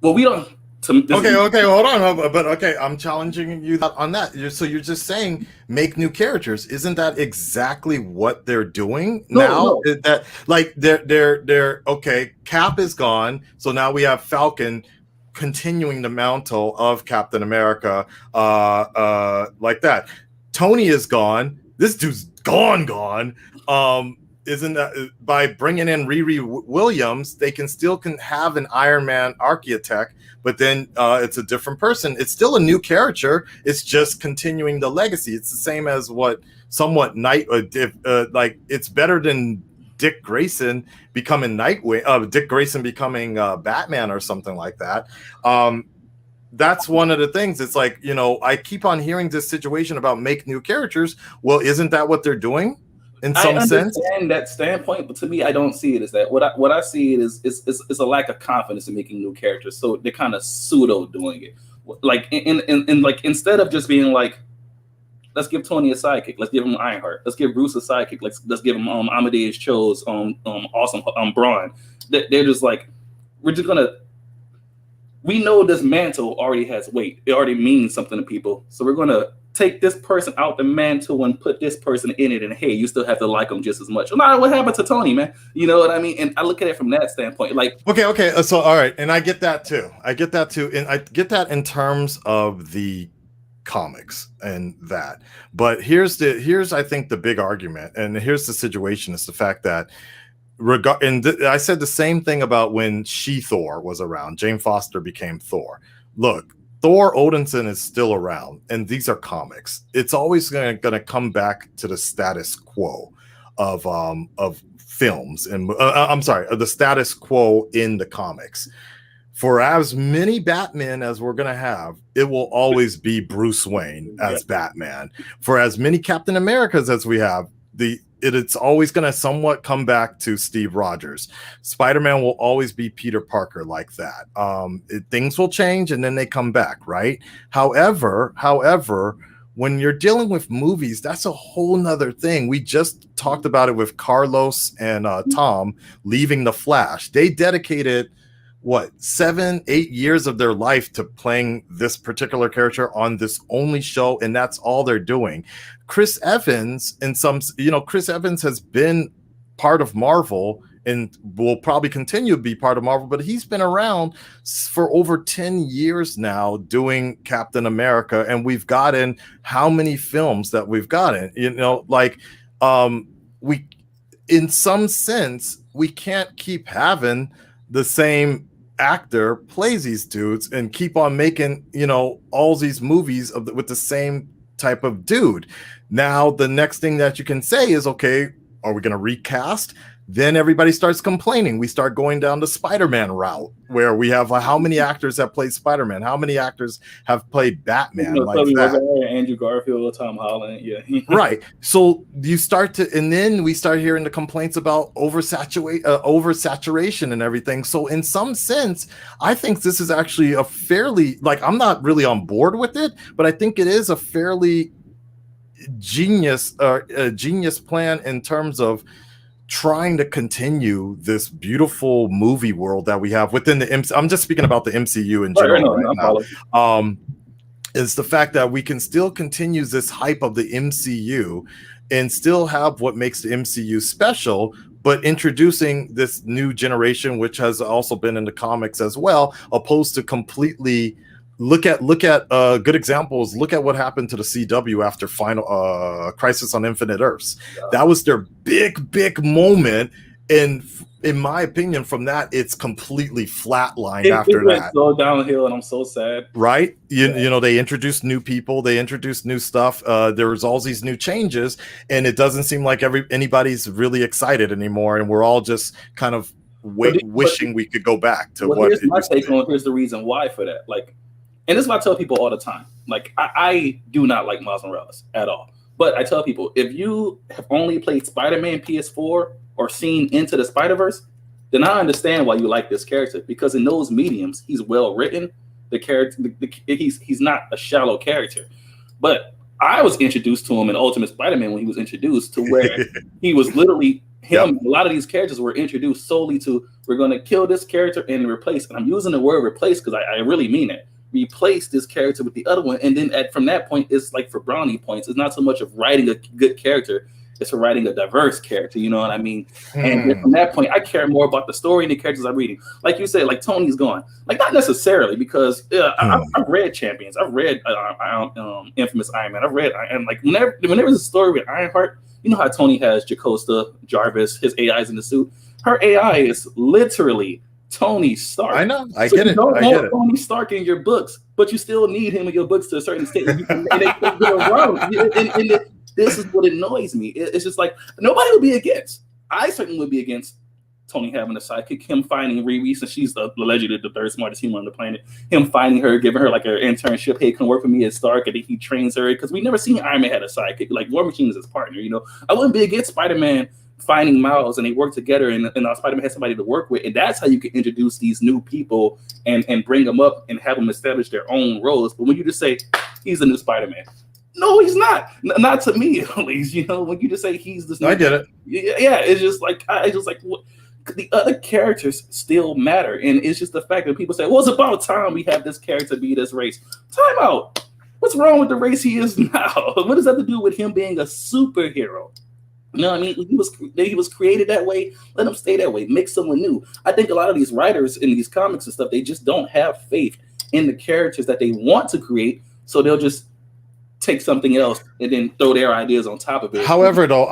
well, we don't. Okay, hold on. But okay, I'm challenging you on that. So you're just saying make new characters. Isn't that exactly what they're doing now? No. That, like, they're okay. Cap is gone, so now we have Falcon continuing the mantle of Captain America, like that. Tony is gone. This dude's gone. Isn't that by bringing in Riri Williams, they can have an Iron Man architect, but then it's a different person. It's still a new character. It's just continuing the legacy. It's the same as what somewhat like it's better than Dick Grayson becoming Nightwing, Dick Grayson becoming Batman or something like that. That's one of the things. It's like, you know, I keep on hearing this situation about make new characters. Well, isn't that what they're doing in some sense? I understand that standpoint, but to me, I don't see it as that. What I see it is a lack of confidence in making new characters. So they're kind of pseudo doing it. Like in like, instead of just being like, let's give Tony a sidekick. Let's give him Ironheart. Let's give Bruce a sidekick. Let's give him Amadeus Cho's awesome Brawn. They're just like, we know this mantle already has weight. It already means something to people. So we're gonna take this person out the mantle and put this person in it. And hey, you still have to like them just as much. No, what happened to Tony, man? You know what I mean? And I look at it from that standpoint. Like, okay. So all right, and I get that too. And I get that in terms of the comics and that. But here's I think the big argument, and here's the situation, is the fact that I said the same thing about when She-Thor was around. Jane Foster became Thor. Look, Thor Odinson is still around, and these are comics. It's always going to come back to the status quo of films, and the status quo in the comics. For as many Batman as we're going to have, it will always be Bruce Wayne as Batman. For as many Captain Americas as we have, it's always going to somewhat come back to Steve Rogers. Spider-Man will always be Peter Parker, like that. Things will change and then they come back, right? However, when you're dealing with movies, that's a whole nother thing. We just talked about it with Carlos and Tom leaving The Flash. They dedicated 7-8 years of their life to playing this particular character on this only show, and that's all they're doing. Chris Evans, Chris Evans has been part of Marvel and will probably continue to be part of Marvel, but he's been around for over 10 years now doing Captain America, and we've gotten how many films that we've gotten, we, in some sense, we can't keep having the same actor plays these dudes and keep on making, all these movies with the same type of dude. Now, the next thing that you can say is, okay, are we going to recast? Then everybody starts complaining. We start going down the Spider-Man route, where we have how many actors have played Spider-Man? How many actors have played Batman? Like Tobey that. Maguire, Andrew Garfield, Tom Holland. Yeah. Right. So you start to, and then we start hearing the complaints about oversaturation and everything. So in some sense, I think this is actually a fairly, like, I'm not really on board with it, but I think it is a fairly genius plan in terms of trying to continue this beautiful movie world that we have within the MC. I'm just speaking about the MCU in general right now. Is the fact that we can still continue this hype of the MCU and still have what makes the MCU special, but introducing this new generation, which has also been in the comics as well, opposed to completely look at good examples. Look at what happened to the CW after final Crisis on Infinite Earths. That was their big moment, and in my opinion, from that, it's completely flatlined after it went that. so downhill, and I'm so sad. Right? You know, they introduced new people, they introduced new stuff. There was all these new changes, and it doesn't seem like anybody's really excited anymore, and we're all just kind of wishing we could go back to what. Here's my take on. Here's the reason why for that. Like, and this is what I tell people all the time. Like, I do not like Miles Morales at all. But I tell people, if you have only played Spider-Man PS4 or seen Into the Spider-Verse, then I understand why you like this character, because in those mediums, he's well written. The character, he's not a shallow character. But I was introduced to him in Ultimate Spider-Man when he was introduced, to where he was literally him. Yep. A lot of these characters were introduced solely to, we're going to kill this character and replace. And I'm using the word replace because I really mean it. Replace this character with the other one, and then from that point, it's like for brownie points. It's not so much of writing a good character; it's for writing a diverse character. You know what I mean? And from that point, I care more about the story and the characters I'm reading. Like you said, like Tony's gone. Like, not necessarily, because I've read Champions, I've read Infamous Iron Man, I've read, and like whenever there's a story with Ironheart, you know how Tony has Jocasta, Jarvis, his AIs in the suit. Her AI is literally Tony Stark. I know. I get it. Don't want Tony Stark in your books, but you still need him in your books to a certain extent. And they go around. And this is what annoys me. It's just like, nobody would be against. I certainly would be against Tony having a sidekick, him finding Riri, since she's allegedly the third smartest human on the planet, him finding her, giving her like an internship, hey, come work for me at Stark, and then he trains her, because we never seen Iron Man had a sidekick. Like, War Machine is his partner, you know. I wouldn't be against Spider-Man finding Miles, and they work together, and Spider-Man has somebody to work with, and that's how you can introduce these new people and bring them up and have them establish their own roles. But when you just say he's a new Spider-Man, no, he's not. Not to me, at least. You know, when you just say he's this new, I get it. Yeah, it's just like what, the other characters still matter, and it's just the fact that people say, well, it's about time we have this character be this race. Time out. What's wrong with the race he is now? What does that have to do with him being a superhero? You know what I mean? He was created that way. Let him stay that way. Make someone new. I think a lot of these writers in these comics and stuff, they just don't have faith in the characters that they want to create, so they'll just take something else and then throw their ideas on top of it. However, though,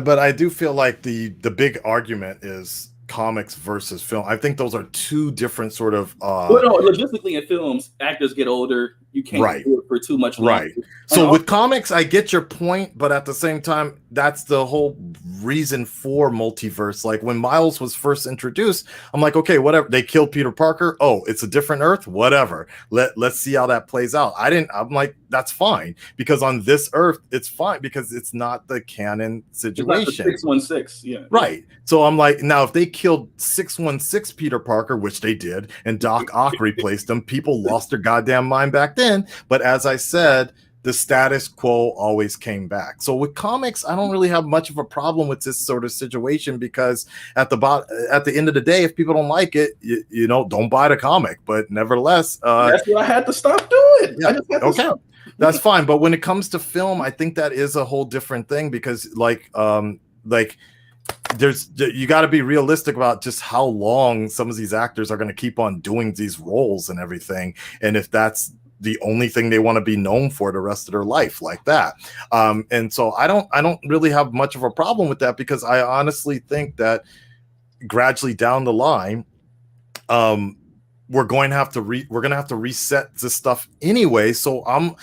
but I do feel like the big argument is comics versus film. I think those are two different sort of well, no, logistically in films, actors get older. You can't do it for too much longer. Right. So with comics, I get your point, but at the same time, that's the whole reason for multiverse. Like when Miles was first introduced, I'm like, okay, whatever. They killed Peter Parker. Oh, it's a different Earth. Whatever. Let's see how that plays out. I'm like, that's fine, because on this Earth, it's fine because it's not the canon situation. 616, yeah. Right. So I'm like, now if they killed 616 Peter Parker, which they did, and Doc Ock replaced him, people lost their goddamn mind back then. But as I said, the status quo always came back. So with comics, I don't really have much of a problem with this sort of situation, because at the end of the day, if people don't like it, you know, don't buy the comic. But nevertheless, that's what I had to stop doing. Yeah, okay, that's fine. But when it comes to film, I think that is a whole different thing, because you got to be realistic about just how long some of these actors are going to keep on doing these roles and everything, and if that's the only thing they want to be known for the rest of their life, like that. And so I don't really have much of a problem with that, because I honestly think that gradually down the line, we're going to have to reset this stuff anyway. So I'm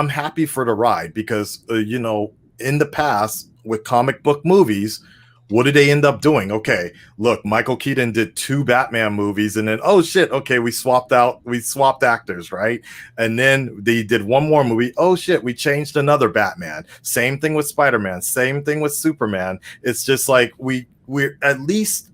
happy for the ride, because you know, in the past with comic book movies, what did they end up doing? Okay, look, Michael Keaton did 2 Batman movies, and then oh shit, okay, we swapped actors, right? And then they did 1 more movie. Oh shit, we changed another Batman. Same thing with Spider-Man. Same thing with Superman. It's just like we're at least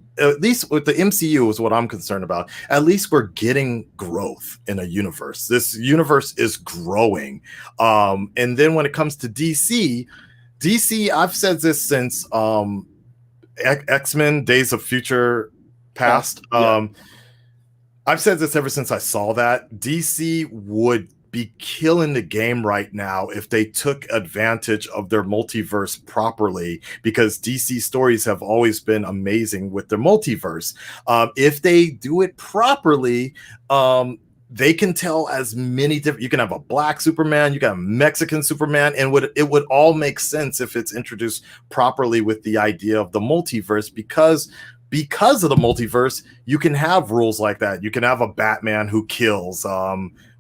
with the MCU is what I'm concerned about. At least we're getting growth in a universe. This universe is growing. And then when it comes to DC, I've said this since X-Men Days of Future Past. I've said this ever since I saw that. DC would be killing the game right now if they took advantage of their multiverse properly, because DC stories have always been amazing with their multiverse. If they do it properly, they can tell as many different. You can have a black Superman, you got a Mexican Superman, and it would all make sense if it's introduced properly with the idea of the multiverse, because of the multiverse, you can have rules like that. You can have a Batman who kills,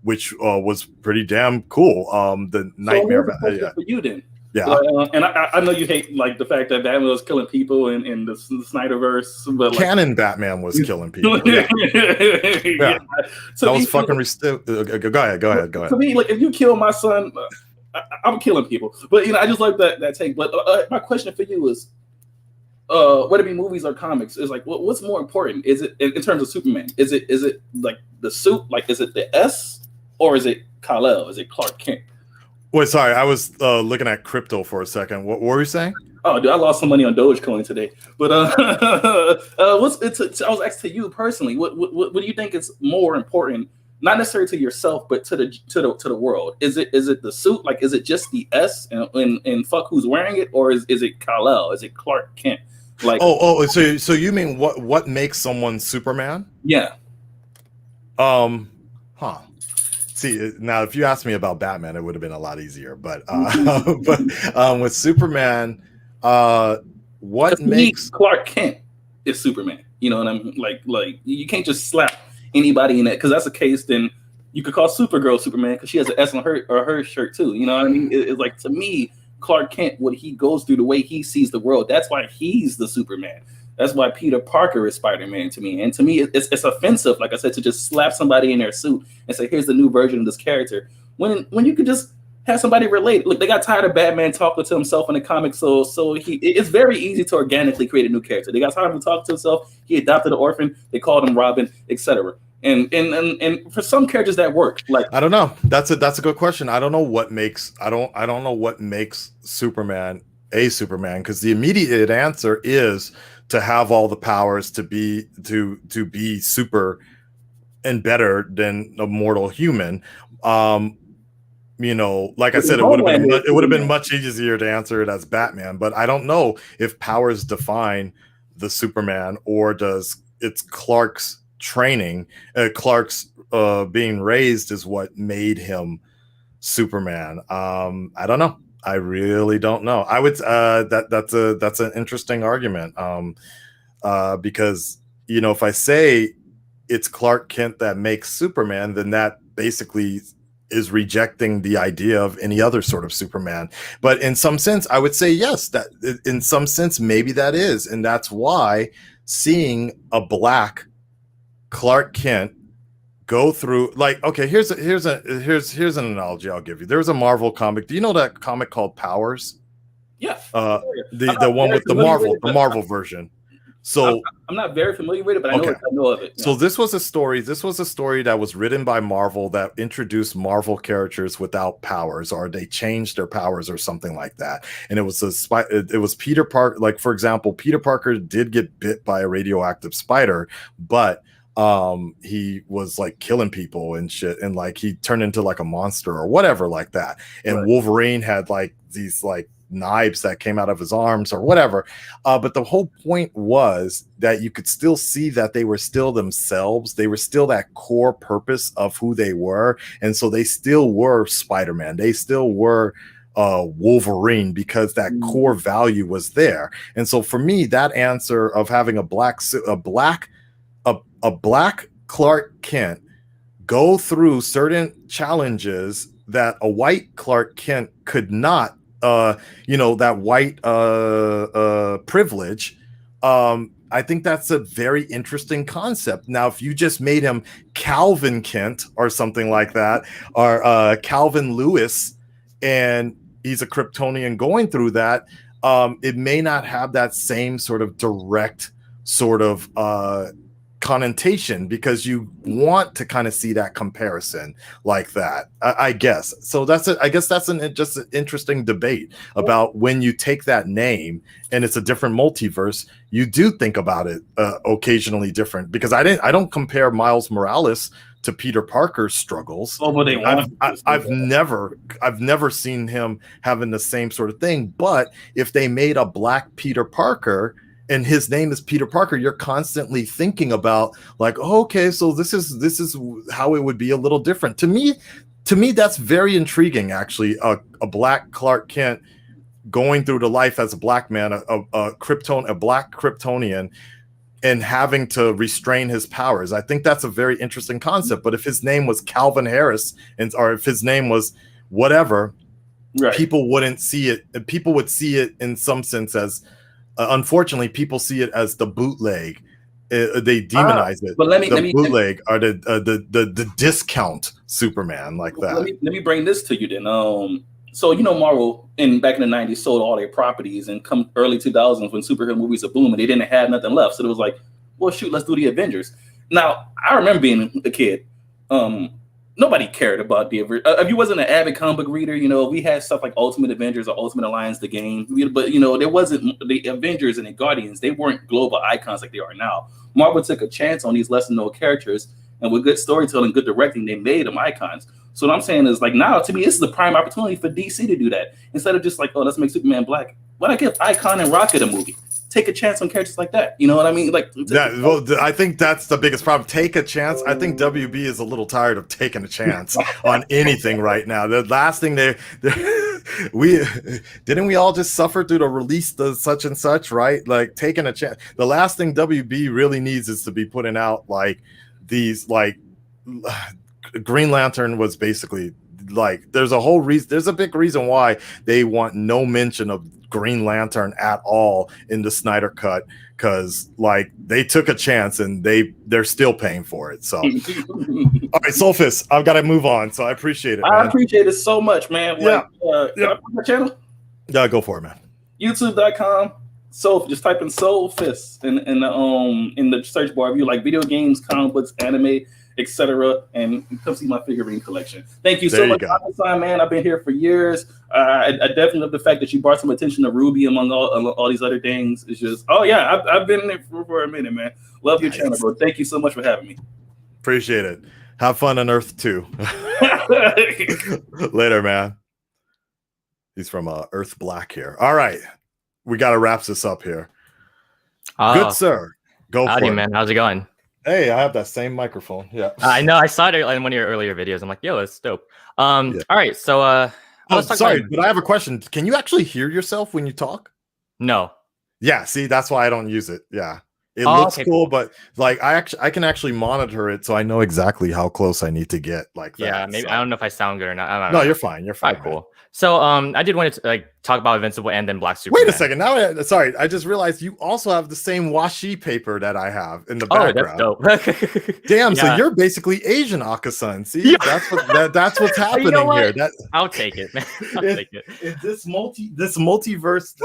which was pretty damn cool. The Nightmare for you then. Yeah. And I know you hate like the fact that Batman was killing people in the Snyderverse, but canon Batman was killing people. Yeah. Yeah. So that was fucking go ahead. To me, like, if you kill my son, I'm killing people. But I just like that take. But my question for you is, whether it be movies or comics, is like, what's more important? Is it in terms of Superman? Is it like the suit? Like, is it the S, or is it Kal-El? Is it Clark Kent? Wait, sorry, I was looking at crypto for a second. What were you saying? Oh, dude, I lost some money on Dogecoin today. But I was asked to you personally. What do you think is more important? Not necessarily to yourself, but to the world. Is it the suit? Like, is it just the S and fuck who's wearing it, or is it Kal-El? Is it Clark Kent? Like, so you mean what makes someone Superman? Yeah. See, now if you asked me about Batman, it would have been a lot easier. But with Superman, what makes Clark Kent is Superman? You know what I mean? Like you can't just slap anybody in that, because that's the case. Then you could call Supergirl Superman because she has an S on her shirt too. You know what I mean? It's like, to me, Clark Kent, what he goes through, the way he sees the world, that's why he's the Superman. That's why Peter Parker is Spider-Man to me. And to me, it's offensive, like I said, to just slap somebody in their suit and say, here's the new version of this character. When you could just have somebody relate. Look, they got tired of Batman talking to himself in the comics, so it's very easy to organically create a new character. They got tired of him talking to himself. He adopted an orphan. They called him Robin, etc. And for some characters that work. Like, I don't know. That's a good question. I don't know what makes Superman a Superman, because the immediate answer is to have all the powers, to be super and better than a mortal human. Like I said, it would have been much easier to answer it as Batman, but I don't know if powers define the Superman, or does it's Clark's training, Clark's being raised is what made him Superman. I don't know. I really don't know. I would that's an interesting argument, because if I say it's Clark Kent that makes Superman, then that basically is rejecting the idea of any other sort of Superman. But in some sense, I would say yes. That in some sense, maybe that is, and that's why seeing a black Clark Kent go through, like, okay, here's an analogy I'll give you. There's a Marvel comic. Do you know that comic called Powers? Yeah. The one with the Marvel version. So I'm not very familiar with it, but I know of it. Yeah. So this was a story that was written by Marvel that introduced Marvel characters without powers, or they changed their powers or something like that. And it was Peter Parker. Like, for example, Peter Parker did get bit by a radioactive spider, but he was like killing people and shit, and like he turned into like a monster or whatever like that. And right. Wolverine had like these like knives that came out of his arms or whatever, but the whole point was that you could still see that they were still themselves. They were still that core purpose of who they were, and so they still were Spider-Man. They still were Wolverine, because that core value was there. And so for me, that answer of having a black Clark Kent go through certain challenges that a white Clark Kent could not, that white privilege I think that's a very interesting concept. Now, if you just made him Calvin Kent or something like that, or Calvin Lewis, and he's a Kryptonian going through that, it may not have that same sort of direct sort of connotation, because you want to kind of see that comparison like that, I guess. So I guess that's just an interesting debate about when you take that name and it's a different multiverse, you do think about it occasionally different, because I don't compare Miles Morales to Peter Parker's struggles. Oh, but I've never seen him having the same sort of thing. But if they made a Black Peter Parker and his name is Peter Parker, you're constantly thinking about like, oh, okay, so this is how it would be a little different. To me, that's very intriguing, actually. A Black Clark Kent going through the life as a Black man, a Black Kryptonian, and having to restrain his powers. I think that's a very interesting concept. But if his name was Calvin Harris, or if his name was whatever, right, people wouldn't see it. People would see it in some sense as, unfortunately, people see it as the bootleg. They demonize it. But let me bootleg or the discount Superman like that. Let me bring this to you then. So Marvel back in the 90s sold all their properties, and come early 2000s when superhero movies are booming, they didn't have nothing left. So it was like, well, shoot, let's do the Avengers. Now, I remember being a kid. Nobody cared about the Avengers. If you wasn't an avid comic book reader, we had stuff like Ultimate Avengers or Ultimate Alliance, the game. But, there wasn't the Avengers and the Guardians. They weren't global icons like they are now. Marvel took a chance on these lesser known characters, and with good storytelling, good directing, they made them icons. So what I'm saying is, like, now to me, this is the prime opportunity for DC to do that. Instead of just like, oh, let's make Superman black. Why not give Icon and Rocket a movie? Take a chance on characters like that. You know what I mean? Like, well, I think that's the biggest problem. Take a chance. I think WB is a little tired of taking a chance on anything right now. The last thing we all just suffer through the release of such and such, right? Like, taking a chance. The last thing WB really needs is to be putting out like these, like, Green Lantern was basically like, there's a big reason why they want no mention of Green Lantern at all in the Snyder Cut, because like they took a chance and they're still paying for it. So all right, Soulfist, I've got to move on, so I appreciate it, man. I appreciate it so much, man. Yeah. Can I put my channel? Yeah, go for it, man. YouTube.com. So just type in Soulfist in the search bar. If you like video games, comic books, anime, etc., and come see my figurine collection. Thank you so much, man. I've been here for years. I definitely love the fact that you brought some attention to Ruby among all these other things. It's just, oh yeah, I've been in there for a minute, man. Love your channel, bro. Thank you so much for having me. Appreciate it. Have fun on Earth too. Later, man. He's from Earth Black here. All right, we got to wrap this up here. Good sir, go for it, man. How's it going? Hey, I have that same microphone. Yeah, I know. I saw it in one of your earlier videos. I'm like, yo, that's dope. All right, so sorry, but I have a question. Can you actually hear yourself when you talk? No. Yeah, see, that's why I don't use it. Yeah. It looks cool, but like I can actually monitor it, so I know exactly how close I need to get like that. Yeah, maybe I don't know if I sound good or not. I don't know. No, you're fine. You're fine. All right, cool. So I did want to like talk about Invincible and then Black Superman. Wait a second. Now, sorry, I just realized you also have the same washi paper that I have in the background. That's dope. Damn, so you're basically Asian Akasan. See, that's what's happening you know what? here. I'll take it, man. I'll take it. This multiverse,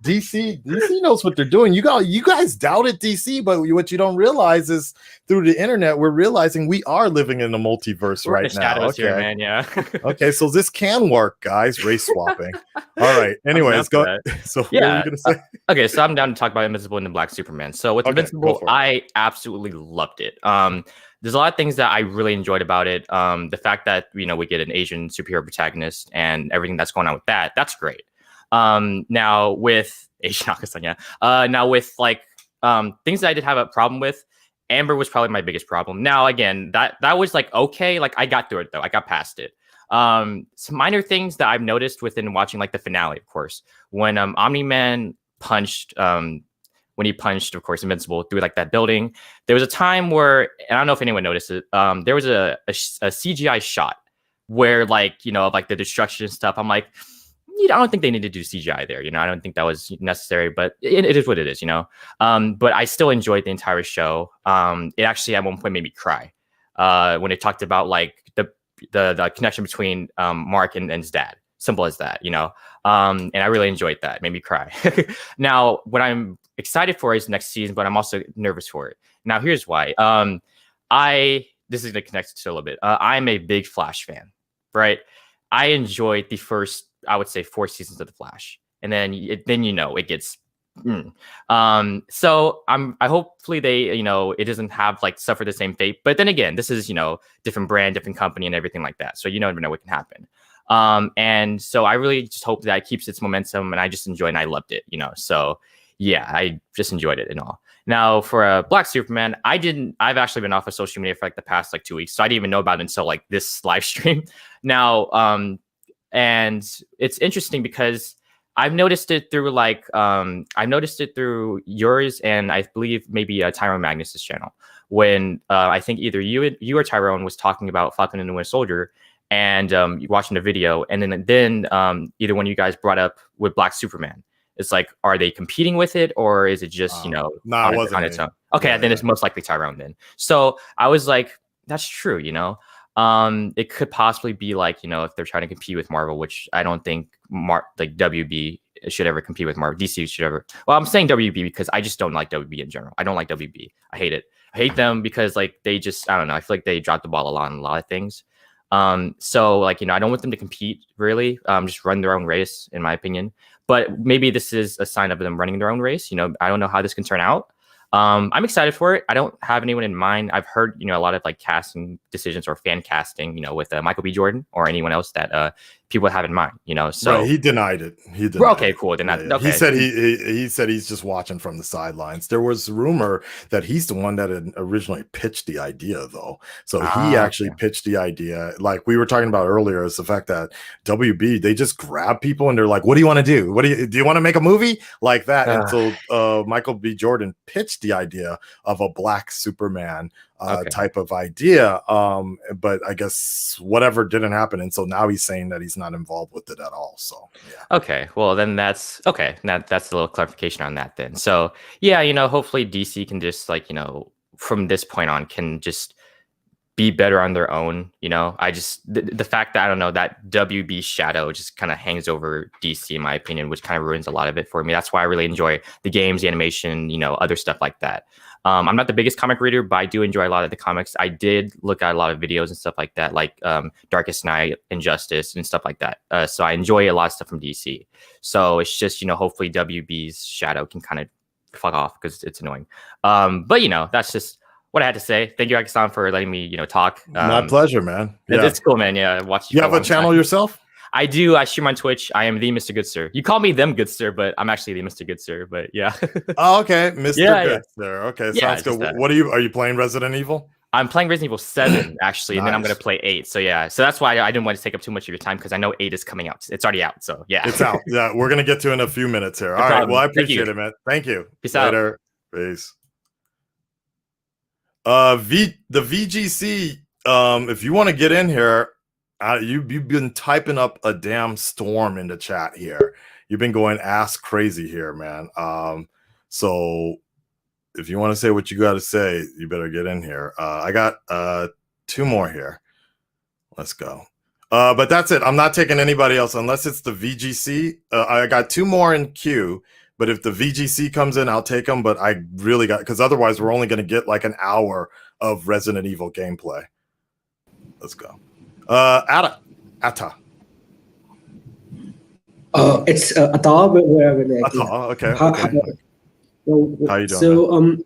DC knows what they're doing. You guys doubted DC, but what you don't realize is through the internet, we're realizing we are living in a multiverse We're in right the now. shadows here, man. Yeah. Okay, so this can work, guys. Race swapping. All right. Anyways, go. So what were you gonna say? Okay, so I'm down to talk about Invincible and the Black Superman. So with Invincible, I absolutely loved it. There's a lot of things that I really enjoyed about it. The fact that we get an Asian superhero protagonist and everything that's going on with that, that's great. Now with Asian Akasan, now with like things that I did have a problem with, Amber was probably my biggest problem. Now again, that was like okay, like I got through it though. I got past it. Some minor things that I've noticed within watching like the finale, of course, when Omni-Man punched when he punched, of course, Invincible through like that building, there was a time where, and I don't know if anyone noticed it, there was a CGI shot where like like the destruction and stuff. I'm like, I don't think they need to do CGI there. I don't think that was necessary, but it is what it is. But I still enjoyed the entire show. It actually at one point made me cry when it talked about like the connection between Mark and his dad. Simple as that, and I really enjoyed that. It made me cry. Now, what I'm excited for is next season, but I'm also nervous for it. Now, here's why. This is going to connect to a little bit. I'm a big Flash fan, right? I enjoyed the first, I would say, 4 seasons of the Flash, and then it gets. So I hopefully they, it doesn't have like suffer the same fate. But then again, this is different brand, different company, and everything like that. So you never know what can happen. And so I really just hope that it keeps its momentum, and I just enjoyed and I loved it, So yeah, I just enjoyed it and all. Now for Black Superman, I've actually been off of social media for like the past like 2 weeks, so I didn't even know about it until like this live stream. Now, and it's interesting because I've noticed it through yours and I believe maybe Tyrone Magnus's channel when I think either you or Tyrone was talking about Falcon and the Winter Soldier and watching the video, and then either one of you guys brought up with Black Superman. It's like, are they competing with it, or is it just it wasn't on its own? Okay, then it's most likely Tyrone then. So I was like, that's true, It could possibly be like, if they're trying to compete with Marvel, which I don't think WB should ever compete with Marvel. DC should ever. Well, I'm saying WB because I just don't like WB in general. I don't like WB. I hate it. I hate them because like they just, I don't know. I feel like they dropped the ball on a lot of things. So like, I don't want them to compete really, just run their own race in my opinion, but maybe this is a sign of them running their own race. I don't know how this can turn out. I'm excited for it. I don't have anyone in mind. I've heard, a lot of like casting decisions or fan casting, with Michael B. Jordan or anyone else that people have in mind, So right, he denied it. Okay, cool. Then okay. He said he said he's just watching from the sidelines. There was rumor that he's the one that had originally pitched the idea, though. So he actually pitched the idea, like we were talking about earlier, is the fact that WB, they just grab people and they're like, "What do you want to do? Do you want to make a movie like that?" And so Michael B. Jordan pitched the idea of a Black Superman type of idea, but I guess whatever didn't happen, and so now he's saying that he's not involved with it at all. So yeah. Okay, well then that's okay. That's a little clarification on that then. So yeah, hopefully DC can just like from this point on can just be better on their own. I just the fact that I don't know that WB shadow just kind of hangs over DC in my opinion, which kind of ruins a lot of it for me. That's why I really enjoy the games, the animation, other stuff like that. I'm not the biggest comic reader, but I do enjoy a lot of the comics. I did look at a lot of videos and stuff like that, like Darkest Night, Injustice, and stuff like that. So I enjoy a lot of stuff from DC. So it's just, hopefully WB's shadow can kind of fuck off because it's annoying. But, that's just what I had to say. Thank you, Akisan, for letting me, talk. My pleasure, man. Yeah. It's cool, man. Yeah, watch. You have a channel yourself? I do. I stream on Twitch. I am the Mr. Good Sir. You call me them Good Sir, but I'm actually the Mr. Good Sir. But yeah. Oh, okay, Mr. Good Sir. Okay, sounds good. What are you playing Resident Evil? I'm playing Resident Evil 7 actually, and then I'm gonna play 8. So yeah, so that's why I didn't want to take up too much of your time because I know 8 is coming out. It's already out. So yeah, it's out. Yeah, we're gonna get to it in a few minutes here. All right. Well, I appreciate it, man. Thank you. Peace Later. out. Peace. The VGC. If you want to get in here. You've been typing up a damn storm in the chat here. You've been going ass crazy here, man. So if you want to say what you got to say, you better get in here. I got 2 more here. Let's go. But that's it. I'm not taking anybody else unless it's the VGC. I got 2 more in queue, but if the VGC comes in, I'll take them. But I really got, because otherwise we're only going to get like an hour of Resident Evil gameplay. Let's go. Atta. It's Atta, wherever they Atta, okay. How you doing? So,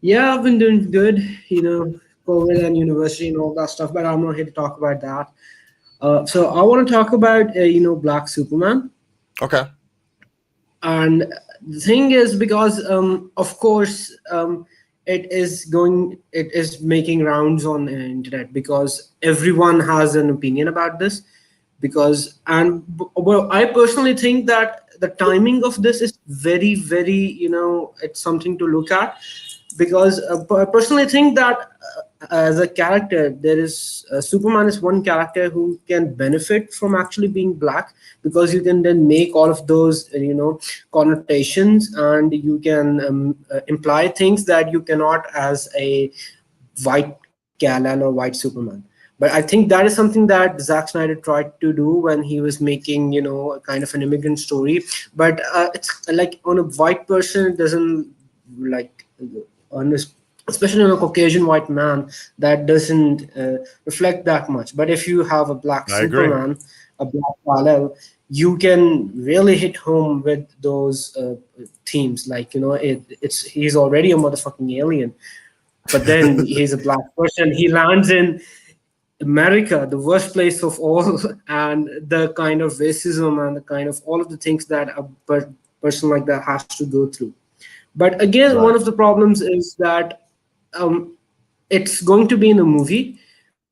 yeah, I've been doing good, COVID and university and all that stuff, but I'm not here to talk about that. So I want to talk about, Black Superman. Okay. And the thing is, because, of course, it is making rounds on the internet because everyone has an opinion about this. I personally think that the timing of this is very, very, it's something to look at, because I personally think that as a character, there is Superman is one character who can benefit from actually being black, because you can then make all of those connotations, and you can imply things that you cannot as a white Kal-El or white Superman. But I think that is something that Zack Snyder tried to do when he was making, a kind of an immigrant story. But it's like on a white person, it doesn't like especially on a Caucasian white man, that doesn't reflect that much. But if you have a black I agree. Superman, a black Kal-El, you can really hit home with those themes. Like he's already a motherfucking alien, but then he's a black person. He lands in America, the worst place of all, and the kind of racism and the kind of all of the things that a person like that has to go through. But again, one of the problems is that it's going to be in a movie,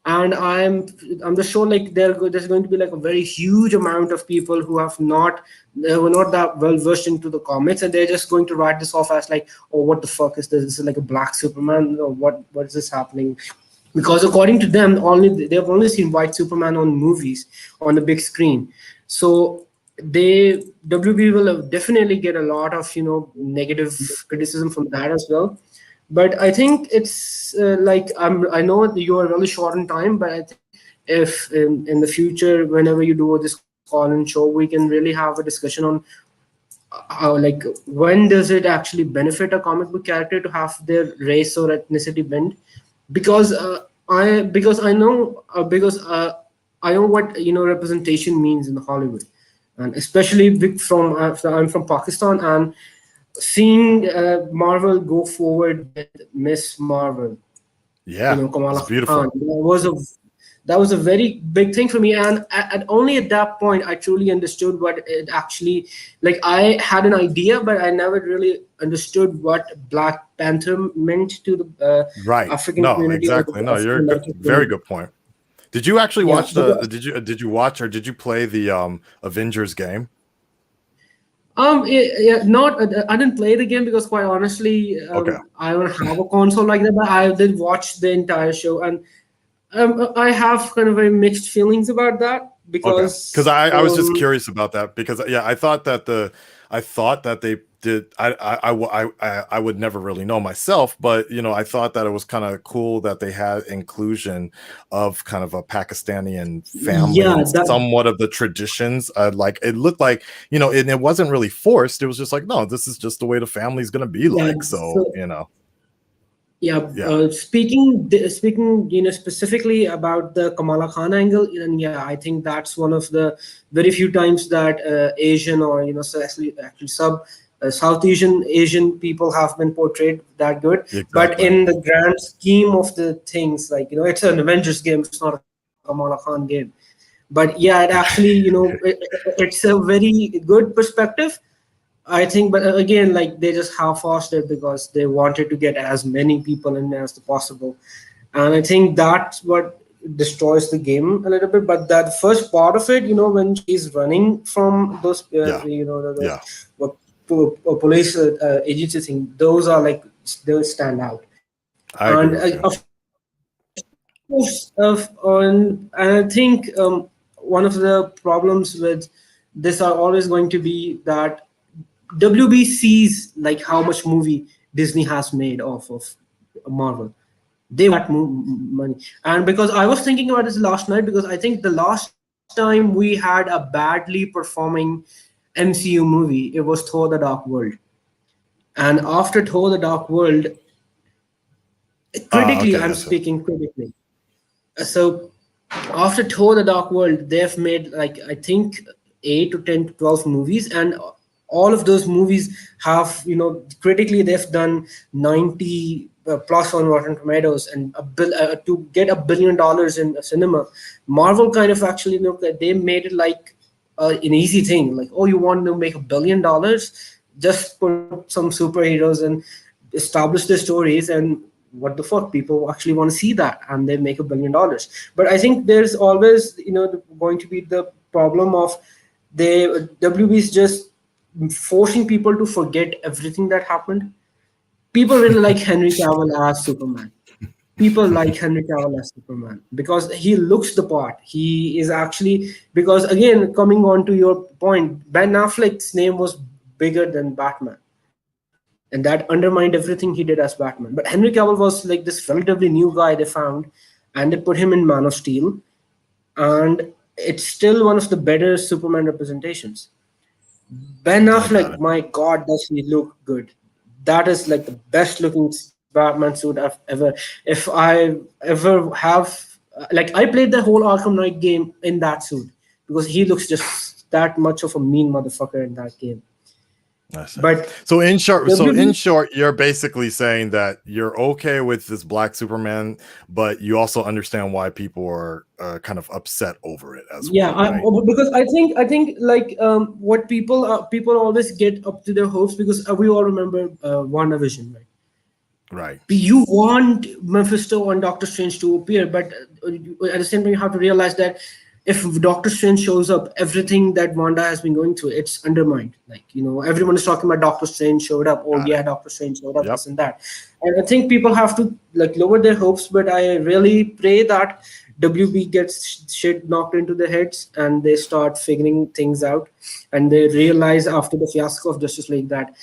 and I'm just sure like there's going to be like a very huge amount of people who were not that well versed into the comics, and they're just going to write this off as like, oh, what the fuck is this? This is like a black Superman, or what is this happening? Because according to them, they've only seen white Superman on movies on the big screen. So WB will definitely get a lot of negative criticism from that as well. But I think it's I know you are really short on time, but I think if in the future, whenever you do this call-in show, we can really have a discussion on how, like, when does it actually benefit a comic book character to have their race or ethnicity bent? Because I know what representation means in Hollywood, and especially from I'm from Pakistan, and seeing Marvel go forward with Miss Marvel, Kamala it's beautiful. Khan, that was a very big thing for me, and only at that point I truly understood what it actually, like, I had an idea, but I never really understood what Black Panther meant to the African community. Exactly. No, you're very good point. Did you actually watch did you watch or did you play the Avengers game? I didn't play the game because, quite honestly, I don't have a console like that, but I did watch the entire show, and I have kind of very mixed feelings about that, because I was just curious about that, because I thought that they did. I would never really know myself, but I thought that it was kind of cool that they had inclusion of kind of a Pakistani family and somewhat of the traditions. Like, it looked like and it wasn't really forced. It was just like, no, this is just the way the family's gonna be like. Speaking specifically about the Kamala Khan angle, and I think that's one of the very few times that Asian or actually South Asian people have been portrayed that good. Exactly. But in the grand scheme of the things, like, it's an Avengers game, it's not a Kamala Khan game. But it actually it's a very good perspective, I think. But again, like, they just half-assed it because they wanted to get as many people in as possible, and I think that's what destroys the game a little bit. But that first part of it, when she's running from those police agency thing, those are like, they'll stand out. And I think one of the problems with this are always going to be that WB sees like how much movie Disney has made off of Marvel. They want money. And because I was thinking about this last night, because I think the last time we had a badly performing MCU movie, it was Thor: The Dark World. And after Thor: The Dark World, critically, I'm speaking critically. So after Thor: The Dark World, they've made, like, I think 8 to 10 to 12 movies, and all of those movies have, critically, they've done 90 plus on Rotten Tomatoes, and to get $1 billion in cinema. Marvel kind of actually, they made it like an easy thing. Like, oh, you want to make $1 billion? Just put some superheroes and establish the stories, and what the fuck, people actually want to see that, and they make $1 billion. But I think there's always, going to be the problem of WB is just forcing people to forget everything that happened. People really like Henry Cavill as Superman. people like Henry Cavill as Superman because he looks the part. He is actually, because again, coming on to your point, Ben Affleck's name was bigger than Batman. And that undermined everything he did as Batman. But Henry Cavill was like this relatively new guy they found, and they put him in Man of Steel. And it's still one of the better Superman representations. Ben Affleck, my God, does he look good. That is like the best looking Batman suit I've ever. If I ever have, like, I played the whole Arkham Knight game in that suit because he looks just that much of a mean motherfucker in that game. But so in short, you're basically saying that you're okay with this Black Superman, but you also understand why people are kind of upset over it as well. Right? Because I think like what people always get up to their hopes because we all remember WandaVision, right? Right. You want Mephisto and Doctor Strange to appear, but at the same time, you have to realize that if Doctor Strange shows up, everything that Wanda has been going through, it's undermined. Like, everyone is talking about Doctor Strange showed up. Oh, yeah, Doctor Strange showed up, this and that. And I think people have to like lower their hopes, but I really pray that WB gets shit knocked into their heads and they start figuring things out. And they realize after the fiasco of Justice League that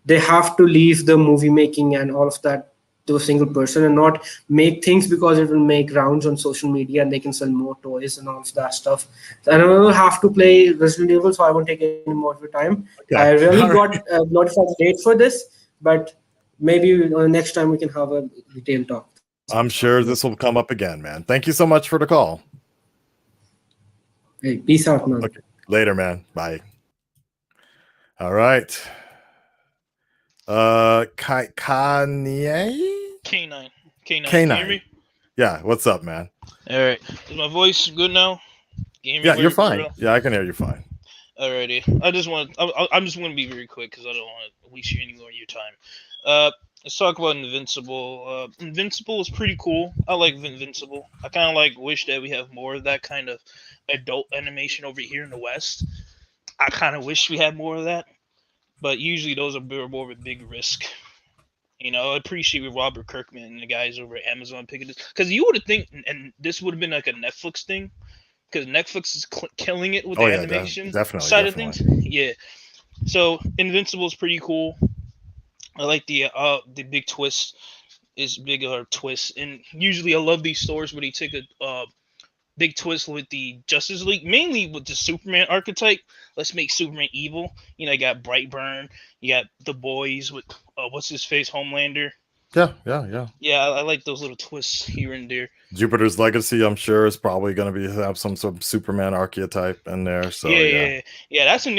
they have to leave the movie making and all of that to a single person and not make things because it will make rounds on social media and they can sell more toys and all of that stuff. And I will have to play Resident Evil, so I won't take any more of your time. Okay. I really got a notified date for this, but maybe next time we can have a detailed talk. I'm sure this will come up again, man. Thank you so much for the call. Hey, peace out, man. Okay. Later, man. Bye. All right. Kanye? K9. Can you hear me? Yeah, what's up, man? All right. Is my voice good now? Yeah, you're fine. Yeah, I can hear you fine. Alrighty. I'm just want to be very quick because I don't want to waste you any more of your time. Let's talk about Invincible. Invincible is pretty cool. I like Invincible. I kind of wish that we have more of that kind of adult animation over here in the West. I kind of wish we had more of that. But usually those are more of a big risk. I appreciate with Robert Kirkman and the guys over at Amazon picking this. Because you would have think, and this would have been like a Netflix thing, because Netflix is killing it with the animation side of things. Yeah. So Invincible is pretty cool. I like the big twist. Is bigger twist, and usually I love these stories where they take a big twist with the Justice League, mainly with the Superman archetype. Let's make Superman evil. You got Brightburn. You got the boys with what's his face, Homelander. Yeah. Yeah, I like those little twists here and there. Jupiter's Legacy, I'm sure, is probably going to have some sort of Superman archetype in there. So yeah. That's a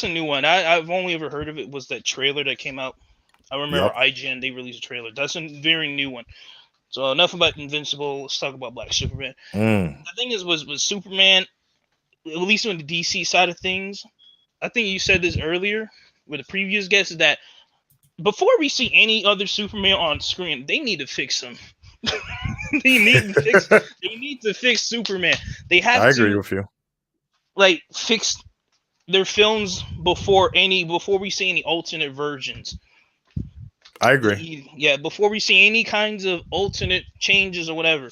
new one. I've only ever heard of it was that trailer that came out. I remember IGN, they released a trailer. That's a very new one. So enough about Invincible. Let's talk about Black Superman. The thing is, was Superman, at least on the DC side of things, I think you said this earlier with the previous guest, is that before we see any other Superman on screen, they need to fix him. They need to fix Superman. They have I agree with you. Fix their films before we see any alternate versions. I agree. Yeah, before we see any kinds of alternate changes or whatever.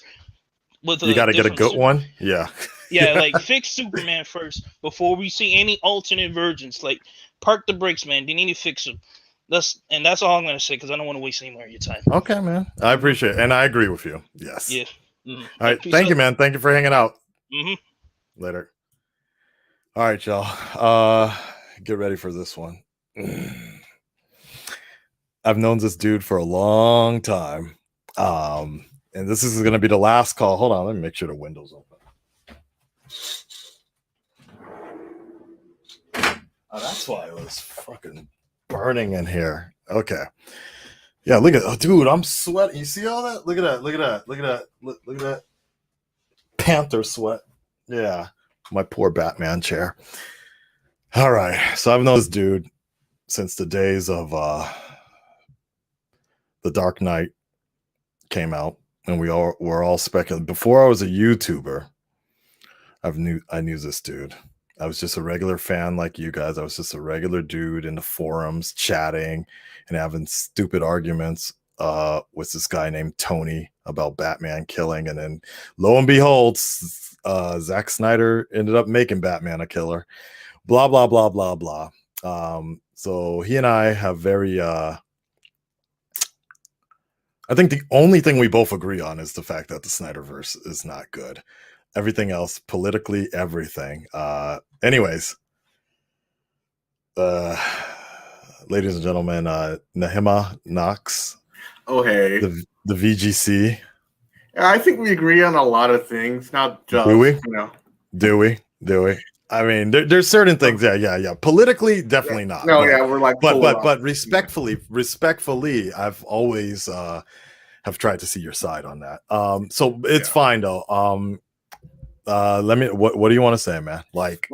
You got to get a good one. Yeah. Yeah, fix Superman first before we see any alternate versions. Park the brakes, man. They need to fix them. That's all I'm gonna say because I don't want to waste any more of your time. Okay, man. I appreciate it, and I agree with you. Yes. Yeah. All right. Thank you, man. Thank you for hanging out. Later. All right, y'all. Get ready for this one. I've known this dude for a long time. And this is going to be the last call. Hold on. Let me make sure the window's open. Oh, that's why it was fucking burning in here. Okay. Yeah, look at dude, I'm sweating. You see all that? Look at that. Look at that. Panther sweat. Yeah. My poor Batman chair. All right. So I've known this dude since the days of The Dark Knight came out, and we're all speculating. Before I was a YouTuber, I knew this dude. I was just a regular fan like you guys. I was just a regular dude in the forums chatting and having stupid arguments was this guy named Tony about Batman killing, and then lo and behold, Zack Snyder ended up making Batman a killer. Blah blah blah blah blah. So he and I have very I think the only thing we both agree on is the fact that the Snyderverse is not good. Everything else, politically, everything. Anyways, ladies and gentlemen, Nehema Knox. Oh, hey. The VGC. I think we agree on a lot of things, not just, Do we? you know. Do we? I mean, there's certain things. Yeah. Politically, definitely not. No, yeah, we're like, but respectfully, I've always have tried to see your side on that. So it's fine though. What do you want to say, man? Like,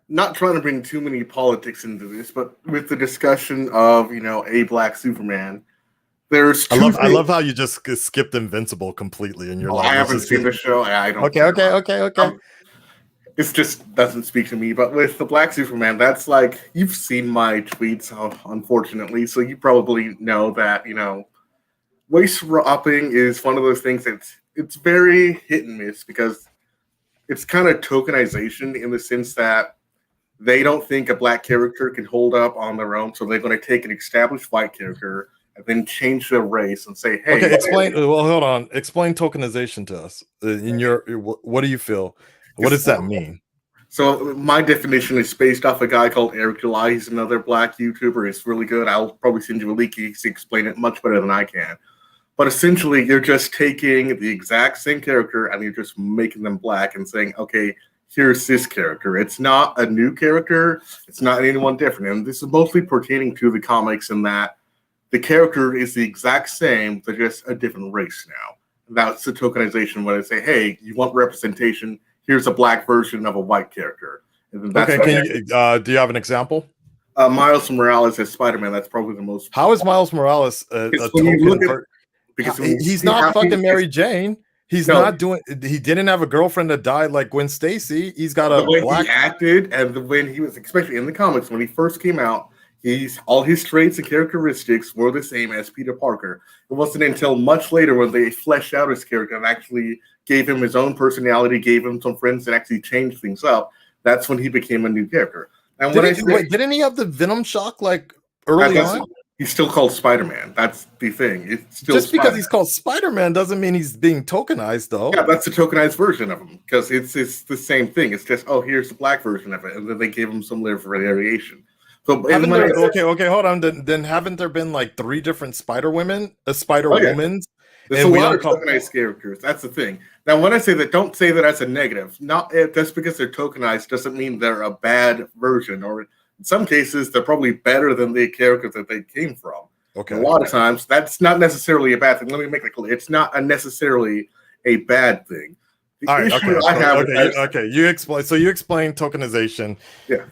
not trying to bring too many politics into this, but with the discussion of, you know, a black Superman, there's I love how you just skipped Invincible completely in your life. I haven't seen the show. I don't. Okay. It just doesn't speak to me. But with the Black Superman, that's like, you've seen my tweets, unfortunately, so you probably know that, you know, race swapping is one of those things that's it's very hit and miss, because it's kind of tokenization in the sense that they don't think a black character can hold up on their own, so they're going to take an established white character and then change their race and say, hey. Okay, explain. Well, hold on. Explain tokenization to us. In your, what do you feel? What does that mean? So my definition is based off a guy called Eric July. He's another black YouTuber. He's really good. I'll probably send you a link. He can explain it much better than I can. But essentially, you're just taking the exact same character and you're just making them black and saying, okay, here's this character. It's not a new character. It's not anyone different. And this is mostly pertaining to the comics in that the character is the exact same, but just a different race now. That's the tokenization when I say, hey, you want representation? Here's a black version of a white character. And then that's do you have an example? Miles Morales as Spider-Man. That's probably the most. How is Miles Morales a token? Because he's not fucking Mary Jane. He's not doing. He didn't have a girlfriend that died like Gwen Stacy. He's got a black. He acted, and when he was, especially in the comics, when he first came out, all his traits and characteristics were the same as Peter Parker. It wasn't until much later when they fleshed out his character and actually gave him his own personality, gave him some friends, and actually changed things up. That's when he became a new character. And didn't he have the Venom shock like early on? He's still called Spider-Man. That's the thing. It's still just because he's called Spider-Man doesn't mean he's being tokenized, though. Yeah, that's the tokenized version of him, because it's the same thing. It's just, oh, here's the black version of it, and then they gave him some little variation. So okay, hold on. Then haven't there been like 3 different Spider-Women, Spider-Womans? There's a lot of tokenized characters. That's the thing. Now, when I say that, don't say that as a negative. Not just because they're tokenized doesn't mean they're a bad version, or in some cases they're probably better than the characters that they came from. Okay. A lot of times that's not necessarily a bad thing. Let me make that clear. It's not necessarily a bad thing. Okay. You explain. So you explain tokenization. Yeah.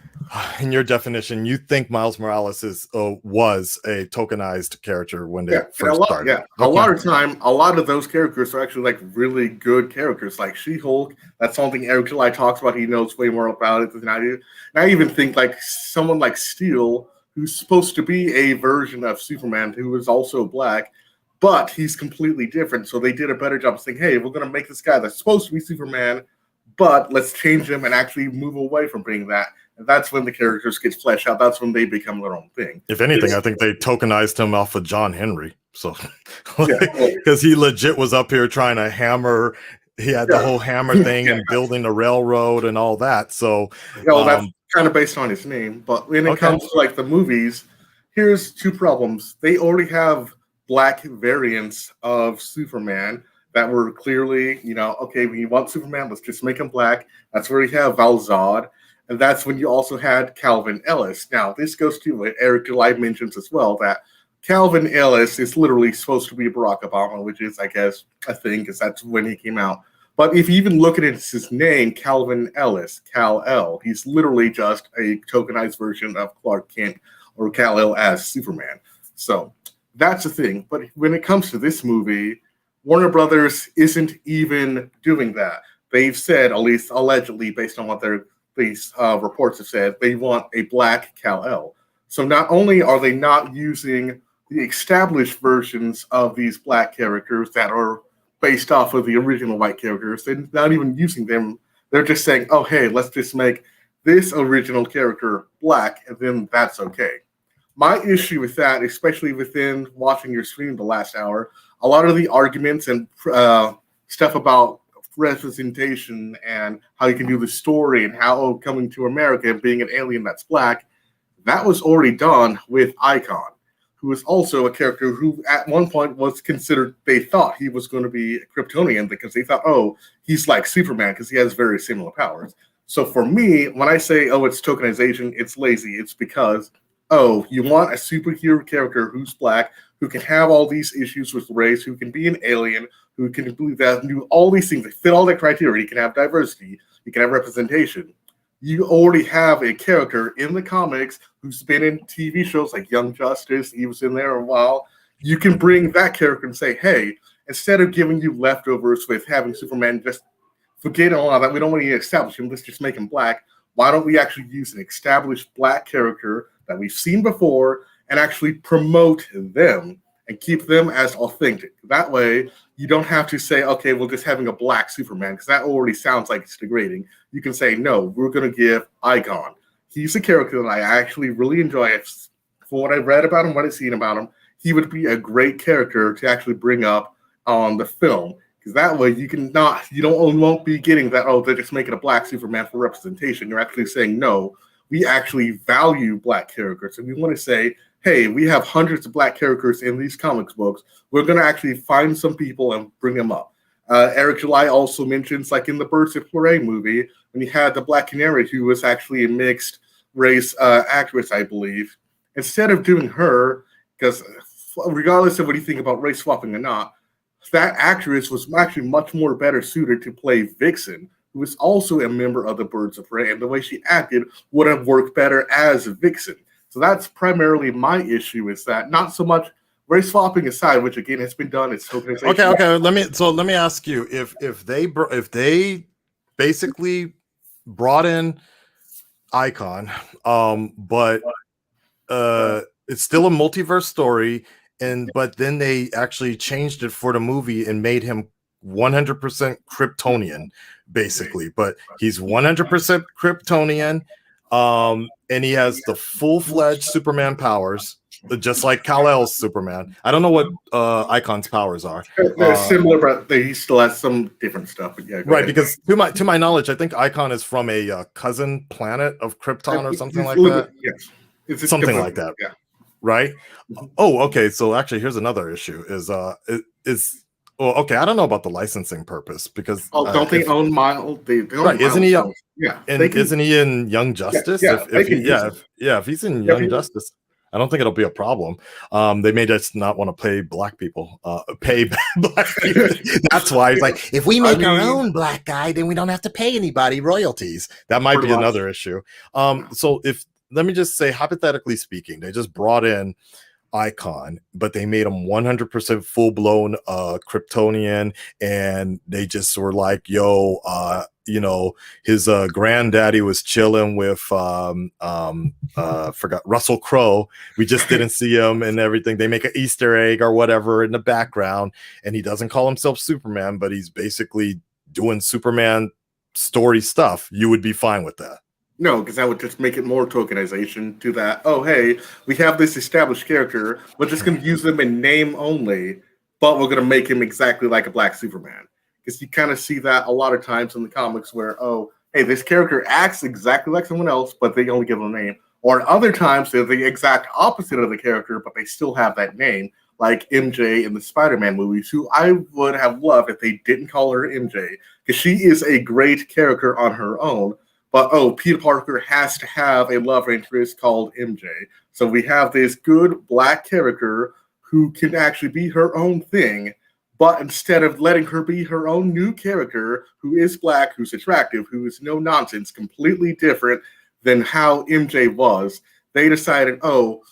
In your definition, you think Miles Morales was a tokenized character when they first started. Yeah. A lot of time, a lot of those characters are actually like really good characters, like She-Hulk. That's something Eric July talks about. He knows way more about it than I do. And I even think like someone like Steel, who's supposed to be a version of Superman, who is also black, but he's completely different. So they did a better job of saying, hey, we're going to make this guy that's supposed to be Superman, but let's change him and actually move away from being that. And that's when the characters get fleshed out. That's when they become their own thing. If anything, I think they tokenized him off of John Henry. So, because he legit was up here trying to hammer. He had the whole hammer thing and building the railroad and all that. So, that's kind of based on his name. But when it comes to like the movies, here's 2 problems. They already have black variants of Superman that were clearly, okay, when you want Superman, let's just make him black. That's where you have Val-Zod. And that's when you also had Calvin Ellis. Now, this goes to what Eric July mentions as well, that Calvin Ellis is literally supposed to be Barack Obama, which is, I guess, a thing, because that's when he came out. But if you even look at his name, Calvin Ellis, Kal-El, he's literally just a tokenized version of Clark Kent or Kal-El as Superman. So that's the thing. But when it comes to this movie, Warner isn't even doing that. They've said, at least allegedly, based on what these reports have said, they want a black Kal-El. So not only are they not using the established versions of these black characters that are based off of the original white characters. They're not even using them. They're just saying, oh, hey, let's just make this original character black, and then that's okay. My issue with that, especially within watching your stream the last hour, a lot of the arguments and stuff about representation and how you can do the story and how coming to America and being an alien that's black, that was already done with Icon, who is also a character who at one point was considered, they thought he was going to be a Kryptonian because they thought, oh, he's like Superman because he has very similar powers. So for me, when I say, oh, it's tokenization, it's lazy. It's because, oh, you want a superhero character who's black, who can have all these issues with race, who can be an alien, who can believe that, do all these things that fit all the criteria. He can have diversity. He can have representation. You already have a character in the comics who's been in TV shows like Young Justice. He was in there a while. You can bring that character and say, hey, instead of giving you leftovers with having Superman just forget all of that, we don't want to establish him, let's just make him black. Why don't we actually use an established black character that we've seen before and actually promote them and keep them as authentic? That way, you don't have to say, okay, well, just having a black Superman, because that already sounds like it's degrading. You can say, no, we're going to give Icon. He's a character that I actually really enjoy. For what I've read about him, what I've seen about him, he would be a great character to actually bring up on the film. Because that way, won't be getting that, oh, they're just making a black Superman for representation. You're actually saying, no, we actually value black characters. And we want to say, hey, we have hundreds of black characters in these comics books. We're going to actually find some people and bring them up. Eric July also mentions, like in the Birds of Prey movie, when you had the Black Canary, who was actually a mixed race actress, I believe. Instead of doing her, because regardless of what you think about race swapping or not, that actress was actually much more better suited to play Vixen, who is also a member of the Birds of Prey, and the way she acted would have worked better as Vixen. So that's primarily my issue, is that not so much race swapping aside, which again has been done. It's tokenization. Okay. Let me ask you, if they basically brought in Icon, but it's still a multiverse story, but then they actually changed it for the movie and made him 100% Kryptonian, basically. But he's 100% Kryptonian, and he has the full-fledged Superman powers, just like Kal-El's Superman. I don't know what Icon's powers are. They're similar, but he still has some different stuff. But yeah, right. Ahead. Because to my knowledge, I think Icon is from a cousin planet of Krypton or something like that. Yes, it's something like that. Yeah. Right. Oh, okay. So actually, here's another issue: well, okay, I don't know about the licensing purpose because don't they own Miles? They right? Isn't he? Yeah. And isn't he in Young Justice? Yeah. If he's in Young Justice, I don't think it'll be a problem. They may just not want to pay black people. That's why he's like, if we make our own black guy, then we don't have to pay anybody royalties. That might be another issue. So let me just say, hypothetically speaking, they just brought in Icon, but they made him 100% full-blown Kryptonian, and they just were like, yo, his granddaddy was chilling with forgot Russell Crowe. We just didn't see him and everything. They make an Easter egg or whatever in the background, and he doesn't call himself Superman, but he's basically doing Superman story stuff. You would be fine with that? No, because that would just make it more tokenization to that. Oh, hey, we have this established character. We're just going to use them in name only, but we're going to make him exactly like a black Superman. Because you kind of see that a lot of times in the comics where, oh, hey, this character acts exactly like someone else, but they only give them a name. Or other times they're the exact opposite of the character, but they still have that name, like MJ in the Spider-Man movies, who I would have loved if they didn't call her MJ, because she is a great character on her own. But, oh, Peter Parker has to have a love interest called MJ. So we have this good black character who can actually be her own thing, but instead of letting her be her own new character who is black, who's attractive, who is no nonsense, completely different than how MJ was, they decided, oh,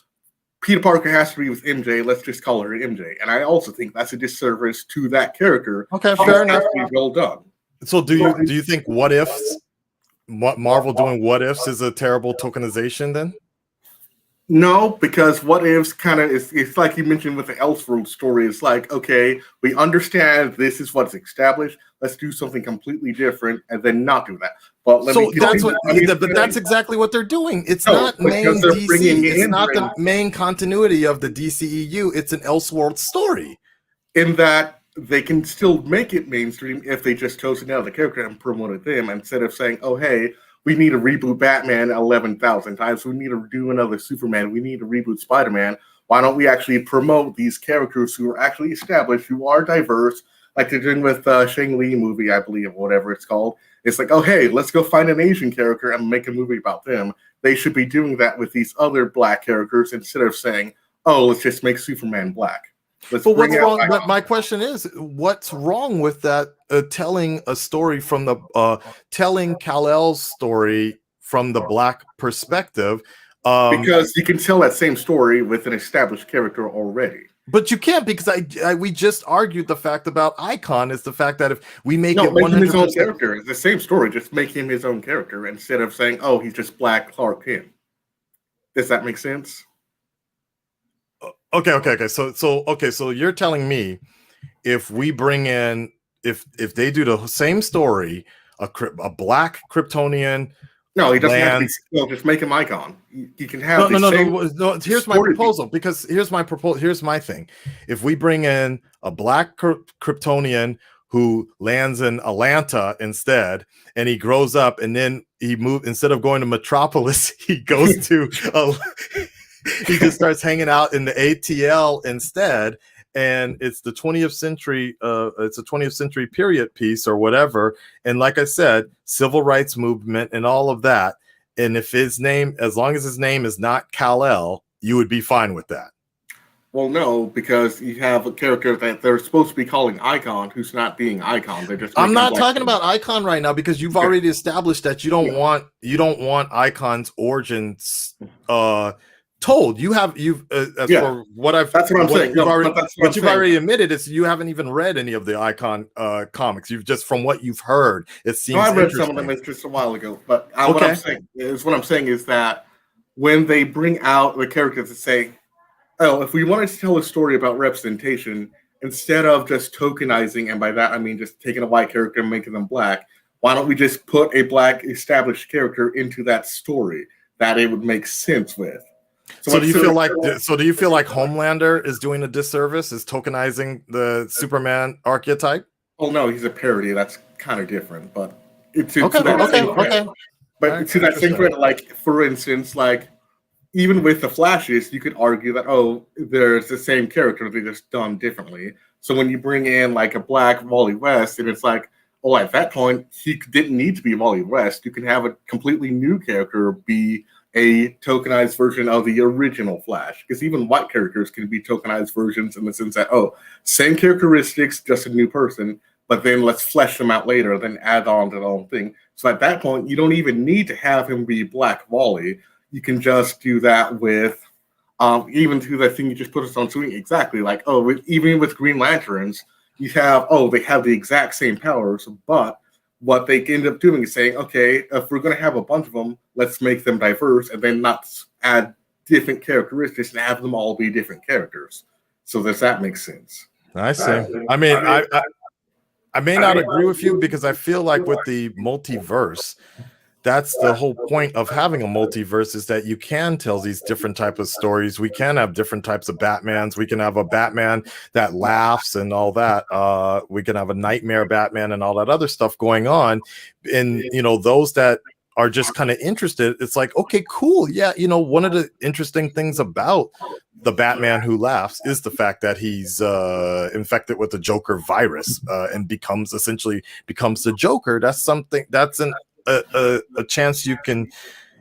Peter Parker has to be with MJ, let's just call her MJ. And I also think that's a disservice to that character. Okay, fair enough. Well done. So do you think What Ifs, Marvel doing What Ifs is a terrible tokenization then? No, because what ifs kind of it's like you mentioned with the Elseworld story. It's like, okay, we understand this is what's established. Let's do something completely different and then not do that. But let So me that's what, continue. but that's exactly what they're doing. It's No, not main because they're DC. bringing It's in not the right- main continuity of the DCEU. It's an Elseworld story. in that they can still make it mainstream if they just chose another character and promoted them instead of saying, oh, hey, we need to reboot Batman 11,000 times. We need to do another Superman. We need to reboot Spider-Man. Why don't we actually promote these characters who are actually established, who are diverse, like they're doing with Shang-Li movie, I believe, or whatever it's called. It's like, oh, hey, let's go find an Asian character and make a movie about them. They should be doing that with these other black characters instead of saying, oh, let's just make Superman black. But what's wrong? But my question is, what's wrong with that? Telling a story from the telling Kal-El's story from the black perspective, because you can tell that same story with an established character already. But you can't, because we just argued the fact about Icon is the fact that if we make it make him his own 100%, character, it's the same story. Just make him his own character instead of saying, "Oh, he's just Black Clark Kent." Does that make sense? Okay. So you're telling me if we bring in if they do the same story, a black Kryptonian. No, he doesn't have to be. Just make him Icon. You can have no. Here's my proposal. Because here's my proposal. Here's my thing. If we bring in a black Kryptonian who lands in Atlanta instead, and he grows up, and then he moves instead of going to Metropolis, he goes to he just starts hanging out in the ATL instead. And it's the 20th century, it's a 20th century period piece or whatever. And like I said, civil rights movement and all of that. And if his name, as long as his name is not Kal-El, you would be fine with that. Well, no, because you have a character that they're supposed to be calling Icon, who's not being Icon. They're just. I'm not talking about Icon right now because you've already established that you don't want Icon's origins told. For what I've that's what I'm saying. You've already admitted is you haven't even read any of the Icon comics. You've just from what you've heard, it seems. I read some of them just a while ago, but what I'm saying is that when they bring out the characters that say, "Oh, if we wanted to tell a story about representation instead of just tokenizing," and by that I mean just taking a white character and making them black, why don't we just put a black established character into that story that it would make sense with? So do you feel like Homelander is doing a disservice, is tokenizing the Superman archetype? Oh no, he's a parody. That's kind of different, but it's okay. But to that same point, like for instance, like even with the Flashes, you could argue that there's the same character, they're just done differently. So when you bring in like a black Wally West, and it's like, at that point he didn't need to be Wally West. You can have a completely new character be a tokenized version of the original Flash, because even white characters can be tokenized versions in the sense that same characteristics, just a new person, but then let's flesh them out later, then add on to the whole thing. So at that point, you don't even need to have him be Black Wally. You can just do that with even to the thing you just put us on doing exactly like even with Green Lanterns, you have they have the exact same powers, but what they end up doing is saying, okay, if we're going to have a bunch of them, let's make them diverse and then not add different characteristics and have them all be different characters. So does that make sense? I see. I mean, I may not agree with you because I feel like with the multiverse, that's the whole point of having a multiverse, is that you can tell these different types of stories. We can have different types of Batmans. We can have a Batman that laughs and all that. We can have a nightmare Batman and all that other stuff going on. And, those that are just kind of interested, it's like, okay, cool. Yeah. One of the interesting things about the Batman who laughs is the fact that he's infected with the Joker virus and becomes the Joker. That's something that's a chance you can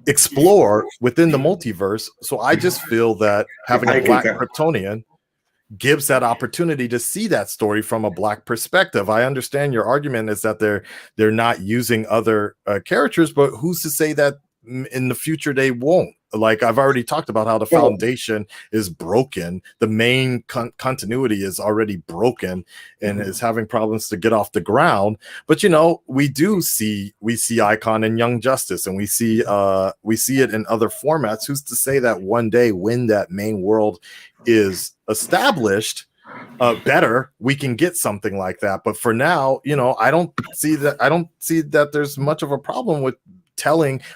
explore within the multiverse. So I just feel that having a black Kryptonian gives that opportunity to see that story from a black perspective. I understand your argument is that they're not using other characters, but who's to say that in the future they won't. Like I've already talked about how the foundation is broken. The main continuity is already broken and is having problems to get off the ground. But you know, we see Icon in Young Justice, and we see it in other formats. Who's to say that one day when that main world is established, better, we can get something like that. But for now, you know, I don't see that there's much of a problem with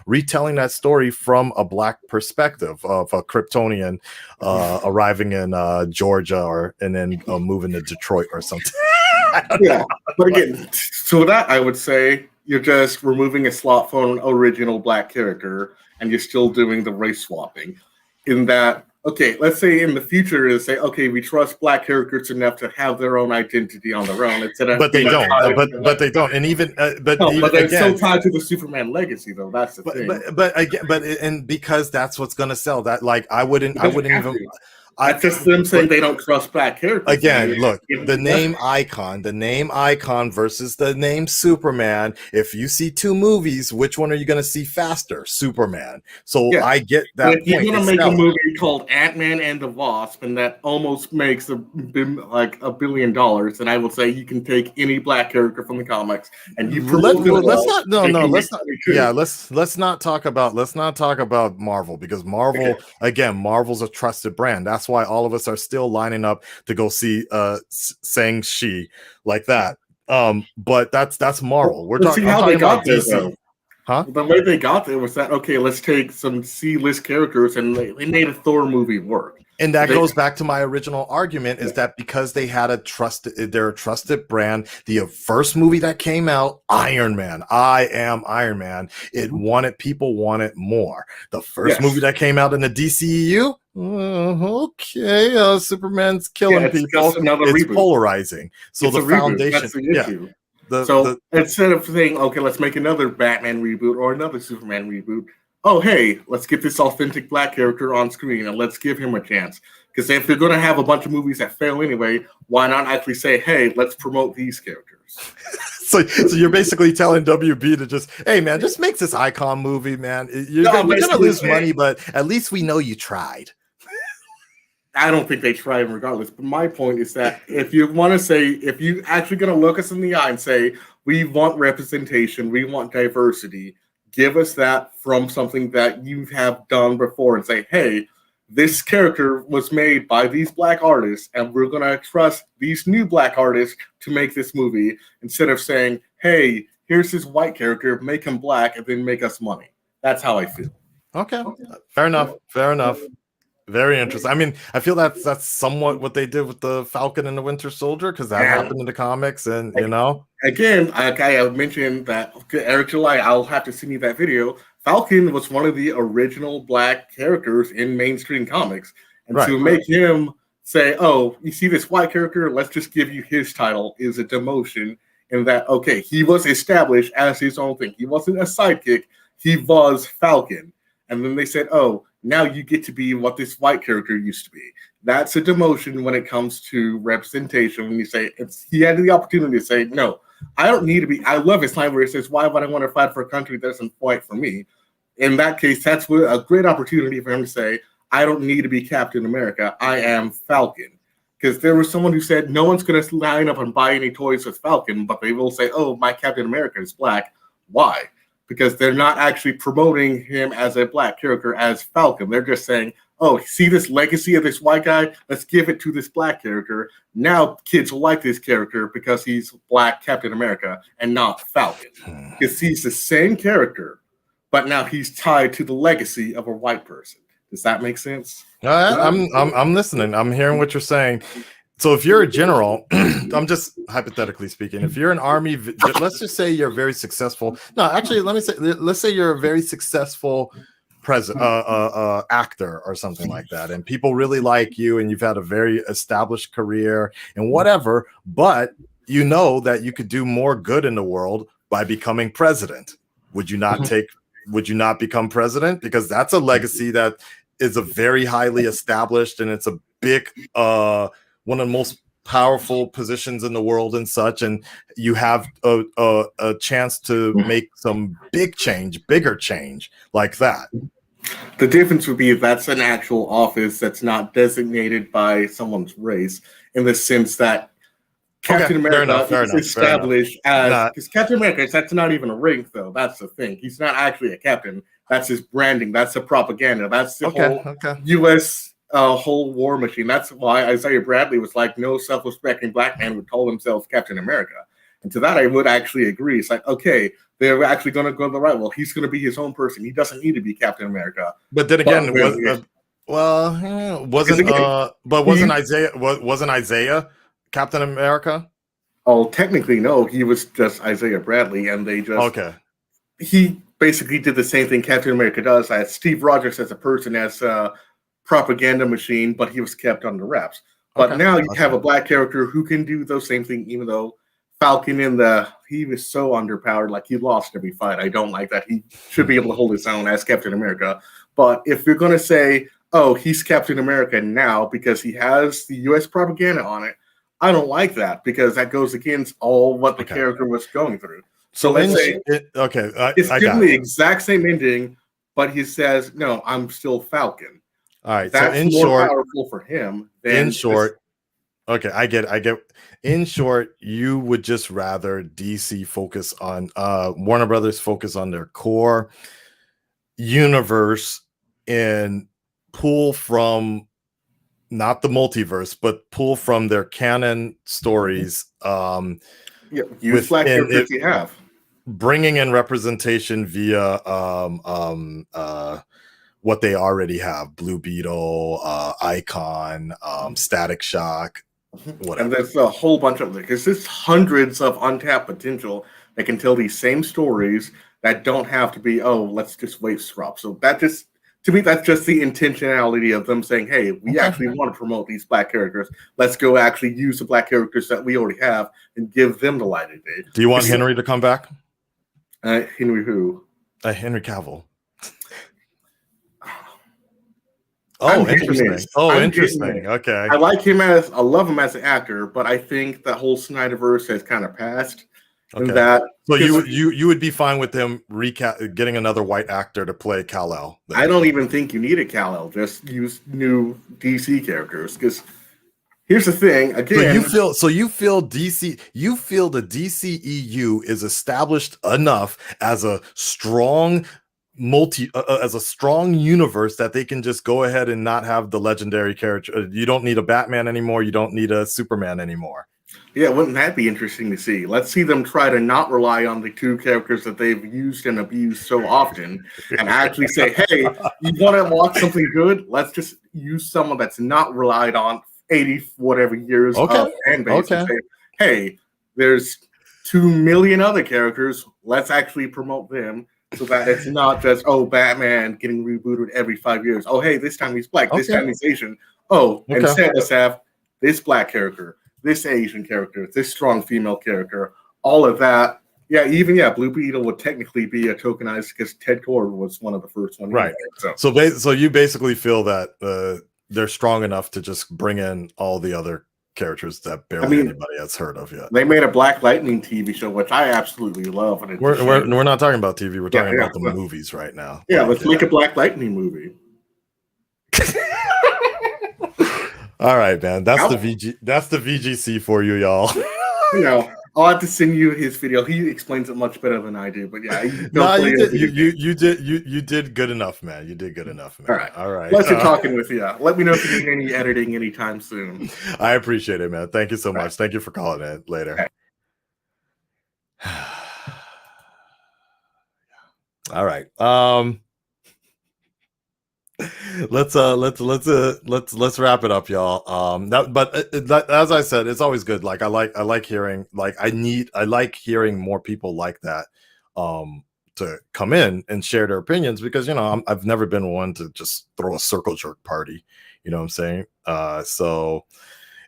retelling that story from a black perspective of a Kryptonian arriving in Georgia and then moving to Detroit or something. Yeah, but again, so that I would say you're just removing a slot from an original black character, and you're still doing the race swapping. In that, okay, let's say in the future is say, okay, we trust black characters enough to have their own identity on their own. But they don't. But they don't. And even but they're still tied to the Superman legacy, though. That's the thing. But and because that's what's going to sell. That like I wouldn't even. That's just them saying they don't trust black characters. Again, look, the name Icon versus the name Superman. If you see two movies, which one are you going to see faster? Superman. So yeah. I get that. But if you're going to make a movie called Ant-Man and the Wasp, and that almost makes like $1 billion, then I will say you can take any black character from the comics and you. Let's not talk about Marvel, because Marvel Marvel's a trusted brand. That's why all of us are still lining up to go see Shang-Chi like that. But that's Marvel. We're talking about DC. Huh? The way they got there was that, okay, let's take some C-list characters, and they made a Thor movie work. And that goes back to my original argument, is that because they had they're a trusted brand. The first movie that came out, Iron Man, I Am Iron Man, people wanted more. The first movie that came out in the DCEU, Superman's killing people. It's reboot. Polarizing. So it's the foundation. That's the issue. Instead of saying, okay, let's make another Batman reboot or another Superman reboot, oh, hey, let's get this authentic black character on screen and let's give him a chance. Because if they're going to have a bunch of movies that fail anyway, why not actually say, hey, let's promote these characters? So you're basically telling WB to just, hey, man, just make this Icon movie, man. You're going to lose money, but at least we know you tried. I don't think they tried regardless. But my point is that if you want to say, if you actually going to look us in the eye and say, we want representation, we want diversity, give us that from something that you have done before and say, hey, this character was made by these black artists and we're going to trust these new black artists to make this movie, instead of saying, hey, here's this white character, make him black and then make us money. That's how I feel. Okay. Fair enough. Very interesting. I mean, I feel that's somewhat what they did with the Falcon and the Winter Soldier, because that happened in the comics, and you know. Again, I mentioned that Eric July, I'll have to send you that video. Falcon was one of the original black characters in mainstream comics, and to make him say, "Oh, you see this white character? Let's just give you his title," is a demotion. In that, okay, he was established as his own thing. He wasn't a sidekick. He was Falcon, and then they said, "Oh, now you get to be what this white character used to be." That's a demotion when it comes to representation. When you say he had the opportunity to say, no, I don't need to be. I love his line where he says, why would I want to fight for a country that doesn't fight for me? In that case, that's a great opportunity for him to say, I don't need to be Captain America. I am Falcon. Because there was someone who said, no one's going to line up and buy any toys with Falcon, but they will say, oh, my Captain America is black. Why? Because they're not actually promoting him as a black character as Falcon. They're just saying, oh, see this legacy of this white guy? Let's give it to this black character. Now kids will like this character because he's black Captain America and not Falcon. Because he's the same character, but now he's tied to the legacy of a white person. Does that make sense? I'm listening. I'm hearing what you're saying. So if you're a general, I'm just hypothetically speaking, if you're an army, let's just say you're very successful. No, actually, let's say you're a very successful actor or something like that, and people really like you, and you've had a very established career and whatever, but you know that you could do more good in the world by becoming president. Would you not become president? Because that's a legacy that is a very highly established, and it's a big, one of the most powerful positions in the world and such, and you have a chance to make some bigger change like that. The difference would be if that's an actual office that's not designated by someone's race, in the sense that Captain America is established as, because Captain America, that's not even a rank though. That's the thing. He's not actually a captain. That's his branding. That's the propaganda. That's the whole U.S. Whole war machine. That's why Isaiah Bradley was like, no self-respecting black man would call himself Captain America. And to that, I would actually agree. It's like, okay, they're actually going to go the right. Well, he's going to be his own person. He doesn't need to be Captain America. But then again, wasn't Isaiah Captain America? Oh, technically, no. He was just Isaiah Bradley, and they just he basically did the same thing Captain America does. As Steve Rogers as a person, as a propaganda machine, but he was kept under wraps. But now you have a black character who can do those same thing, even though Falcon he was so underpowered, like he lost every fight. I don't like that. He should be able to hold his own as Captain America. But if you're going to say, oh, he's Captain America now because he has the U.S. propaganda on it, I don't like that, because that goes against all what the character was going through. So let's say it's given the exact same ending, but he says, no, I'm still Falcon. All right. That's so in more short, powerful for him. In short, I get. In short, you would just rather DC focus on Warner Brothers focus on their core universe and pull from not the multiverse, but pull from their canon stories. Use black characters you have. Bringing in representation via what they already have: Blue Beetle, Icon, Static Shock, whatever. And there's a whole bunch of them, because there's hundreds of untapped potential that can tell these same stories that don't have to be, oh, let's just wave swap. So that just, to me, that's just the intentionality of them saying, hey, we actually want to promote these black characters. Let's go actually use the black characters that we already have and give them the light of day. Do you want Henry to come back? Henry who? Henry Cavill. Interesting. Okay. I like him I love him as an actor, but I think the whole Snyderverse has kind of passed. Okay. That, so you would be fine with him getting another white actor to play Kal-El? I don't even think you need a Kal-El. Just use new DC characters, because here's the thing. Again, you feel the DCEU is established enough as a strong as a strong universe that they can just go ahead and not have the legendary character. You don't need a Batman anymore. You don't need a Superman anymore. Yeah, wouldn't that be interesting to see? Let's see them try to not rely on the two characters that they've used and abused so often, and actually say, hey, you want to watch something good? Let's just use someone that's not relied on 80 whatever years of fan base and say, hey, there's 2 million other characters. Let's actually promote them, so that it's not just, oh, Batman getting rebooted every 5 years. Oh, hey, this time he's black. This time he's Asian. Oh, instead let's have this black character, this Asian character, this strong female character, all of that. Yeah, even Blue Beetle would technically be a tokenized, because Ted Cord was one of the first ones. Right. So you basically feel that they're strong enough to just bring in all the other characters that barely anybody has heard of yet. They made a Black Lightning TV show, which I absolutely love. And we're not talking about TV. We're talking about the movies right now. Yeah, let's make a Black Lightning movie. All right, man. That's the VGC for you, y'all. I'll have to send you his video. He explains it much better than I do. But yeah, you did good enough, man. You did good enough, man. All right. Pleasure talking with you. Let me know if you need any editing anytime soon. I appreciate it, man. Thank you so much. Thank you for calling in later. Okay. All right. Let's wrap it up, y'all. As I said, it's always good. Like I like hearing more people like that to come in and share their opinions, because I've never been one to just throw a circle jerk party. You know what I'm saying? So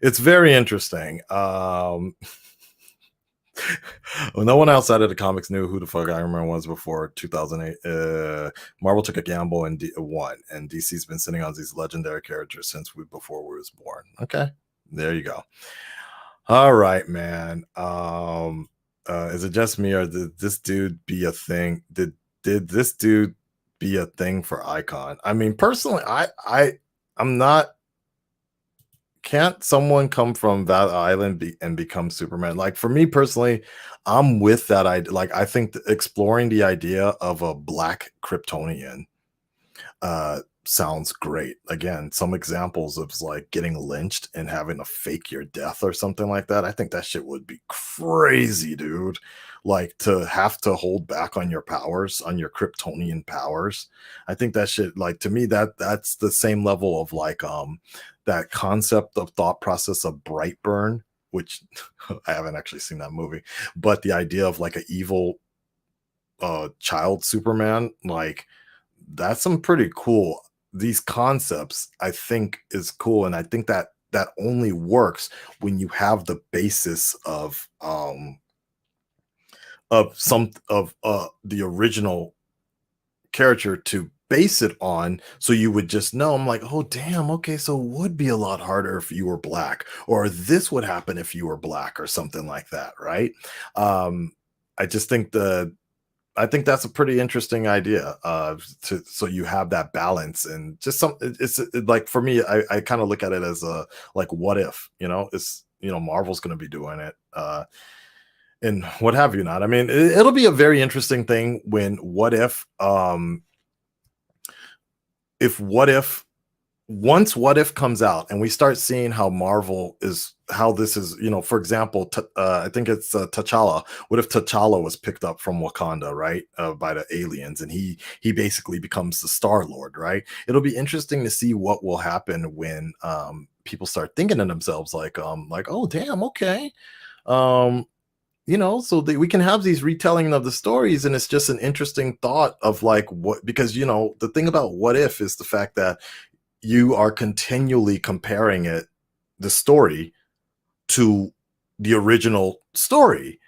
it's very interesting. Well, no one outside of the comics knew who the fuck Iron Man was before 2008. Marvel took a gamble and won, and DC's been sitting on these legendary characters since before we was born. Okay, there you go. All right, man. Is it just me, or did this dude be a thing? Did this dude be a thing for Icon? I mean, personally, I'm not. Can't someone come from that island and become Superman? Like, for me personally, I'm with that idea. Like, I think exploring the idea of a black Kryptonian sounds great. Again, some examples of like getting lynched and having to fake your death or something like that. I think that shit would be crazy, dude. Like, to have to hold back on your powers, on your Kryptonian powers. I think that shit, like, to me, that's the same level of like that concept of thought process of Brightburn, which I haven't actually seen that movie, but the idea of like an evil child Superman, like, that's some pretty cool. These concepts, I think, is cool, and I think that that only works when you have the basis of the original character to base it on, so you would just know. I'm like, oh damn, okay, so it would be a lot harder if you were black, or this would happen if you were black, or something like that, right? I just think I think that's a pretty interesting idea. So you have that balance, and just like, for me, I kind of look at it as a, like, what if, it's, Marvel's going to be doing it, and what have you not. I mean, it'll be a very interesting thing when what if once what if comes out and we start seeing how this is, for example, I think it's T'Challa. What if T'Challa was picked up from Wakanda, right, by the aliens, and he basically becomes the Star-Lord, right? It'll be interesting to see what will happen when people start thinking to themselves like, oh damn, okay, so we can have these retelling of the stories, and it's just an interesting thought of like, what, because the thing about what if is the fact that you are continually comparing the story to the original story,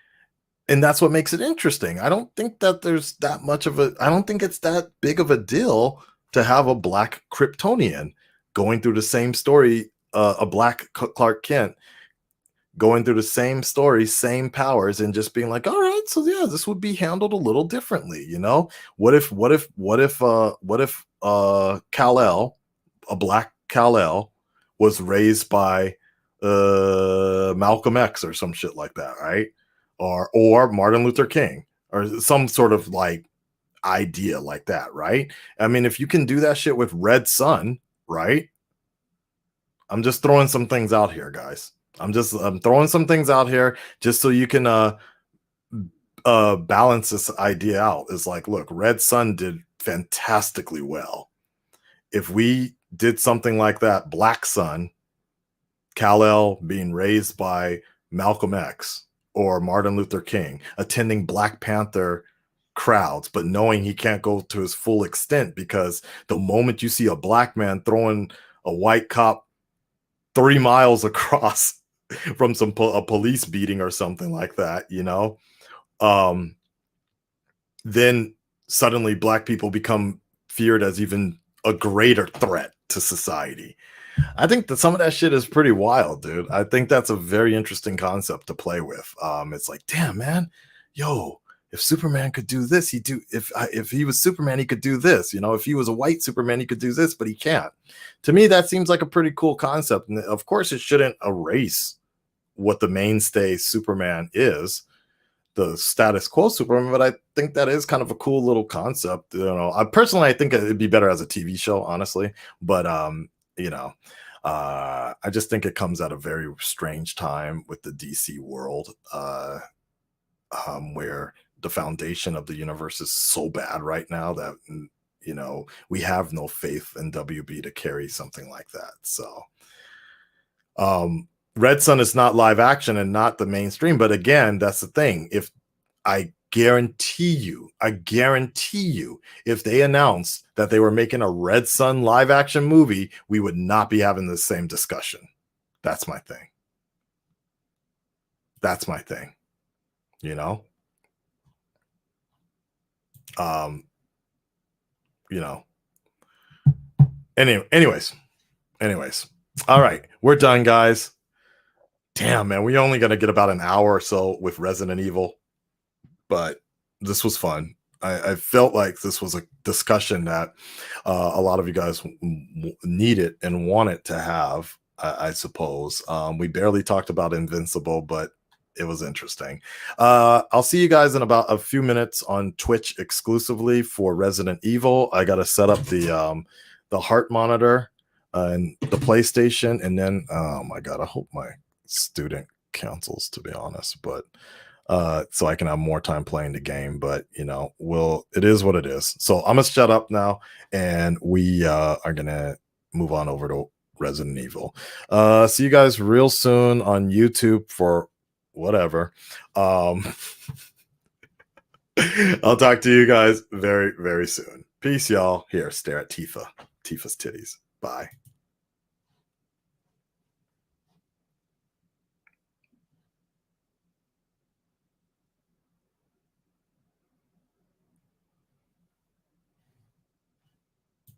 and that's what makes it interesting. I don't think that there's that much of I don't think it's that big of a deal to have a black Kryptonian going through the same story, a black Clark Kent going through the same story, same powers, and just being like, all right, so yeah, this would be handled a little differently. What if Kal-El, a black Kal-El, was raised by Malcolm X or some shit like that, right? Or Martin Luther King, or some sort of like idea like that, right? I mean, if you can do that shit with Red Sun, right? I'm just throwing some things out here, guys. I'm throwing some things out here just so you can balance this idea out. It's like, look, Red Sun did fantastically well. If we did something like that, Black Sun, Kal-El being raised by Malcolm X or Martin Luther King, attending Black Panther crowds, but knowing he can't go to his full extent, because the moment you see a black man throwing a white cop 3 miles across from a police beating or something like that, then suddenly black people become feared as even a greater threat to society. I think that some of that shit is pretty wild, dude. I think that's a very interesting concept to play with. It's like, damn, man, yo, if Superman could do this, if he was Superman, he could do this. If he was a white Superman, he could do this, but he can't. To me, that seems like a pretty cool concept. And of course, it shouldn't erase what the mainstay Superman is, the status quo Superman, but I think that is kind of a cool little concept. I think it'd be better as a TV show, honestly. But I just think it comes at a very strange time with the DC world, where the foundation of the universe is so bad right now that we have no faith in WB to carry something like that. So Red Sun is not live action and not the mainstream, but again, that's the thing. If I guarantee you, if they announced that they were making a Red Sun live action movie, we would not be having the same discussion. That's my thing. Anyways. All right, we're done, guys. damn, man, we only gonna get about an hour or so with Resident Evil, but this was fun. I felt like this was a discussion that a lot of you guys needed and wanted to have, I suppose. We barely talked about Invincible, but it was interesting. I'll see you guys in about a few minutes on Twitch exclusively for Resident Evil. I got to set up the heart monitor and the PlayStation, and then oh my god, I hope my student cancels, to be honest, but so I can have more time playing the game. But you know, it is what it is. So I'm gonna shut up now, and we are gonna move on over to Resident Evil. See you guys real soon on YouTube for whatever. I'll talk to you guys very, very soon. Peace, y'all. Here, stare at Tifa's titties. Bye.